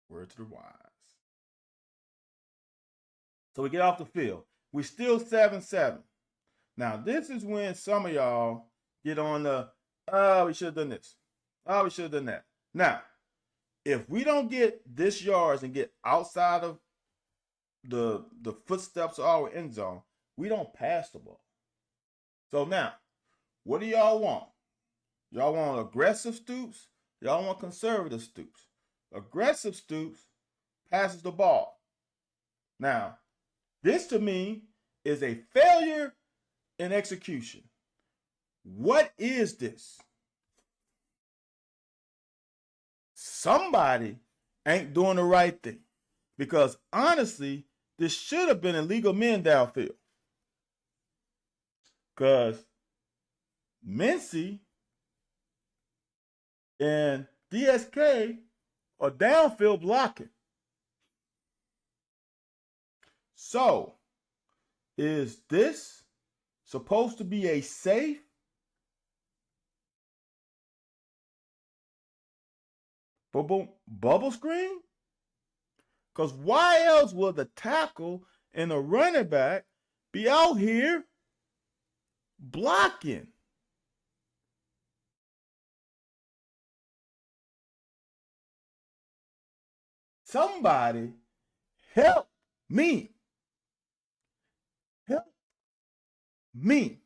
A: word to the wise. So we get off the field. We still 7-7. Now, this is when some of y'all get on the, oh, we should have done this. Oh, we should have done that. Now, if we don't get this yards and get outside of the footsteps of our end zone, we don't pass the ball. So now, what do y'all want? Y'all want aggressive Stoops? Y'all want conservative Stoops? Aggressive Stoops passes the ball. Now, this to me is a failure in execution. What is this? Somebody ain't doing the right thing. Because honestly, this should have been illegal men downfield. Because Mincy and DSK are downfield blocking. So, is this supposed to be a safe bubble screen? Because why else would the tackle and the running back be out here blocking? Somebody help me. Help me.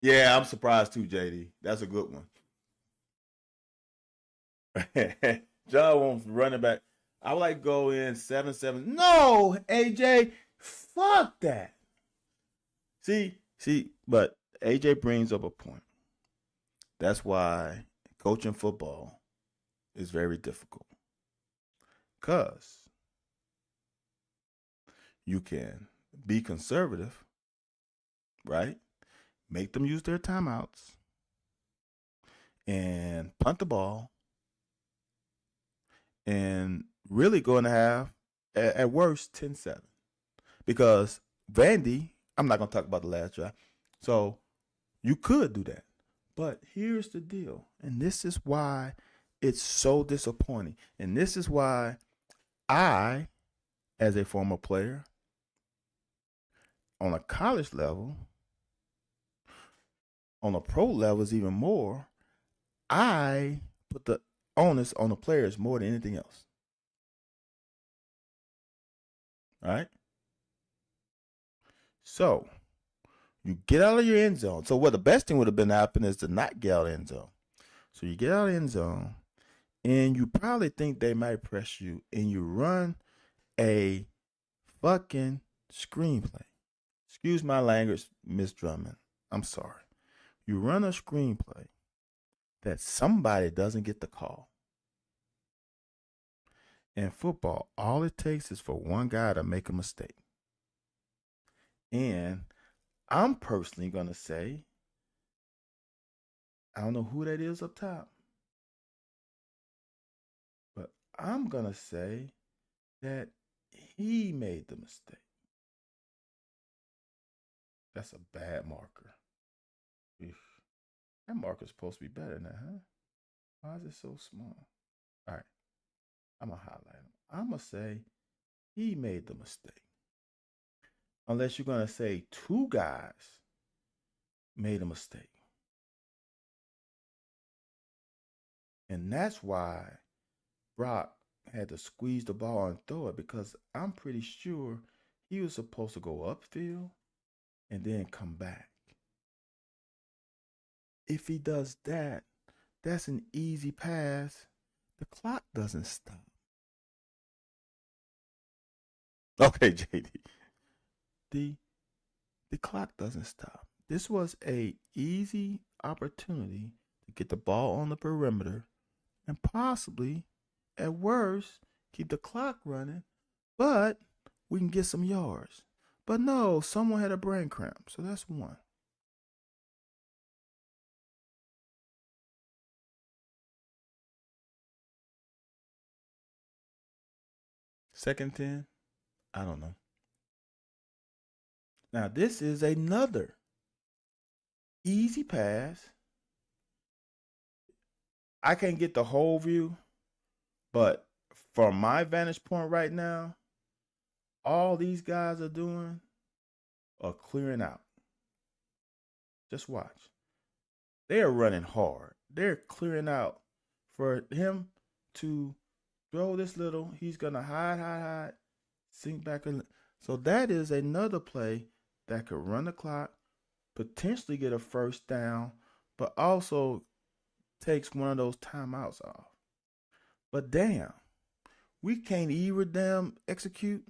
A: Yeah, I'm surprised too, JD. That's a good one. John wants running back. I would like go in 7-7. No, AJ, fuck that. See, but AJ brings up a point. That's why coaching football is very difficult. Because you can be conservative, right? Make them use their timeouts and punt the ball and really going to have, at worst, 10-7. Because Vandy, I'm not going to talk about the last drive. So you could do that. But here's the deal. And this is why it's so disappointing. And this is why I, as a former player, on a college level, on a pro level is even more, I put the onus on the players more than anything else. All right? So, you get out of your end zone. So, what the best thing would have been to happen is to not get out of the end zone. So, you get out of the end zone, and you probably think they might press you, and you run a fucking screenplay. Excuse my language, Miss Drummond. I'm sorry. You run a screenplay that somebody doesn't get the call. In football, all it takes is for one guy to make a mistake. And I'm personally going to say, I don't know who that is up top, but I'm going to say that he made the mistake. That's a bad marker. That marker's supposed to be better than that, huh? Why is it so small? All right. I'm going to highlight him. I'm going to say he made the mistake. Unless you're going to say two guys made a mistake. And that's why Brock had to squeeze the ball and throw it, because I'm pretty sure he was supposed to go upfield and then come back. If he does that, that's an easy pass. The clock doesn't stop. Okay, JD. The clock doesn't stop. This was a easy opportunity to get the ball on the perimeter and possibly, at worst, keep the clock running, but we can get some yards. But no, someone had a brain cramp, so that's one. Second 10, I don't know. Now, this is another easy pass. I can't get the whole view, but from my vantage point right now, all these guys are doing are clearing out. Just watch. They are running hard. They're clearing out for him to throw this little. He's going to hide, sink back. So that is another play that could run the clock, potentially get a first down, but also takes one of those timeouts off. But damn, we can't even damn execute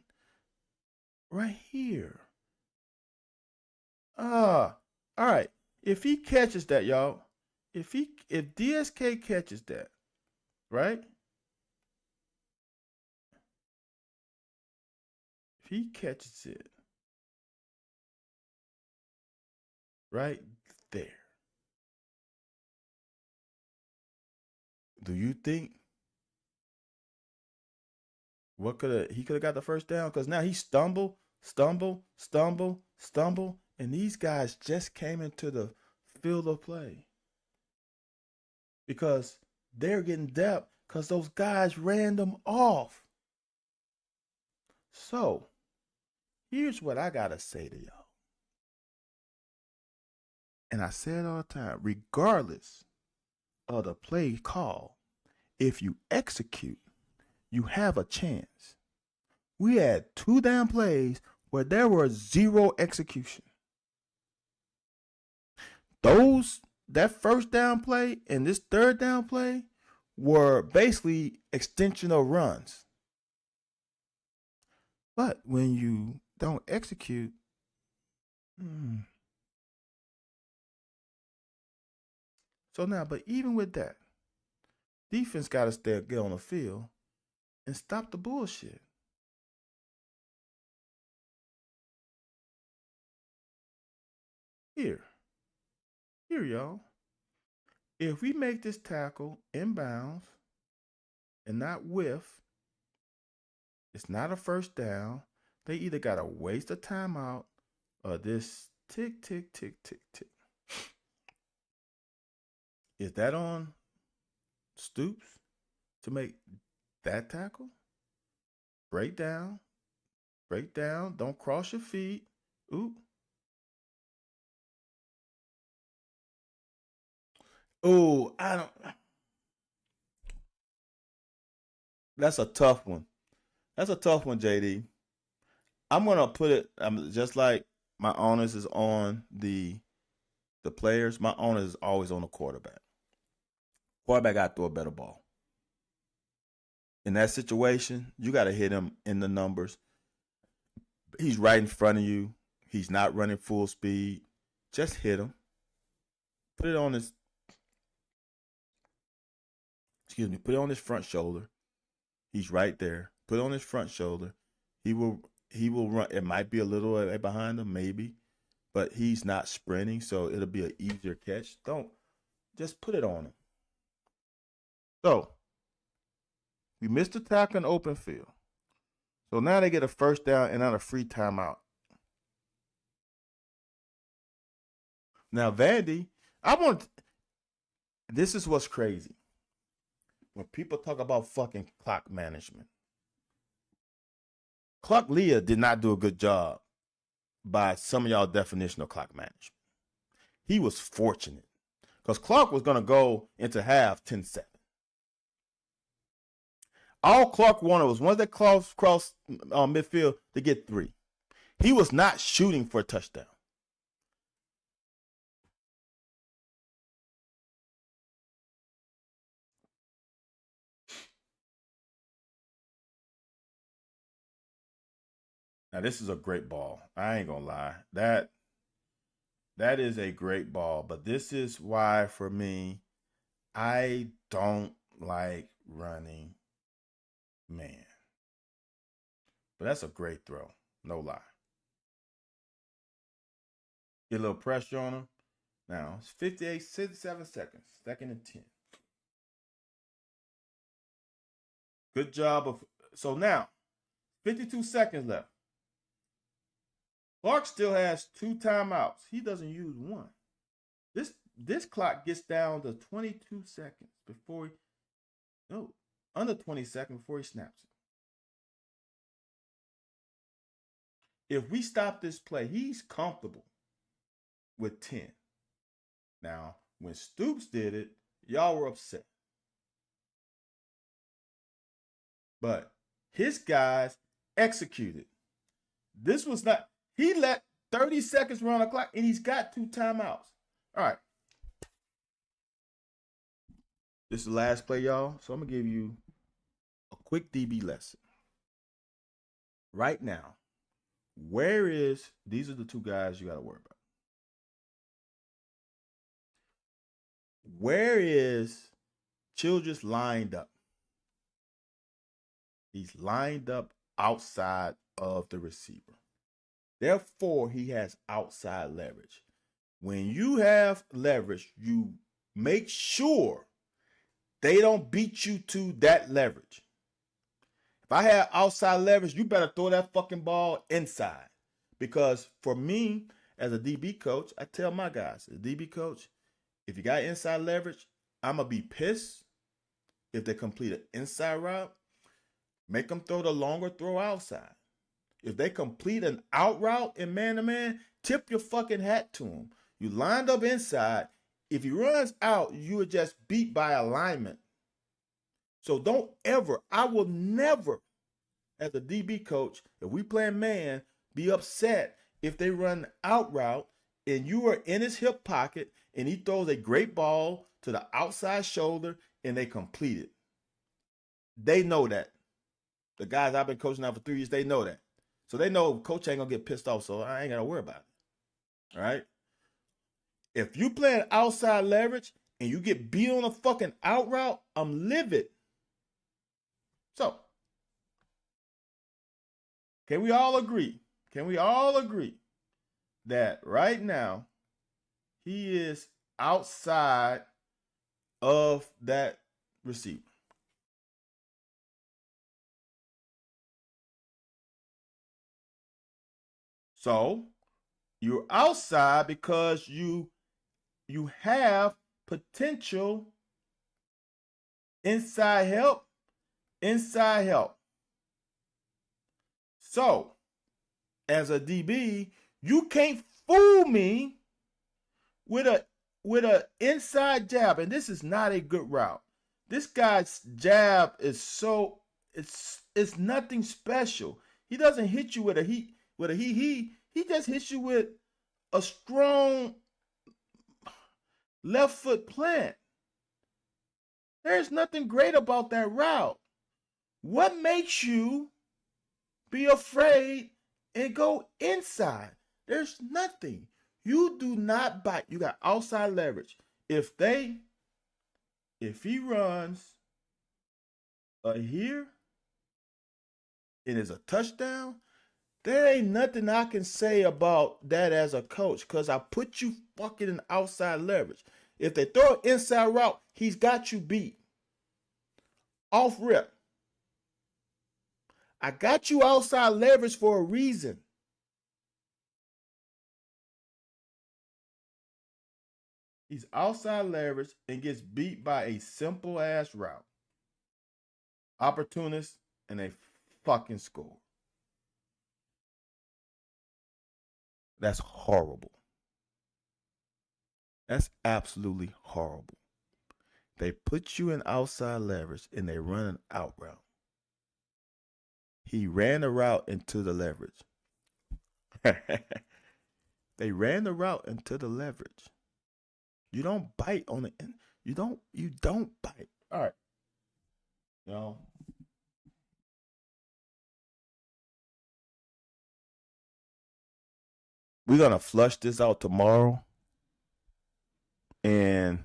A: right here. All right. If he catches that, y'all, if DSK catches that, right? If he catches it right there, do you think he could have got the first down? Because now he stumble, and these guys just came into the field of play because they're getting depth because those guys ran them off. So here's what I gotta say to y'all. And I say it all the time, regardless of the play call, if you execute, you have a chance. We had 2 damn plays where there was 0 execution. That first down play and this third down play were basically extensional runs. But when you don't execute, So now, but even with that, defense got to get on the field and stop the bullshit. Here, y'all. If we make this tackle inbounds and not whiff, it's not a first down. They either got to waste a timeout or this tick, tick, tick, tick, tick. Is that on Stoops to make that tackle? Break down. Don't cross your feet. Ooh. Oh, I don't. That's a tough one. That's a tough one, JD. I'm gonna put it. Just like my onus is on the players. My onus is always on the quarterback. Quarterback got to throw a better ball. In that situation, you got to hit him in the numbers. He's right in front of you. He's not running full speed. Just hit him. Put it on his. Put it on his front shoulder. He's right there. Put it on his front shoulder. He will run. It might be a little behind him, maybe, but he's not sprinting, so it'll be an easier catch. Don't just put it on him. So we missed the tackle in open field. So now they get a first down and not a free timeout. Now Vandy, this is what's crazy. When people talk about fucking clock management, Clark Leah did not do a good job by some of y'all definition of clock management. He was fortunate because Clark was going to go into half 10-7. All Clark wanted was once they cross midfield to get 3. He was not shooting for a touchdown. Now this is a great ball. I ain't gonna lie. That is a great ball. But this is why for me, I don't like running man. But that's a great throw. No lie. Get a little pressure on him. Now it's 57 seconds. 2nd and 10. Good job of. So now, 52 seconds left. Clark still has 2 timeouts. He doesn't use one. This clock gets down to 22 seconds before he, no, under 20 seconds before he snaps it. If we stop this play, he's comfortable with 10. Now, when Stoops did it, y'all were upset. But his guys executed. This was not, he let 30 seconds run the clock and he's got 2 timeouts. All right. This is the last play, y'all. So I'm going to give you a quick DB lesson. Right now, these are the 2 guys you got to worry about. Where is Childress lined up? He's lined up outside of the receiver. Therefore, he has outside leverage. When you have leverage, you make sure they don't beat you to that leverage. If I have outside leverage, you better throw that fucking ball inside. Because for me, as a DB coach, I tell my guys, as a DB coach, if you got inside leverage, I'm going to be pissed if they complete an inside route. Make them throw the longer throw outside. If they complete an out route in man-to-man, tip your fucking hat to them. You lined up inside. If he runs out, you are just beat by alignment. So don't ever, I will never, as a DB coach, if we play man, be upset if they run out route and you are in his hip pocket and he throws a great ball to the outside shoulder and they complete it. They know that. The guys I've been coaching now for 3 years, they know that. So they know coach ain't going to get pissed off, so I ain't got to worry about it. All right? If you play an outside leverage and you get beat on a fucking out route, I'm livid. So, can we all agree? Can we all agree that right now he is outside of that receiver? So, you're outside because you have potential inside help. So, as a DB, you can't fool me with a inside jab, and this is not a good route. This guy's jab is it's nothing special. He doesn't hit you with a he just hits you with a strong left foot plant. There's nothing great about that route. What makes you be afraid and go inside? There's nothing. You do not bite. You got outside leverage. If he runs here and it's a touchdown, there ain't nothing I can say about that as a coach because I put you fucking in outside leverage. If they throw an inside route, he's got you beat. Off rip. I got you outside leverage for a reason. He's outside leverage and gets beat by a simple ass route. Opportunist and a fucking score. That's horrible. That's absolutely horrible. They put you in outside leverage and they run an out route. He ran the route into the leverage. They ran the route into the leverage. You don't bite on the end. You don't bite. All right. We're going to flush this out tomorrow. And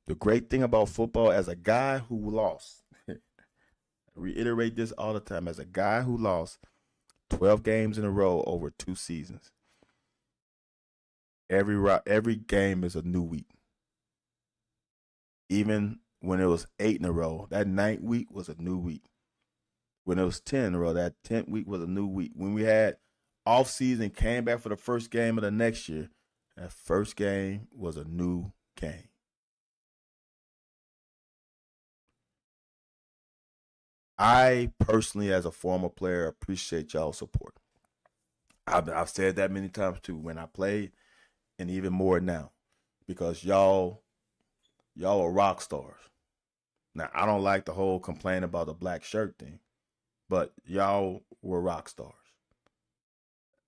A: the great thing about football, as a guy who lost, I reiterate this all the time, as a guy who lost 12 games in a row over 2 seasons, every game is a new week. Even when it was 8 in a row, that 9th week was a new week. When it was 10 in a row, that 10th week was a new week. When we had off season, came back for the first game of the next year. That first game was a new game. I personally, as a former player, appreciate y'all support. I've said that many times too when I played, and even more now, because y'all are rock stars. Now I don't like the whole complaint about the black shirt thing, but y'all were rock stars.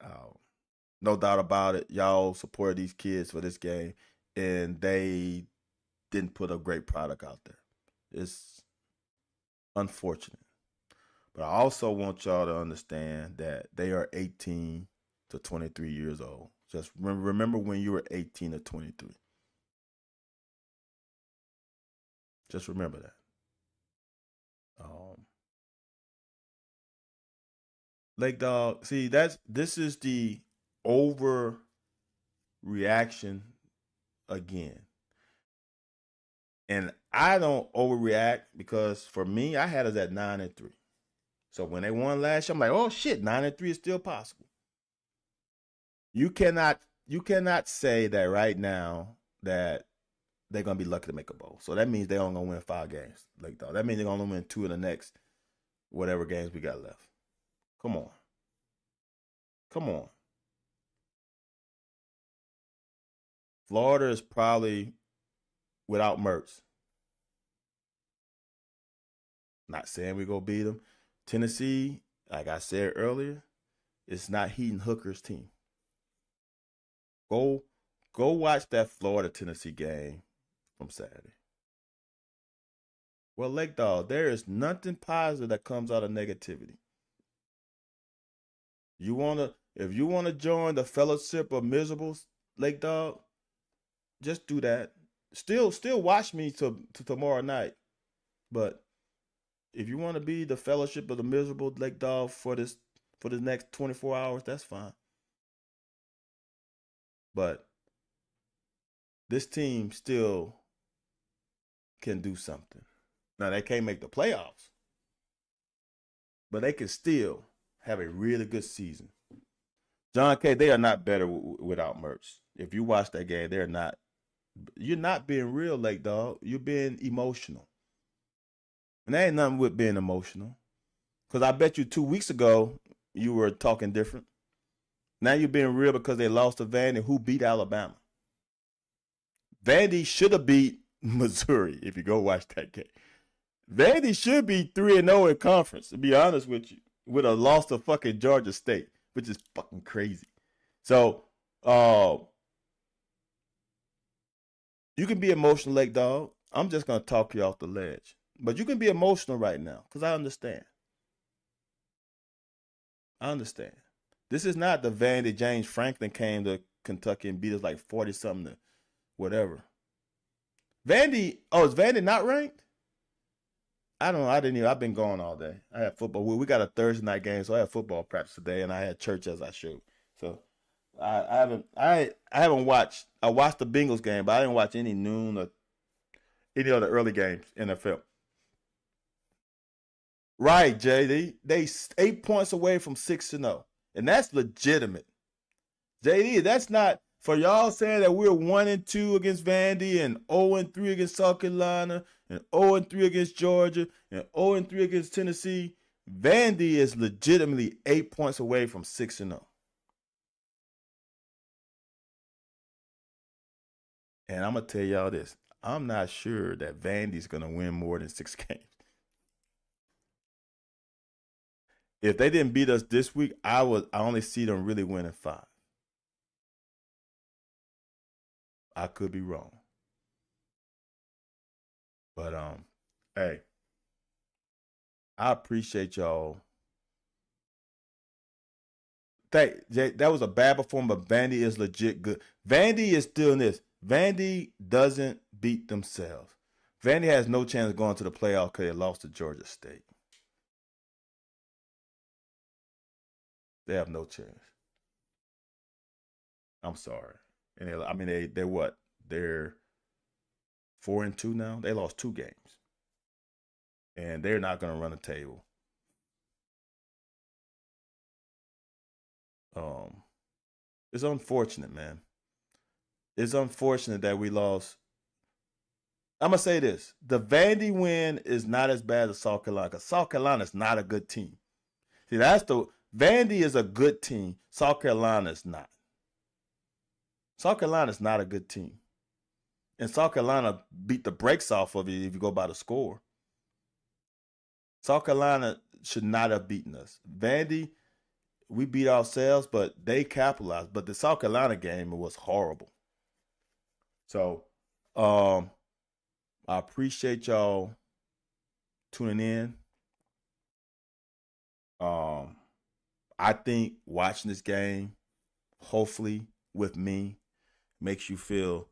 A: Uh, no doubt about it. Y'all supported these kids for this game, and they didn't put a great product out there. It's unfortunate. But I also want y'all to understand that they are 18 to 23 years old. Just remember when you were 18 to 23. Just remember that. Um, Lake Dog, see, this is the overreaction again. And I don't overreact because for me, I had us at 9-3. So when they won last year, I'm like, oh shit, 9-3 is still possible. You cannot say that right now that they're gonna be lucky to make a bowl. So that means they're only gonna win 5 games. Like though, that means they're gonna win 2 of the next whatever games we got left. Come on, come on. Florida is probably without Mertz. Not saying we go beat them. Tennessee, like I said earlier, it's not Heaton Hooker's team. Go go watch that Florida Tennessee game from Saturday. Well, Lake Dog, there is nothing positive that comes out of negativity. If you wanna join the fellowship of miserables, Lake Dog, just do that. Still watch me to tomorrow night. But if you want to be the fellowship of the miserable Lake Dog for this next 24 hours, that's fine. But this team still can do something. Now they can't make the playoffs, but they can still have a really good season. John K, they are not better without Mertz. If you watch that game, they're not. You're not being real, Lake Dog. You're being emotional, and there ain't nothing with being emotional. Because I bet you 2 weeks ago you were talking different. Now you're being real because they lost to Vandy, who beat Alabama. Vandy should have beat Missouri if you go watch that game. Vandy should be 3-0 in conference, to be honest with you, with a loss to fucking Georgia State, which is fucking crazy. So, you can be emotional, Lake Dog. I'm just going to talk you off the ledge. But you can be emotional right now because I understand. I understand. This is not the Vandy James Franklin came to Kentucky and beat us like 40 something to whatever. Vandy, oh, is Vandy not ranked? I don't know. I didn't even. I've been gone all day. I had football. We got a Thursday night game, so I had football practice today, and I had church as I should. So I haven't watched. I watched the Bengals game, but I didn't watch any noon or any other early games in the NFL. Right, Jay. They 8 points away from 6-0, and that's legitimate. JD, that's not for y'all saying that we're 1-2 against Vandy and 0-3 against South Carolina and 0-3 against Georgia and 0-3 against Tennessee. Vandy is legitimately 8 points away from 6-0. And I'm gonna tell y'all this: I'm not sure that Vandy's gonna win more than 6 games. If they didn't beat us this week, I only see them really winning 5. I could be wrong. But hey, I appreciate y'all. That was a bad performance, but Vandy is legit good. Vandy is still in this. Vandy doesn't beat themselves. Vandy has no chance of going to the playoff because they lost to Georgia State. They have no chance. I'm sorry. And I mean they're what? They're 4-2 now. They lost 2 games, and they're not going to run the table. Um, it's unfortunate, man. It's unfortunate that we lost. I'm gonna say this: the Vandy win is not as bad as South Carolina. Cause South Carolina is not a good team. See, that's the Vandy is a good team. South Carolina is not. South Carolina is not a good team, and South Carolina beat the brakes off of you if you go by the score. South Carolina should not have beaten us. Vandy, we beat ourselves, but they capitalized. But the South Carolina game was horrible. So, um, I appreciate y'all tuning in. Um, I think watching this game, hopefully with me, makes you feel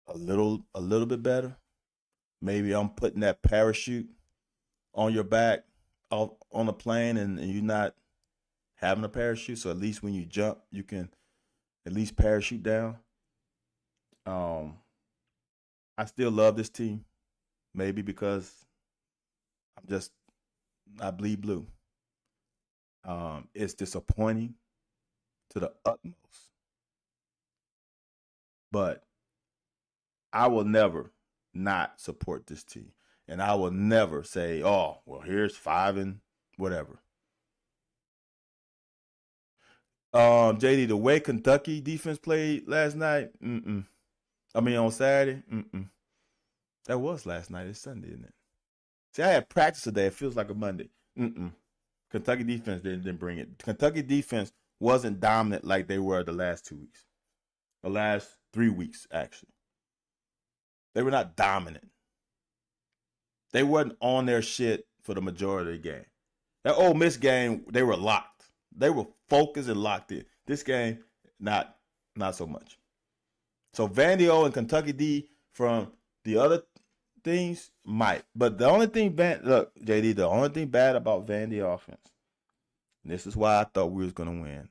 A: a little bit better. Maybe I'm putting that parachute on your back on a plane, and you're not having a parachute. So at least when you jump, you can at least parachute down. Um, I still love this team. Maybe because I'm just I bleed blue. It's disappointing to the utmost, but I will never not support this team, and I will never say, "Oh, well, here's five and whatever." JD, the way Kentucky defense played last night, I mean on Saturday, that was last night. It's Sunday, isn't it? See, I had practice today. It feels like a Monday. Kentucky defense didn't bring it. Kentucky defense wasn't dominant like they were the last 2 weeks. The last 3 weeks, actually. They were not dominant. They wasn't on their shit for the majority of the game. That Ole Miss game, they were locked. They were focused and locked in. This game, not so much. So Vandy and Kentucky D from the other things might. But the only thing look, JD, the only thing bad about Vandy offense, and this is why I thought we was gonna win.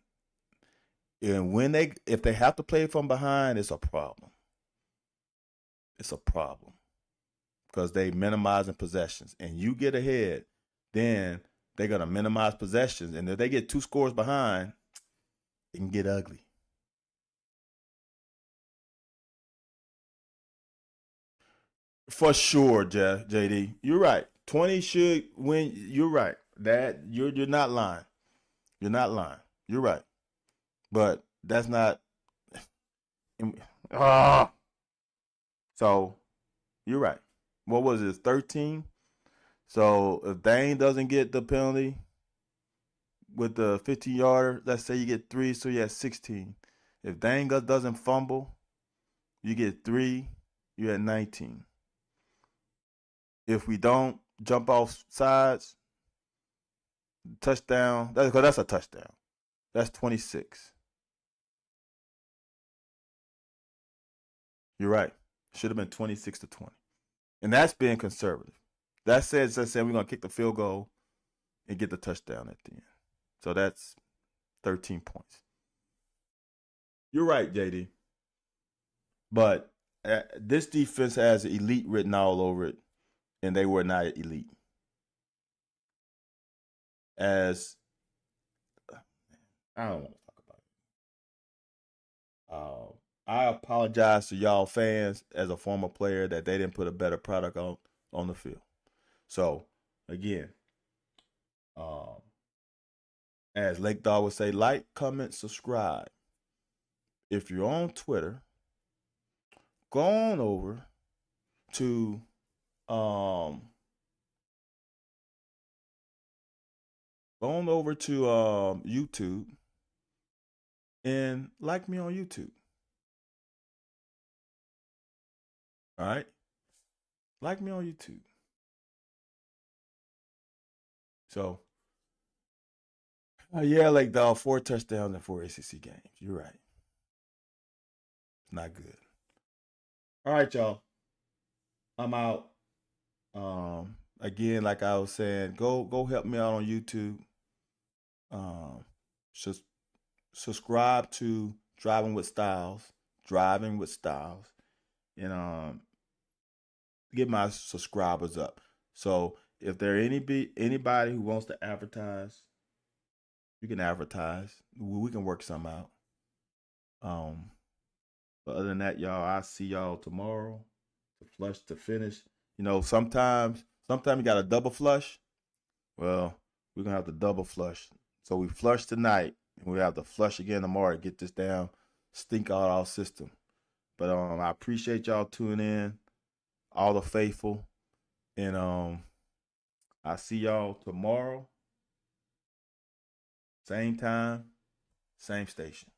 A: And if they have to play from behind, it's a problem. It's a problem. Because they minimizing possessions. And you get ahead, then they're gonna minimize possessions. And if they get 2 scores behind, it can get ugly. For sure, JD. You're right. 20 should win. You're right. That you're not lying. You're not lying. You're right. But that's not ah. So you're right. What was it? 13? So if Dane doesn't get the penalty with the 50-yarder, let's say you get 3, so you have 16. If Dane doesn't fumble, you get 3, you're at 19. If we don't jump off sides, touchdown, that's a touchdown. That's 26. You're right. Should have been 26-20. And that's being conservative. That says we're going to kick the field goal and get the touchdown at the end. So that's 13 points. You're right, JD. But this defense has elite written all over it, and they were not elite. As I don't want to talk about it. I apologize to y'all fans as a former player that they didn't put a better product on the field. So again, um, as Lake Dog would say, like, comment, subscribe. If you're on Twitter, go on over to YouTube and like me on YouTube. All right, like me on YouTube. So yeah, Lake Dog, 4 touchdowns in 4 ACC games. You're right. It's not good. All right, y'all. I'm out. Again, like I was saying, go help me out on YouTube. Um, sus- subscribe to Driving with Styles, and get my subscribers up. So if there anybody who wants to advertise You can advertise. We can work something out. Um, but other than that, y'all, I see y'all tomorrow to flush to finish. Sometimes you got a double flush. Well, we're gonna have to double flush. So we flush tonight, and we have to flush again tomorrow to get this down, stink out our system. But I appreciate y'all tuning in, all the faithful, and I see y'all tomorrow, same time, same station.